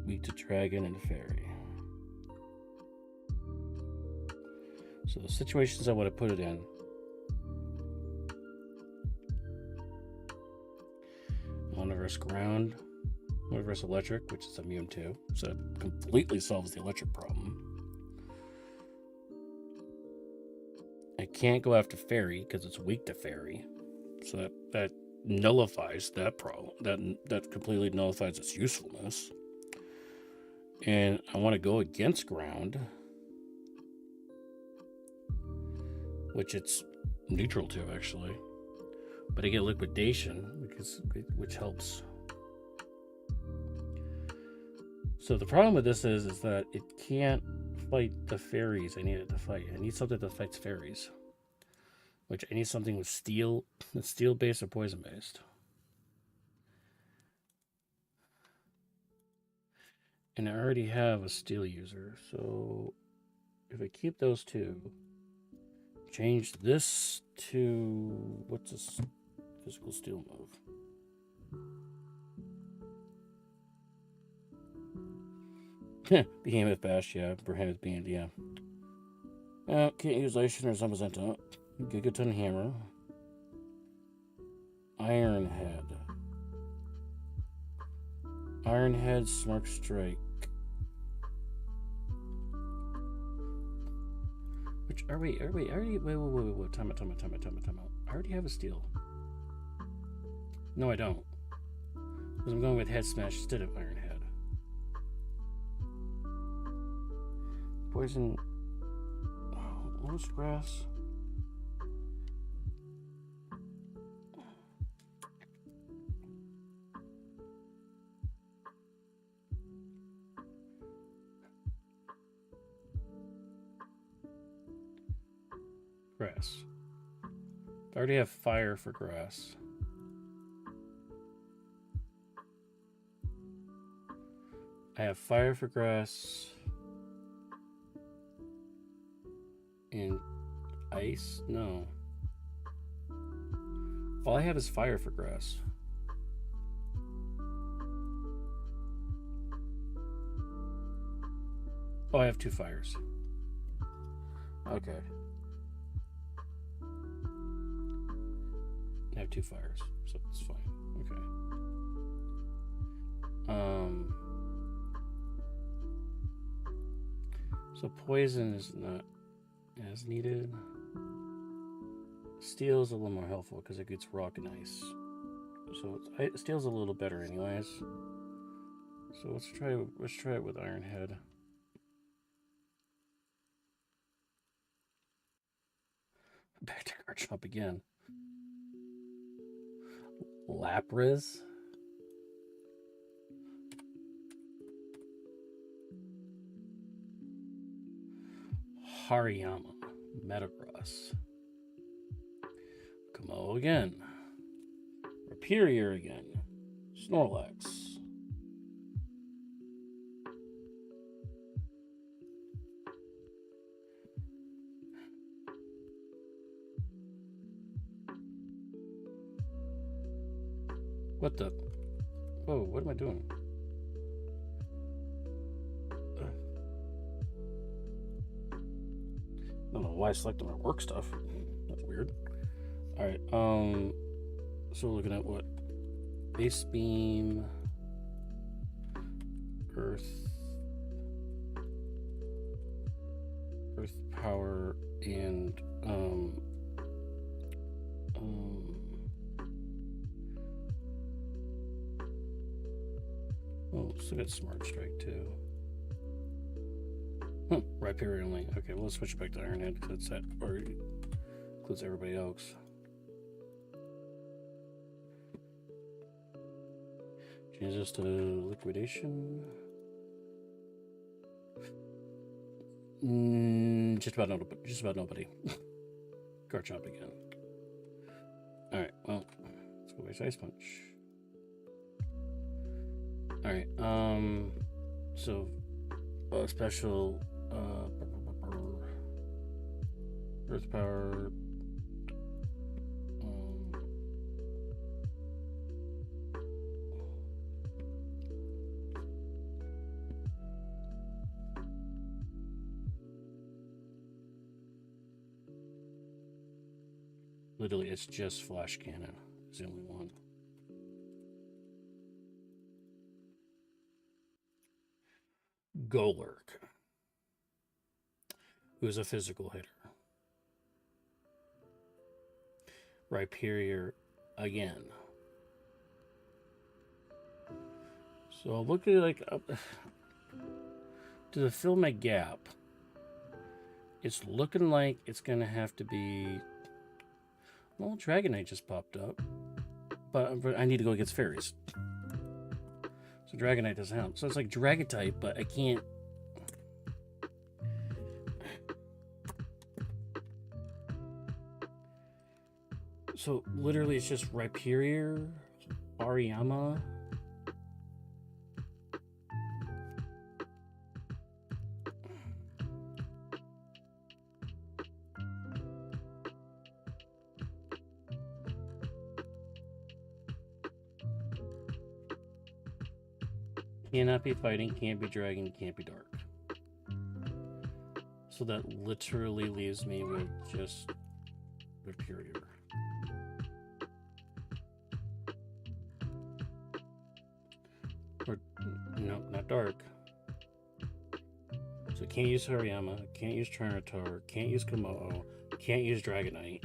Weak to dragon and fairy. So the situations I want to put it in. Monoverse ground. Monoverse electric, which is immune to. So it completely solves the electric problem. I can't go after fairy because it's weak to fairy. So that nullifies that problem. That completely nullifies its usefulness. And I want to go against ground, which it's neutral to actually. But I get liquidation, which helps. So the problem with this is that it can't fight the fairies I need it to fight. I need something that fights fairies. Which I need something with steel, that's steel based or poison based. And I already have a steel user, so if I keep those two, change this to, what's this physical steel move? Behemoth Bash, yeah. Behemoth Beam, yeah. Can't use Ice or Zamazenta. Gigaton Hammer. Iron Head. Iron Head, Smirk Strike. Which are we? Wait, time out. I already have a steel. No, I don't. Because I'm going with Head Smash instead of Iron Head. Poison. What was grass? Grass. I already have fire for grass. I have fire for grass. And ice? No. All I have is fire for grass. Oh, I have 2 fires. Okay. I have got 2 fires, so it's fine. Okay. So poison is not as needed. Steel is a little more helpful because it gets rock and ice. So steel's a little better, anyways. So let's try it with Iron Head. Back to Garchomp again. Lapras. Hariyama. Metagross. Kamo again. Rapirior again. Snorlax. What the? Whoa, what am I doing? I don't know why I selected my work stuff. That's weird. Alright, so we're looking at what? Base Beam, Earth Power, and oh, still got Smart Strike too. Rhyperior only. Okay, well, let's switch it back to Iron Head because it's that, or includes everybody else. Change this to Liquidation. Just about nobody. Garchomp again. Alright, well, let's go with Ice Punch. Alright, so special Earth Power. Literally, it's just Flash Cannon. It's the only one. Golurk, who's a physical hitter. Rhyperior again. So I'll look at like to fill my gap. It's looking like it's gonna have to be. Well, Dragonite just popped up, but I need to go against fairies. So Dragonite doesn't help. So it's like Dragon type, but I can't. So literally, it's just Rhyperior, Hariyama. Cannot be fighting, can't be dragon, can't be dark. So that literally leaves me with just Rhyperior. Or, no, not dark. So can't use Hariyama, can't use Trinitar, can't use Komodo, can't use Dragonite.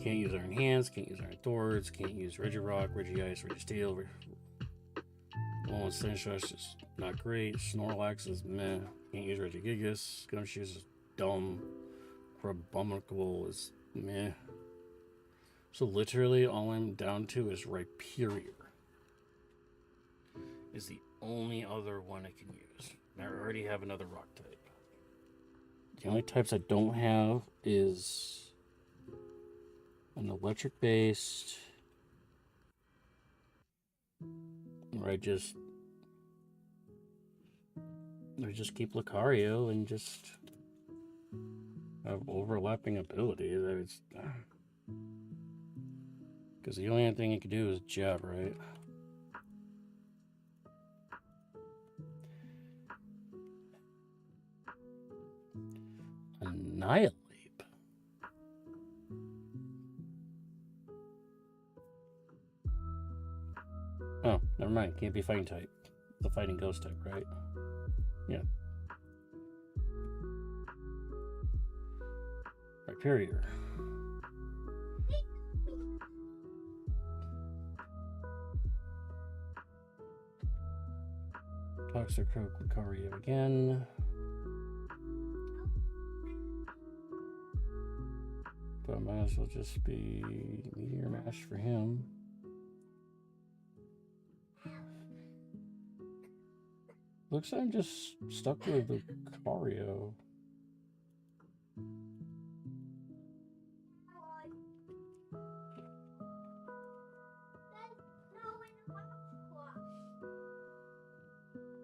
Can't use Iron Hands, can't use Iron Swords, can't use Regirock, Regice, Registeel. Well, Slingshot's just not great. Snorlax is meh. Can't use Regigigas. Gumshoes is dumb. Crabominable is meh. So literally all I'm down to is Rhyperior. Is the only other one I can use. And I already have another rock type. The only types I don't have is an electric based, or I just keep Lucario and just have overlapping abilities. Because the only thing you can do is jab, right? Annihilate. mind. Can't be fighting type. The fighting ghost type, right? Yeah. Rhyperior. Toxicroak again. But I might as well just be Meteor Mash for him. Looks like I'm just stuck with the Lucario.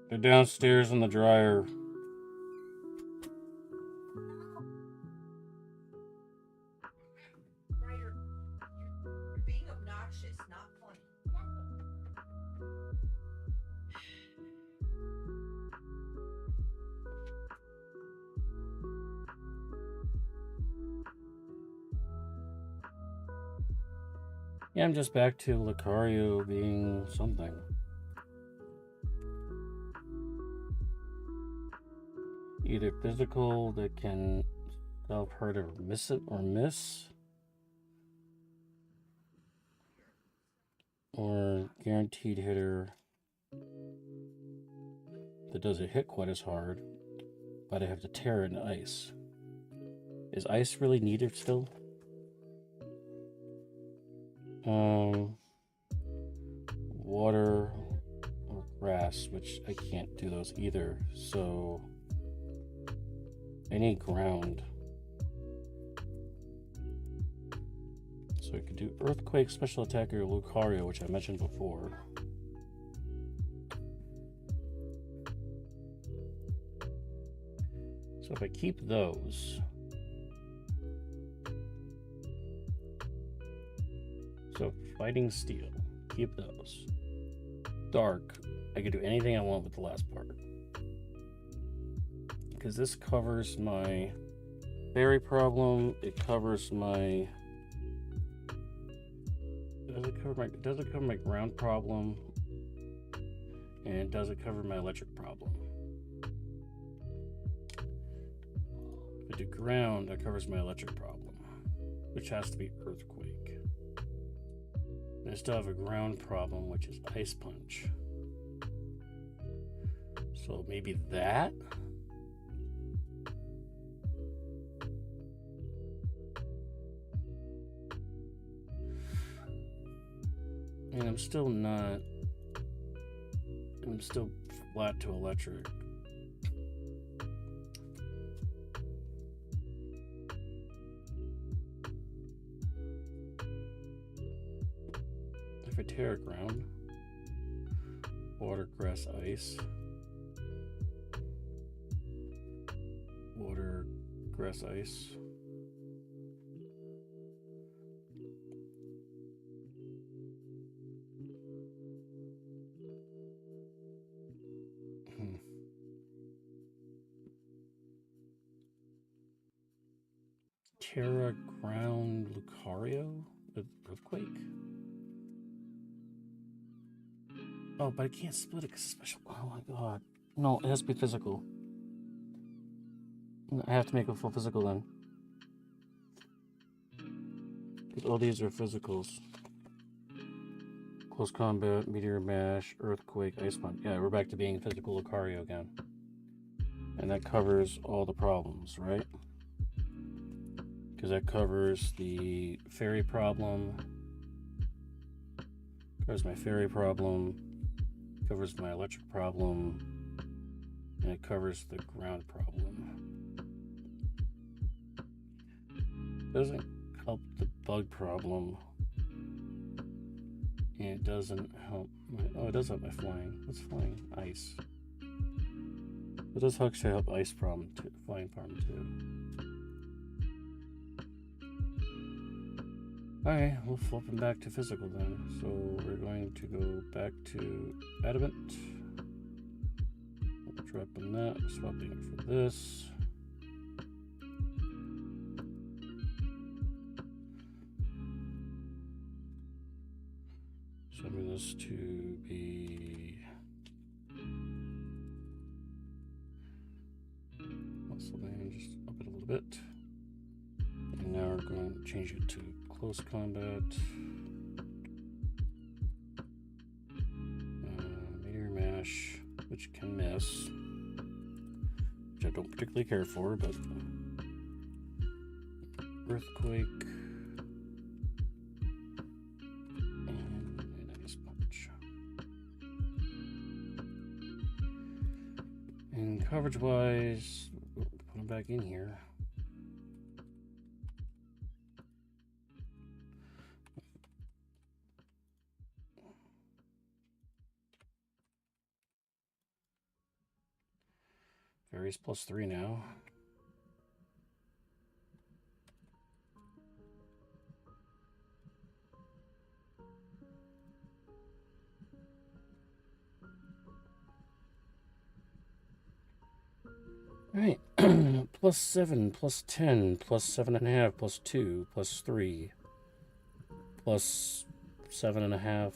They're downstairs in the dryer. You're being obnoxious, not funny. Yeah, I'm just back to Lucario being something. Either physical that can self-hurt or miss it or miss, or guaranteed hitter that doesn't hit quite as hard, but I have to tear it in ice. Is ice really needed still? Water or grass, which I can't do those either, so I need ground. So I could do Earthquake, Special Attacker, Lucario, which I mentioned before. So if I keep those, so Fighting Steel, keep those. Dark, I can do anything I want with the last part. Because this covers my fairy problem, it covers my... Does it cover my ground problem? And does it cover my electric problem? If I do ground, that covers my electric problem, which has to be Earthquake. And I still have a ground problem, which is Ice Punch. So maybe that? And I'm still flat to electric. If I tear ground, water, grass, ice, water, grass, ice. Terra, ground, Lucario, Earthquake. Oh, but I can't split it because it's special. Oh my god. No, it has to be physical. I have to make a full physical then. Because all these are physicals. Close combat, meteor mash, earthquake, ice punch. Yeah, we're back to being physical Lucario again. And that covers all the problems, right? Because that covers the fairy problem, covers my fairy problem, covers my electric problem, and it covers the ground problem. Doesn't help the bug problem, and it doesn't help it does help my flying. What's flying? Ice. It does actually help ice problem too, flying problem too. Alright, we'll flip them back to physical then. So we're going to go back to adamant. We'll drop in that, swapping it for this. So move this to be muscle band, just up it a little bit. And now we're going to change it to close combat. Meteor mash, which can miss, which I don't particularly care for, but earthquake. And I guess punch. And coverage wise, put them back in here. Various +3 now. All right. +7, +10, +7.5, +2, +3, +7.5,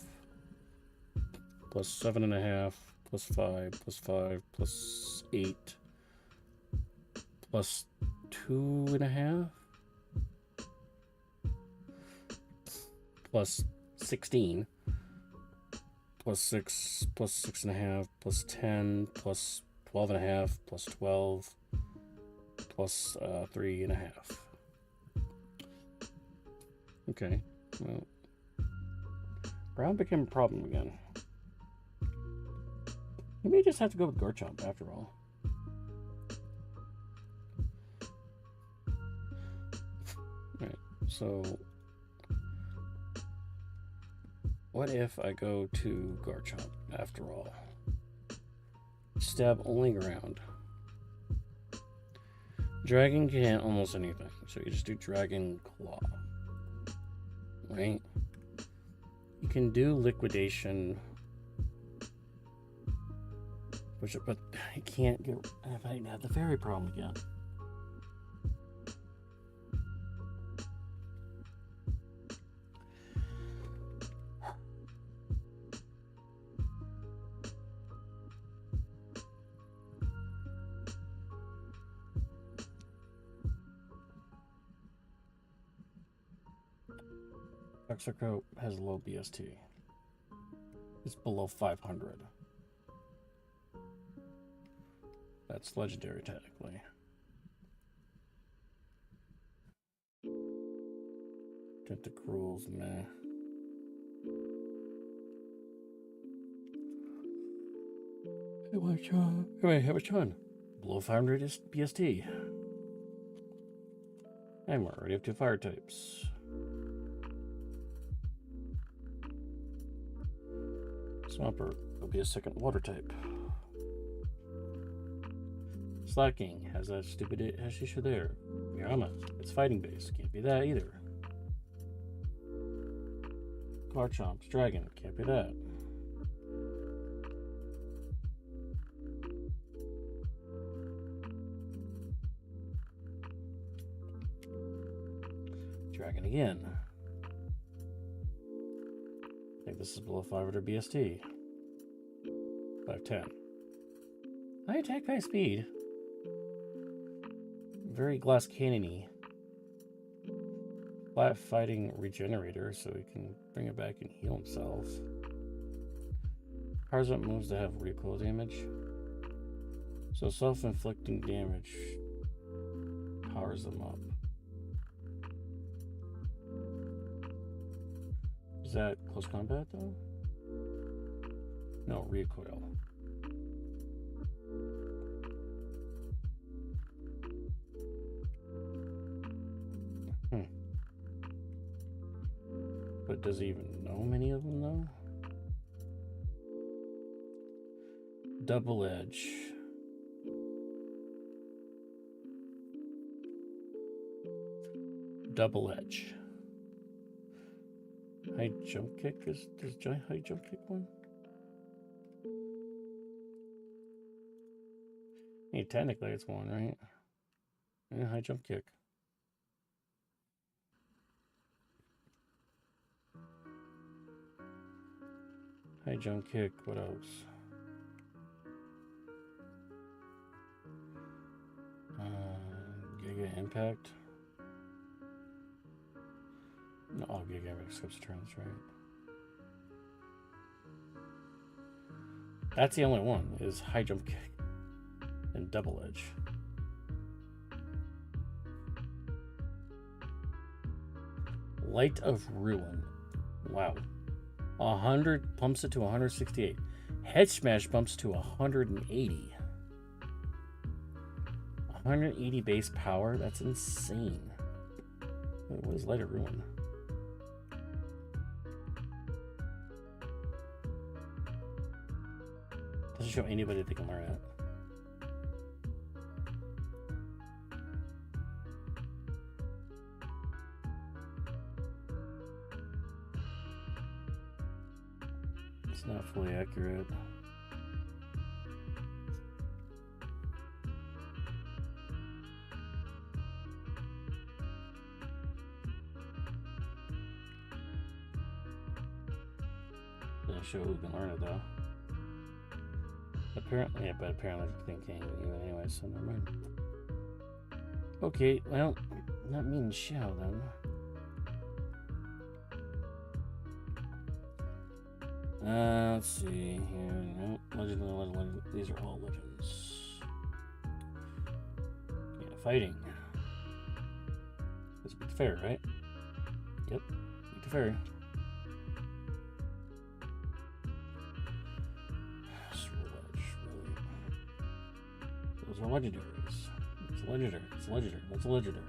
+7.5, +5, +5, +8, +2.5, +16, +6, +6.5, +10, +12.5, +12, +3.5. Okay, well, brown became a problem again. You may just have to go with Garchomp after all. Alright, so what if I go to Garchomp after all? Stab only ground. Dragon can't almost anything, so you just do Dragon Claw. Right? You can do Liquidation, but I can't get. I have the fairy problem again. Texaco has low BST. It's below 500. That's legendary, technically. Tentacruels, meh. Hey, have a chun. Below 500 is BST. And we're already up to fire types. Swampert will be a second water type. Slacking has that stupid issue there. Mirama, it's fighting base. Can't be that either. Garchomp's dragon. Can't be that. Dragon again. I think this is below 500 BST. 510. High attack, high speed. Very glass cannon-y. Flat fighting regenerator, so he can bring it back and heal himself. Powers up moves that have recoil damage. So self-inflicting damage powers them up. Is that close combat though? No, recoil. But does he even know many of them though? Double edge. Double edge. High jump kick? Does high jump kick one? Hey, technically it's one, right? Yeah, high jump kick. High jump kick. What else? Giga impact. No, oh, Giga impact skips turns, right? That's the only one, is high jump kick and double edge. Light of Ruin. Wow. 100 pumps it to 168. Head smash bumps to 180. 180 base power? That's insane. Wait, what is Light of Ruin? Doesn't show anybody that can learn it. It's not fully accurate. Doesn't show who can learn it though. Apparently, yeah, but apparently they can't even anyway, so never mind. Okay, well, not me and Xiao then. Let's see here. Nope. Legend. These are all legends. Yeah, fighting. Let's beat the fairy, right? Yep, beat the fairy. Those are legendaries. It's legendary. It's legendary. That's legendary.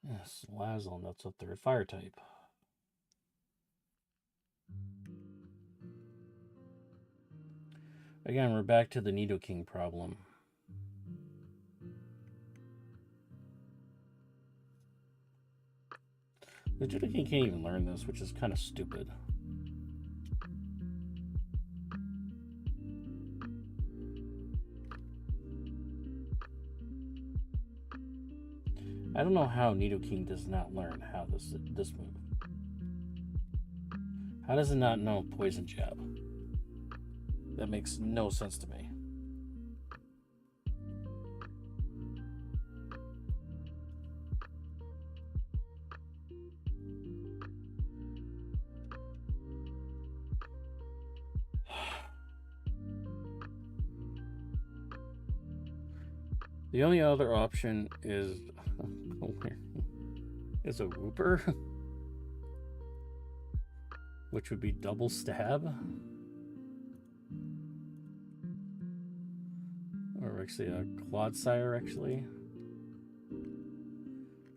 Yes, Lazzle, and that's a third fire type. Again, we're back to the Nidoking problem. The Nidoking can't even learn this, which is kind of stupid. I don't know how Nidoking does not learn how this move. How does it not know Poison Jab? That makes no sense to me. The only other option is a Whooper, which would be double stab, or actually a Clodsire, actually,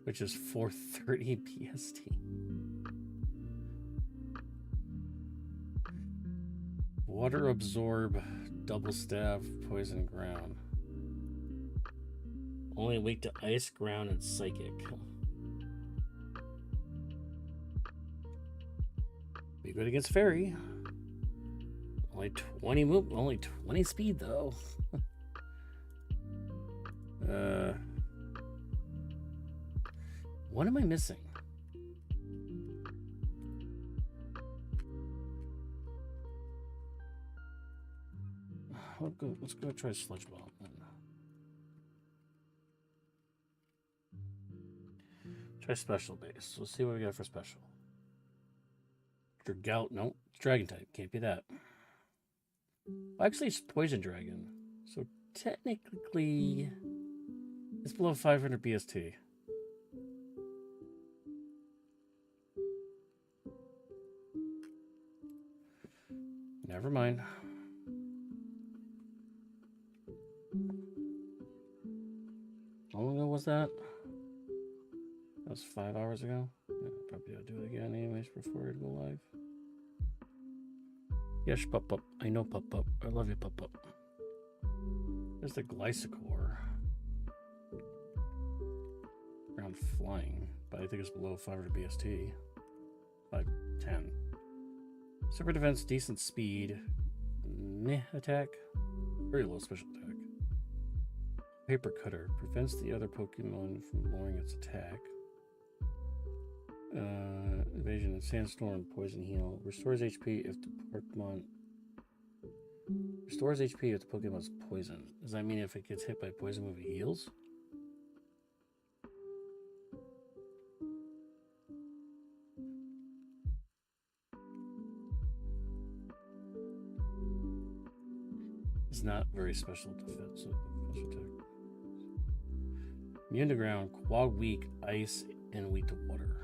which is 430 PST. Water absorb, double stab, poison ground. Only weak to ice, ground, and psychic. Be good against fairy. Only 20 move, only 20 speed though. What am I missing? Let's go try Sludge Bomb then. Try special base. Let's see what we got for special. Gout, no, it's dragon type. Can't be that. Actually, it's poison dragon. So technically, it's below 500 BST. Never mind. How long ago was that? That was 5 hours ago. Yeah, probably I'll do it again anyways before I go live. Yes, Pup Pup. I know Pup Pup. I love you, Pup Pup. There's the Glycosaur. Around flying, but I think it's below 500 BST. 510. Super defense, decent speed. Meh attack. Very low special attack. Paper Cutter prevents the other Pokemon from lowering its attack. Evasion and Sandstorm, Poison Heal. Restores HP if the Pokemon... Restores HP if the Pokemon's poison. Does that mean if it gets hit by poison move, it heals? It's not very special defense. Special attack. Immune to ground, quad weak, ice, and weak to water.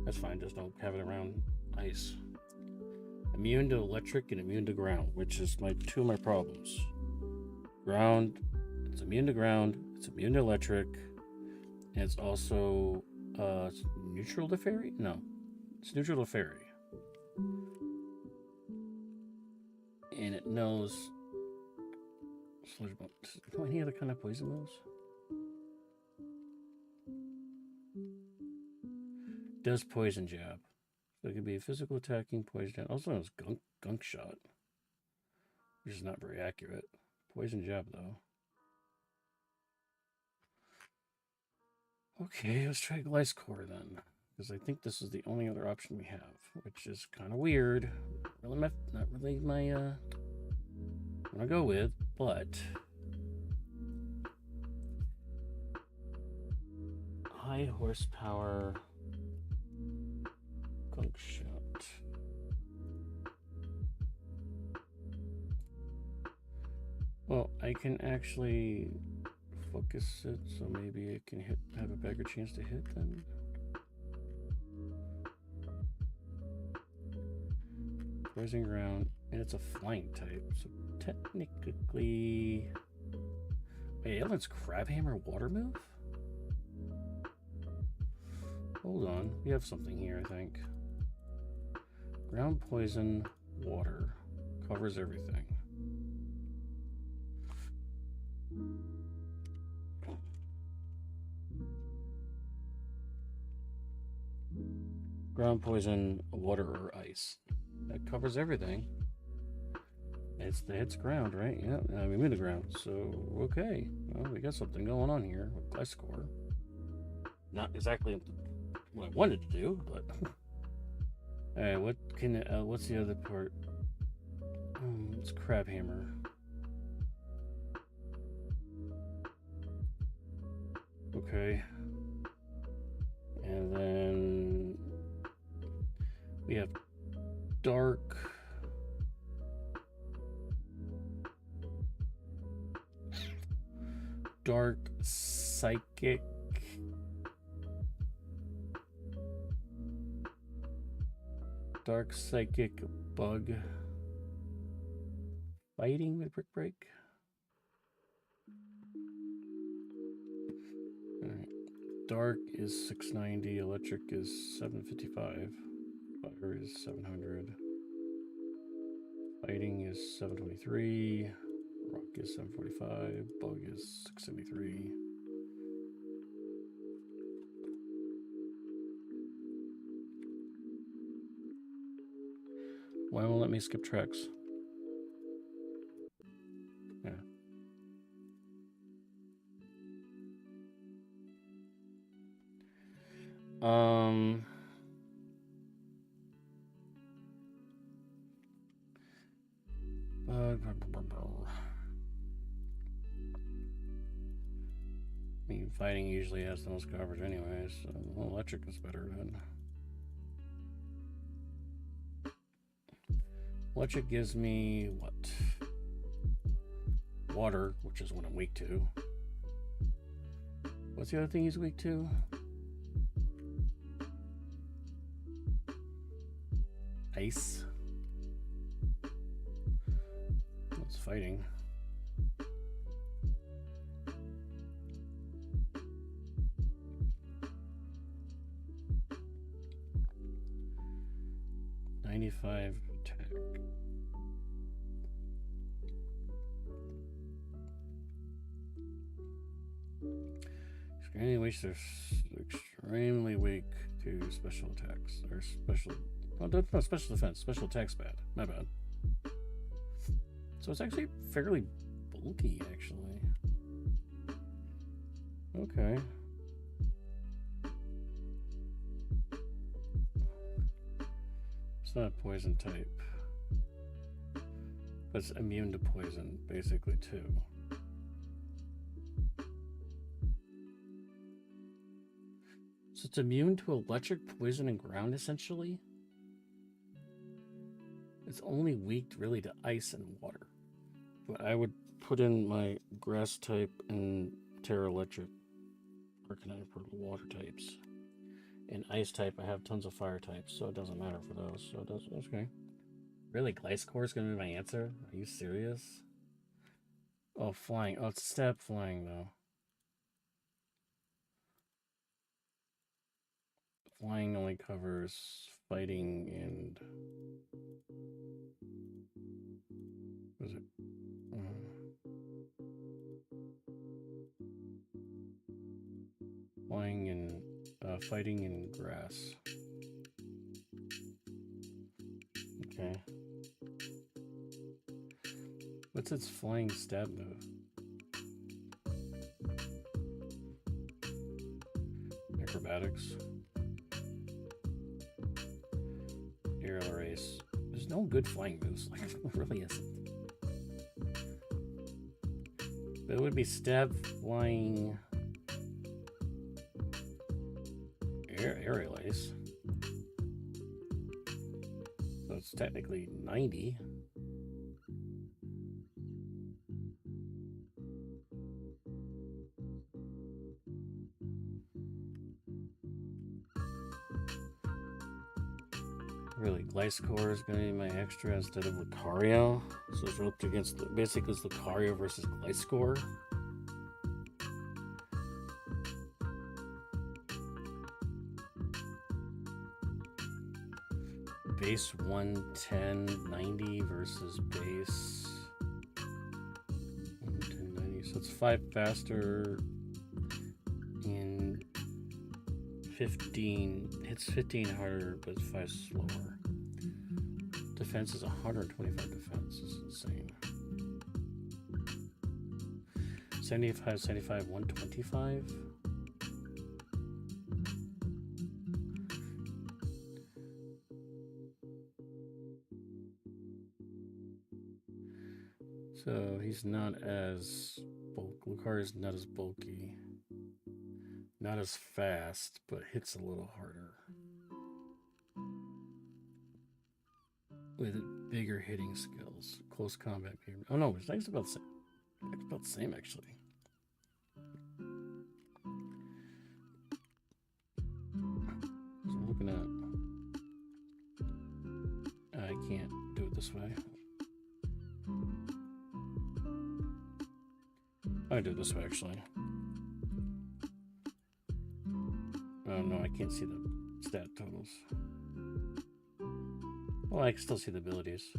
That's fine, just don't have it around ice. Immune to electric and immune to ground, which is two of my problems. Ground, it's immune to ground, it's immune to electric, and it's also it's neutral to fairy? No, it's neutral to fairy. And it knows. Any other kind of poison moves? Does poison jab. So it could be physical attacking, poison jab. Also known as gunk shot, which is not very accurate. Poison jab, though. Okay, let's try Gliscor then, because I think this is the only other option we have, which is kind of weird. Not really my what I go with, but high horsepower gunk shot. Well, I can actually focus it, so maybe it can have a bigger chance to hit then. Poison ground, and it's a flying type, so technically... Wait, Evelyn's Crabhammer water move? Hold on, we have something here, I think. Ground poison, water. Covers everything. Ground poison, water, or ice. That covers everything. It's ground, right? Yeah, I mean, the ground. So, okay. Well, we got something going on here with Gliscor. Not exactly what I wanted to do, but... Alright, what's the other part? It's Crabhammer. Okay. And then... we have Dark... Dark Psychic... Dark Psychic Bug. Fighting with Brick Break. Alright. Dark is 690, Electric is 755, Fire is 700, Fighting is 723, Rock is 745, Bug is 673. Why won't let me skip tracks? Yeah. I mean, Fighting usually has the most coverage anyways, so Electric is better than... Electric gives me what? Water, which is what I'm weak to. What's the other thing he's weak to? Ice. That's Fighting. $95 attack. Extremely weak to special attacks or special. Oh, no, special defense. Special attack's bad. My bad. So it's actually fairly bulky, actually. Okay. It's not a poison type. But it's immune to poison, basically, too. So it's immune to electric, poison, and ground, essentially? It's only weak, really, to ice and water. But I would put in my grass type and Terra Electric Arcanine for water types. In ice type, I have tons of fire types, so it doesn't matter for those. So it does. Okay. Really, Gliscor is going to be my answer? Are you serious? Oh, flying. Oh, it's stab flying, though. Flying only covers fighting and... What is it? Flying and... fighting in grass. Okay. What's its flying stab move? Acrobatics. Aerial race. There's no good flying moves. Like, there really isn't. But it would be stab, flying, aerial ace. So it's technically 90. Really, Gliscor is going to be my extra instead of Lucario. So it's up against, basically it's Lucario versus Gliscor. Base 110, 90 versus base 110, 90. So it's 5 faster and 15, hits 15 harder, but 5 slower. Defense is 125 defense. This is insane. 75, 75, 125. So he's not as bulky. Lucario is not as bulky. Not as fast, but hits a little harder. With bigger hitting skills. Close combat. Oh no, it's nice about the same. It's about the same actually. So I'm looking at. I can't do it this way. I do it this way actually. Oh no, I can't see the stat totals. Well, I can still see the abilities.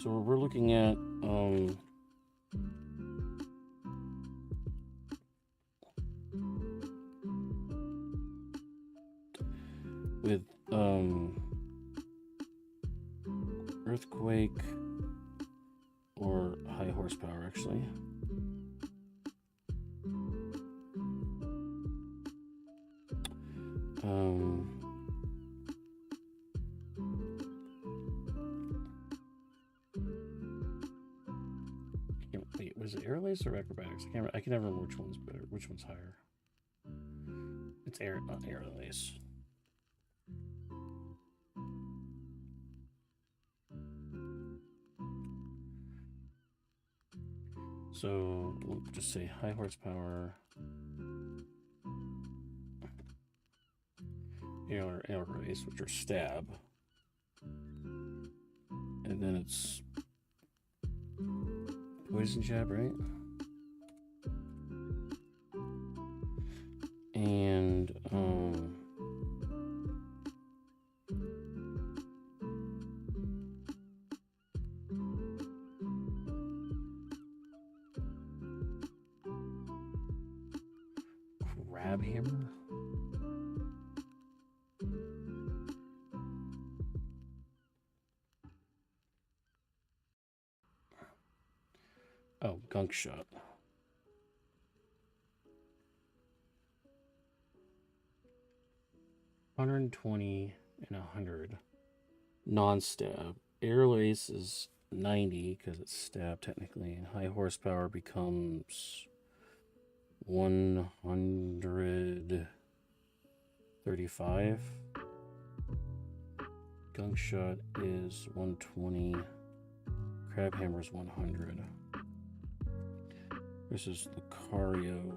So we're looking at with Earthquake or high horsepower actually. Wait, was it air lace or acrobatics? I can never remember which one's better, which one's higher. It's air, not air lace. So we'll just say high horsepower. Air race, which are stab. And then it's poison jab, right? And grab hammer. Oh, gunk shot. $120 and $100. non-stab. Aerial ace is 90 because it's stab technically, and high horsepower becomes 135. Gunk shot is 120. Crab hammer is 100. This is Lucario.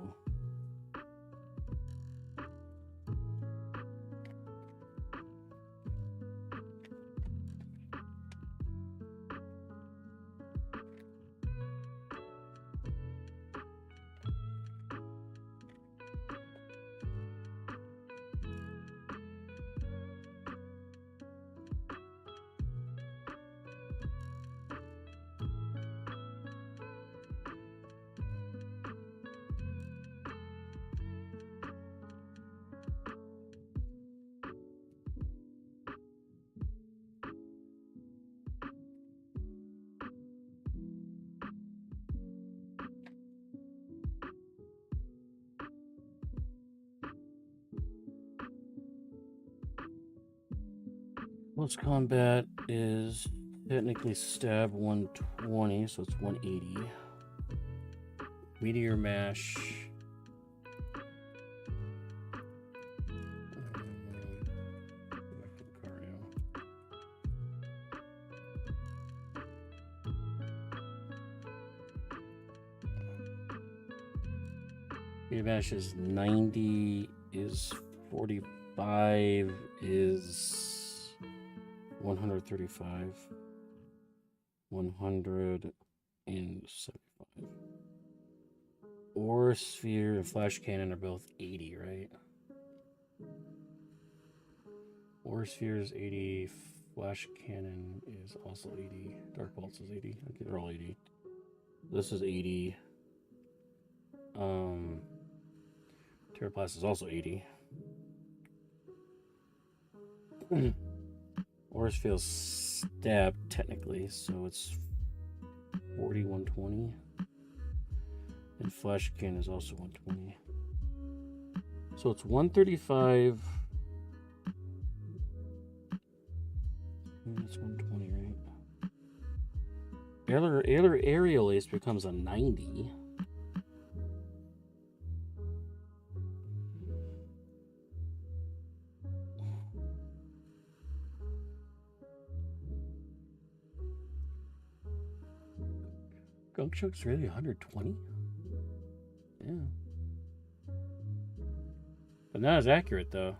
Close combat is technically stab 120, so it's 180. Meteor mash. Meteor mash is 90, is 45, is 135, 175. Ore sphere and flash cannon are both 80, right? Ore sphere is 80, flash cannon is also 80, dark pulse is 80. Okay, they're all 80. This is 80. Terraplast is also 80. Oris feels stabbed technically, so it's 4120. And Flash Can is also 120. So it's 135. That's 120, right? Aerial Ace becomes a 90. Gunk Chuck's really 120? Yeah. But not as accurate, though.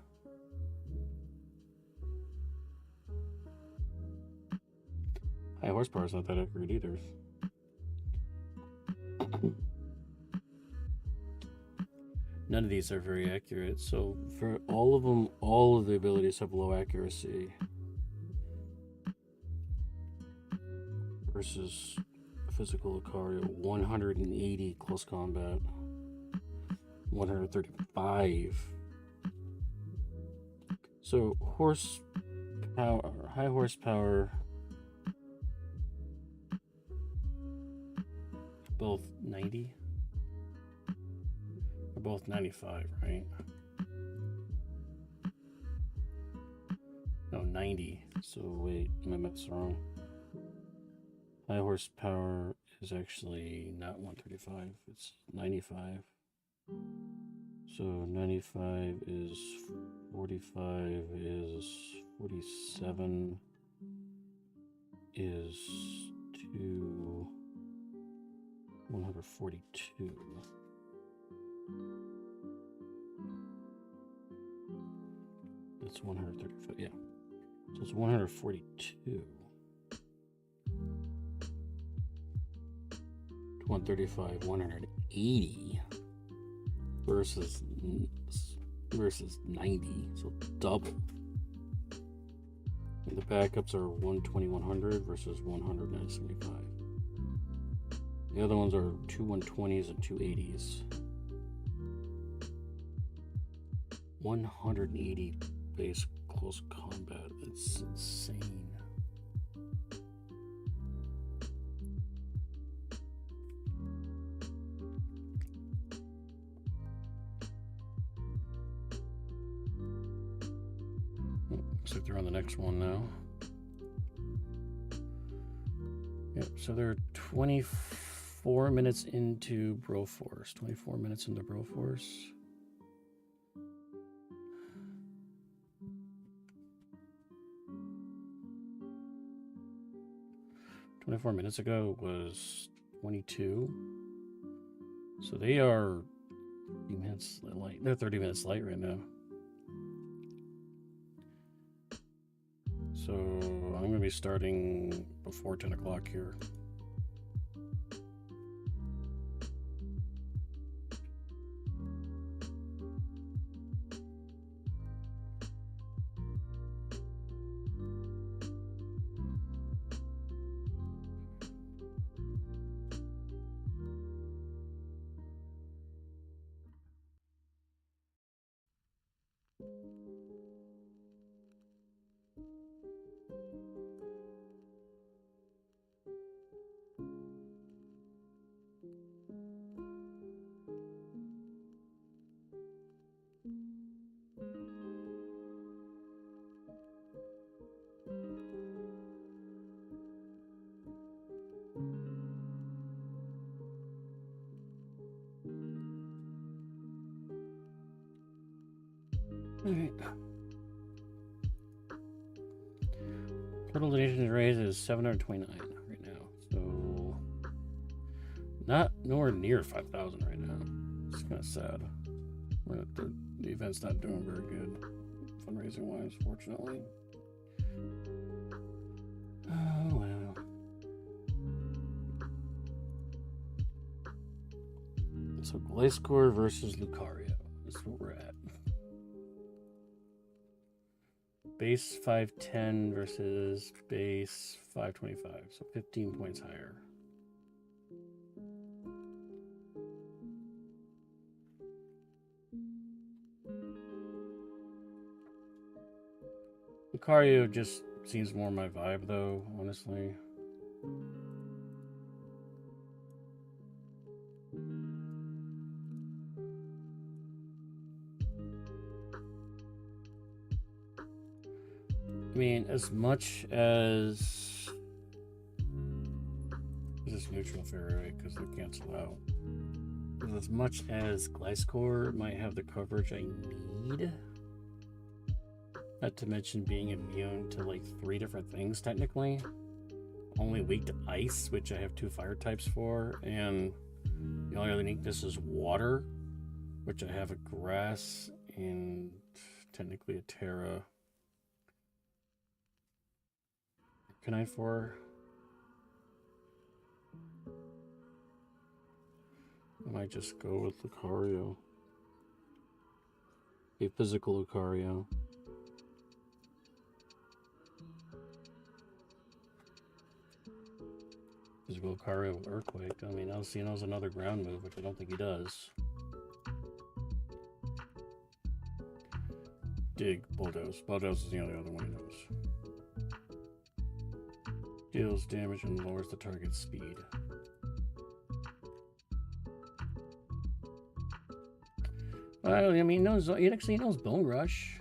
High horsepower is not that accurate either. None of these are very accurate. So for all of them, all of the abilities have low accuracy. Versus physical Lucario, 180 close combat, 135. So high horsepower, both 90. They're both 95, right? No, 90. So wait, my math's wrong. High horsepower is actually not 135, it's 95. So 95 is 45 is 47 is 142. That's 135, yeah. So it's 142. 135, 180 versus 90, so double. And the backups are 120, 100 versus 100, 975. The other ones are two 120s and two 80s. 180 base close combat. It's insane. Looks like they're on the next one now. So they're 24 minutes into Broforce. 24 minutes into Broforce. Minutes ago was 22. So they are 30 minutes late. They're 30 minutes late right now. So I'm going to be starting before 10 o'clock here. Alright. Total donation raised is 729 right now. So not nowhere near 5,000 right now. It's kind of sad. The event's not doing very good fundraising wise, fortunately. Oh well. So Gliscor versus Lucario is what we're at. Base 510 versus base 525, so 15 points higher. Lucario just seems more my vibe, though, honestly. I mean, as much as this is neutral fairy, right? Because they cancel out. But as much as Gliscor might have the coverage I need, not to mention being immune to like 3 different things technically, only weak to ice, which I have 2 fire types for, and the only other uniqueness is water, which I have a grass and technically a Terra. Can I for? I might just go with Lucario. A physical Lucario. Physical Lucario with Earthquake. I mean, Alcino's another ground move, which I don't think he does. Dig, Bulldoze. Bulldoze is the only other one he knows. Deals damage and lowers the target's speed. Well, I mean, he actually knows Bone Rush,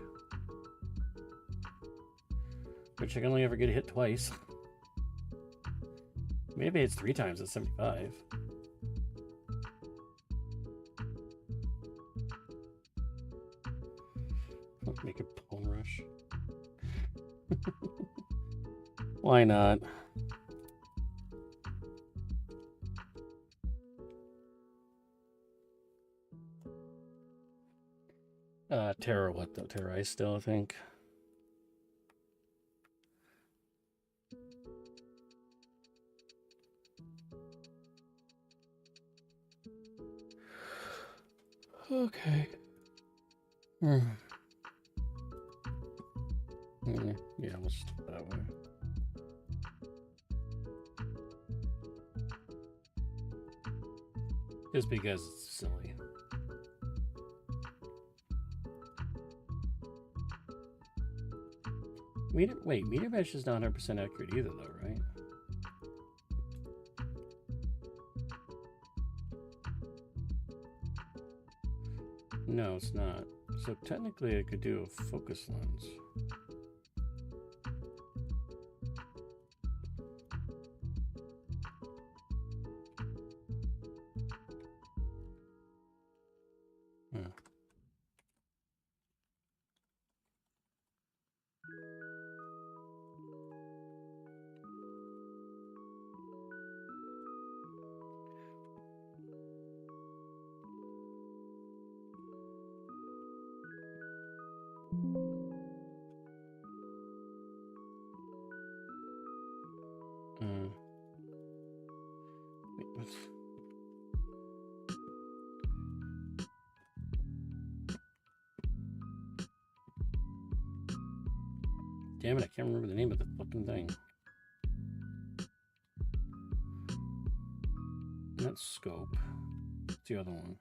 which I can only ever get hit twice. Maybe it's 3 times at 75. Let's make it Bone Rush. Why not? Terra what though? Terra Ice still, I think. Okay. Yeah, let's do it that way. Just because it's silly. Meter Mesh is not 100% accurate either, though, right? No, it's not. So technically I could do a focus lens. Damn it, I can't remember the name of the fucking thing. Not scope. What's the other one?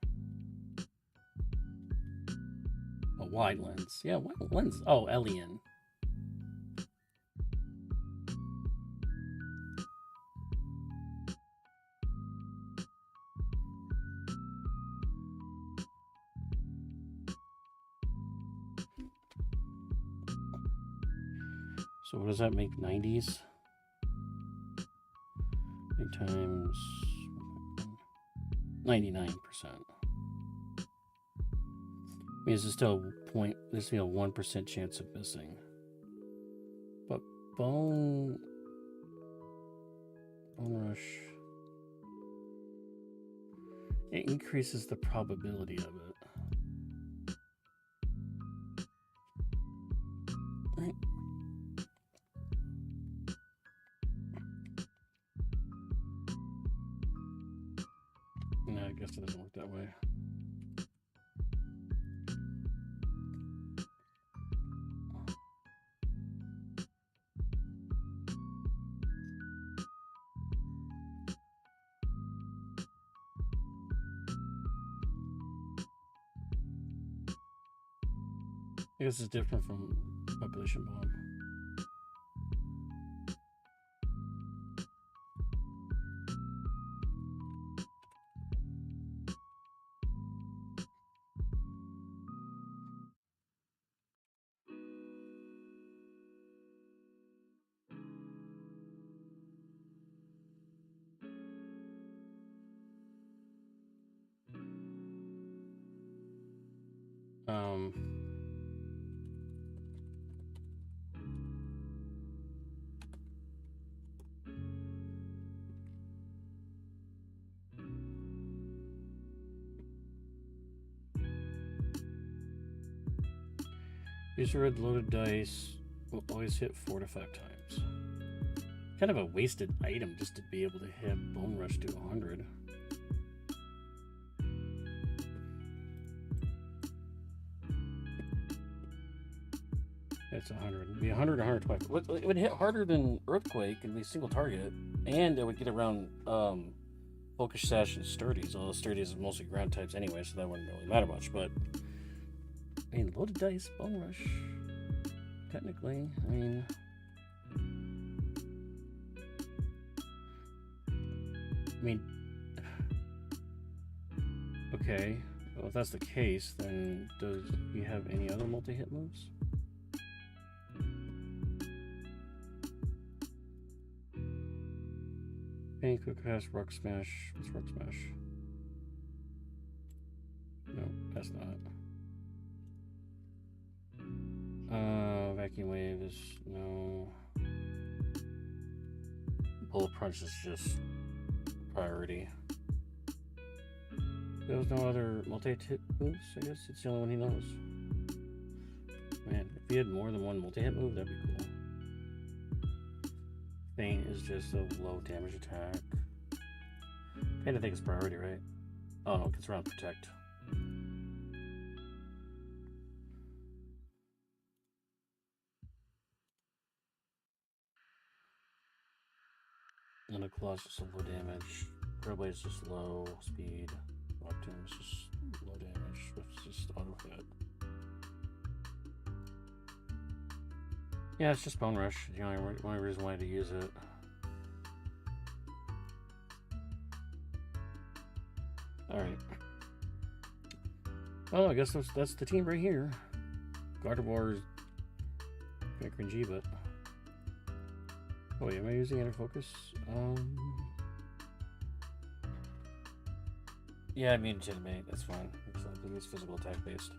A wide lens. Yeah, wide lens. Oh, Alien. So what does that make? 90s? 8 times 99%. Means there's still there's a 1% chance of missing. But bone rush, it increases the probability of it. Right. No, I guess it doesn't work that way. I guess it's different from population bomb. Use red loaded dice will always hit 4 to 5 times. Kind of a wasted item just to be able to hit Bone Rush to 100. It's 100. It'd be 100 or 120. It would hit harder than Earthquake and be a single target, and it would get around Focus Sash and Sturdies. Although Sturdies is mostly ground types anyway, so that wouldn't really matter much. But I mean, loaded dice, Bone Rush. Technically, I mean, okay. Well, if that's the case, then does he have any other multi-hit moves? Pain, Quick Cast, Rock Smash. What's Rock Smash? No, that's not. Vacuum Wave is no. Bullet Punch is just priority. There was no other multi-hit moves, I guess. It's the only one he knows. Man, if he had more than one multi-hit move, that'd be cool. Faint is just a low damage attack. Faint, I think it's priority, right? Oh no, it's around Protect. And a Claw's just a low damage. Trailblaze is just low speed. Octane is just low damage. It's just auto hit. Yeah, it's just Bone Rush. The only reason why I had to use it. Alright. Well, I guess that's the team right here. Gardevoir is kind of cringy, but... Oh wait, am I using Inner Focus? Yeah, I mean Legitimate, that's fine. It's physical attack based.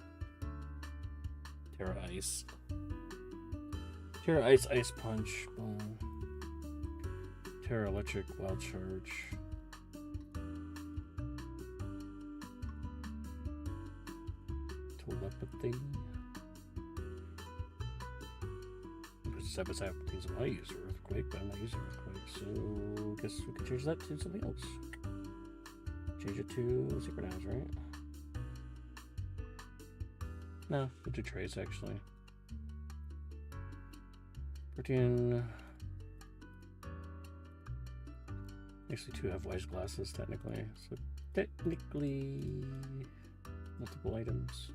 Terra Ice. Terra Ice, Ice Punch. Boom. Terra Electric, Wild Charge. Telepathy. Besides things I might use Earthquake, but I'm not using Earthquake, so I guess we can change that to something else. Change it to Synchronize, right? No, we'll do Trace actually. Protean. Actually, 2 have wise glasses, technically. So, technically, multiple items.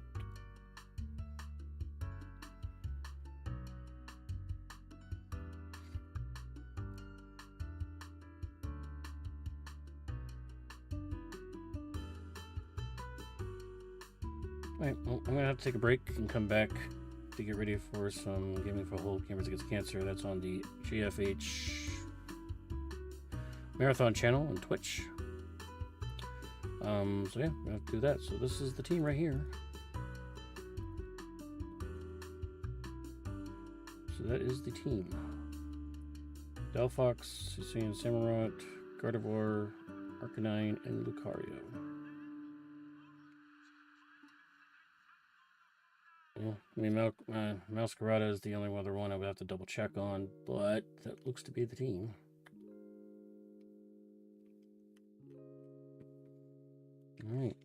Alright, well, I'm gonna have to take a break and come back to get ready for some Gaming for Whole Gamers Against Cancer. That's on the GFH Marathon channel on Twitch. So yeah, we have to do that. So this is the team right here. So that is the team. Delphox, Sicilian Samurott, Gardevoir, Arcanine, and Lucario. Yeah, I mean, Masquerada is the only other one I would have to double check on, but that looks to be the team. All right.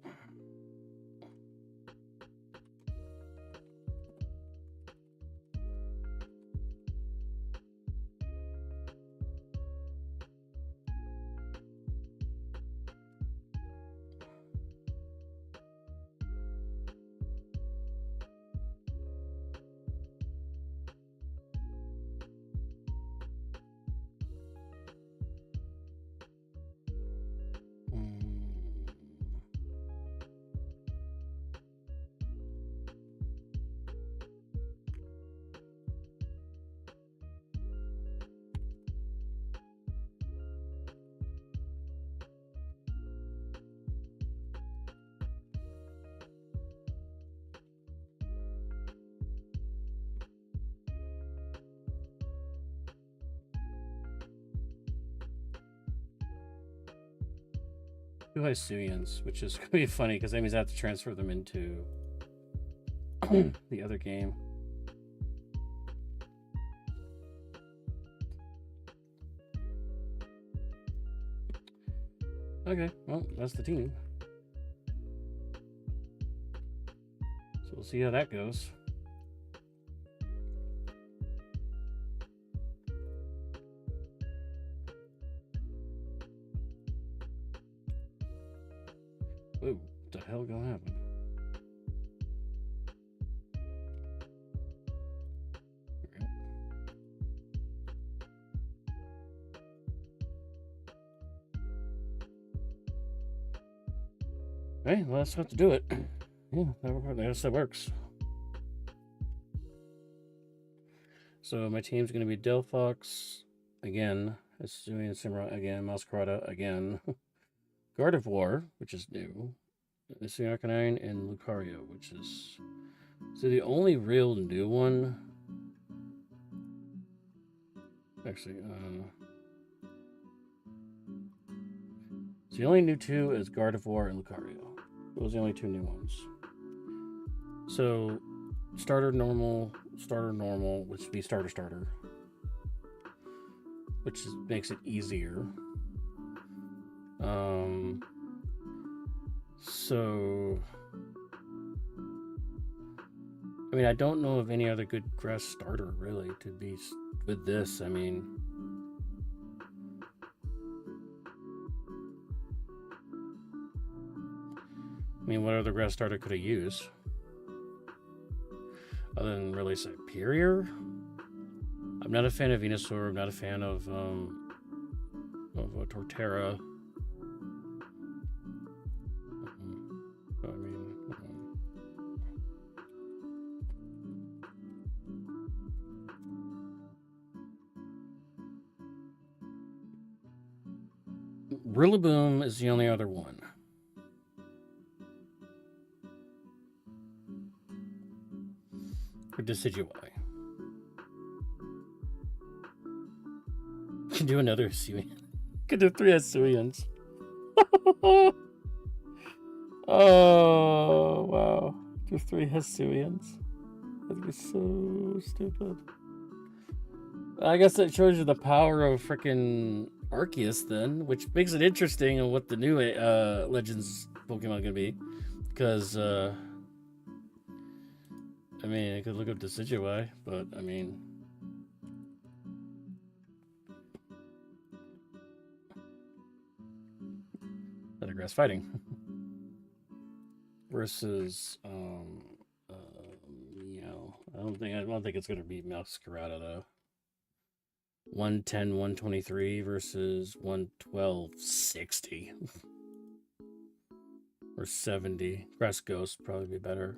Two Hisuians, which is going to be funny because that means I have to transfer them into the other game. Okay, well, that's the team. So we'll see how that goes. Ooh, what the hell gonna happen? Okay, well, that's have to do it. Yeah, I guess that works. So my team's going to be Delphox again, Hisuian Samurott again, Masquerada again, Gardevoir, which is new, Hisuian Arcanine, and Lucario, which is so the only real new one. Actually, so the only new 2 is Gardevoir and Lucario. Those are the only 2 new ones. So, starter normal, which would be starter, which makes it easier. So, I mean, I don't know of any other good grass starter really to be with this. I mean, what other grass starter could I use? Other than really Superior? I'm not a fan of Venusaur. I'm not a fan of Torterra. I mean, Rillaboom is the only other one. For Decidueye. Can do another Hisuian. Can do 3 Hisuians. Oh, wow. Do 3 Hisuians. That'd be so stupid. I guess that shows you the power of freaking Arceus then, which makes it interesting on what the new Legends Pokemon are going to be. Because, I mean, I could look up Decidueye, but, I mean, better grass fighting. Versus, I don't think it's gonna beat Masquerada though. 110, 123 versus 112, 60. Or 70. Grass Ghost probably be better.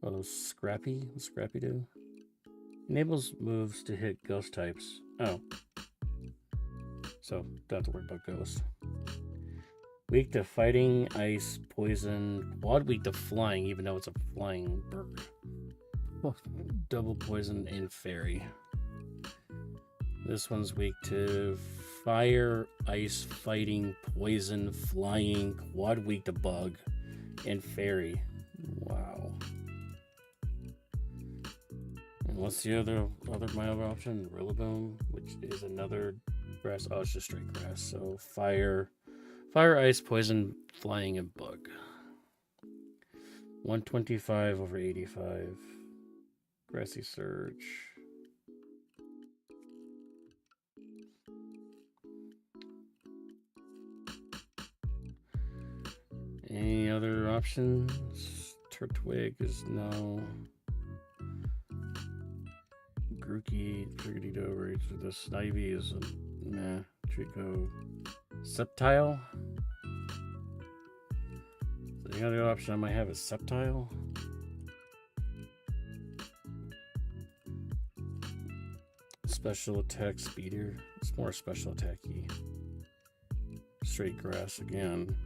Oh, Scrappy? What's Scrappy do? Enables moves to hit ghost types. Oh. So, don't have to worry about ghosts. Weak to fighting, ice, poison. Quad weak to flying, even though it's a flying bird. Double poison and fairy. This one's weak to fire, ice, fighting, poison, flying, quad weak to bug, and fairy. Wow. And what's the other my other option? Rillaboom, which is another grass. Oh, it's just straight grass. So fire, ice, poison, flying, and bug. 125 over 85. Grassy Surge. Any other options? Turtwig is no. Grookey, Triggity Rage with the Snivy is a nah. Trico. Sceptile. The other option I might have is Sceptile. Special attack speeder. It's more special attacky. Straight grass again.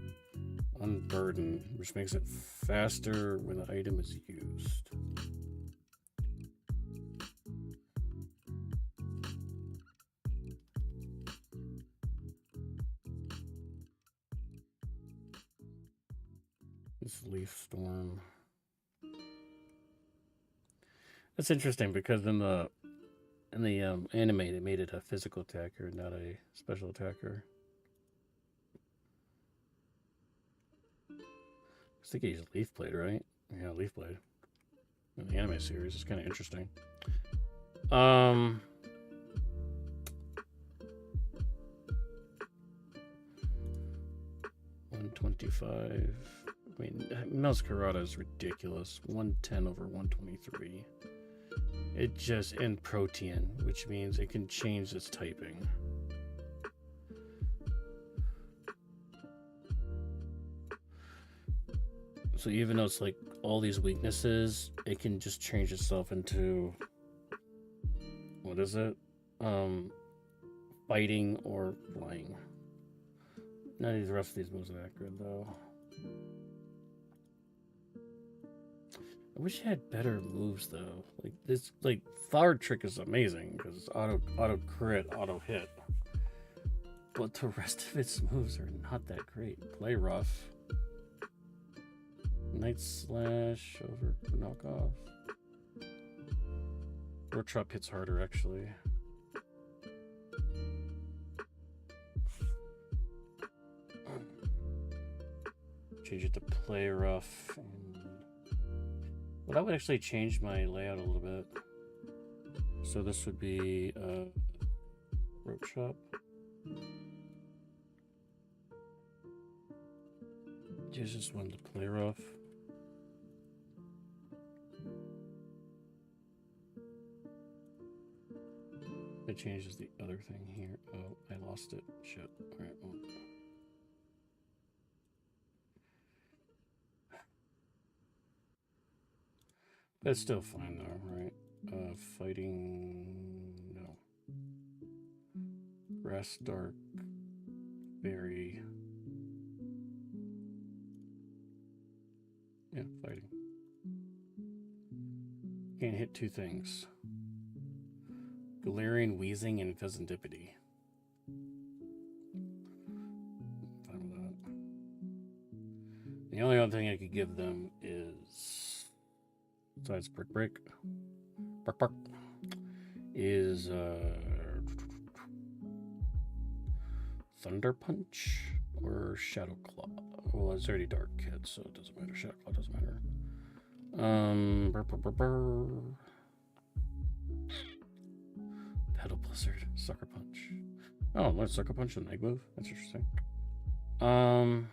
Unburden, which makes it faster when the item is used. This Leaf Storm. That's interesting because in the anime they made it a physical attacker, not a special attacker. I think he's Leaf Blade, right? Yeah, Leaf Blade. In the anime series, it's kind of interesting. 125. I mean, Masquerada is ridiculous. 110 over 123. It just and Protean, which means it can change its typing. So even though it's like all these weaknesses, it can just change itself into what is it? Fighting or flying. None of the rest of these moves are accurate though. I wish it had better moves though. Like this, like Flower Trick is amazing because auto crit, auto hit. But the rest of its moves are not that great. Play Rough. Night Slash over knockoff. Wartrap hits harder actually. Change it to Play Rough. Well, that would actually change my layout a little bit. So this would be Rope Shop. Use this one to Play Rough. It changes the other thing here. Oh, I lost it. Shit. Alright, well. That's still fine though, right? Fighting... no. Grass Dark. Berry. Yeah, fighting. Can't hit two things. Galarian, Wheezing, and Pheasantipity. Fine with that. The only other thing I could give them is, besides Brick, is Thunder Punch or Shadow Claw. Well, it's already Dark Kid, so it doesn't matter. Shadow Claw doesn't matter. Pedal Blizzard, Sucker Punch. Oh, let's Sucker Punch an egg move. That's interesting. Flying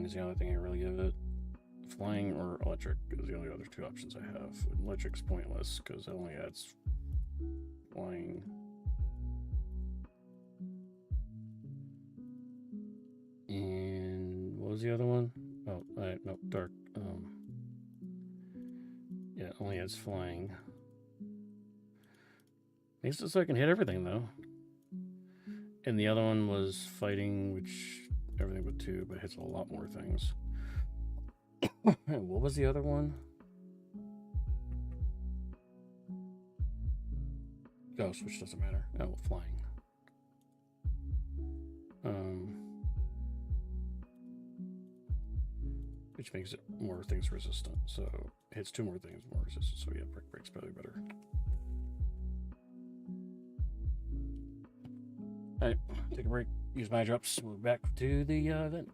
is the only thing I really give it. Flying or electric is the only other two options I have. Electric's pointless because it only adds flying. And what was the other one? Oh, no, dark. Yeah, it only adds flying. Makes it so I can hit everything though. And the other one was fighting, which everything but 2, but hits a lot more things. What was the other one? Ghost, which doesn't matter. Oh, flying. Which makes it more things resistant. So it hits 2 more things more resistant. So yeah, break's probably better. Alright, take a break, use my drops. We'll be back to the event.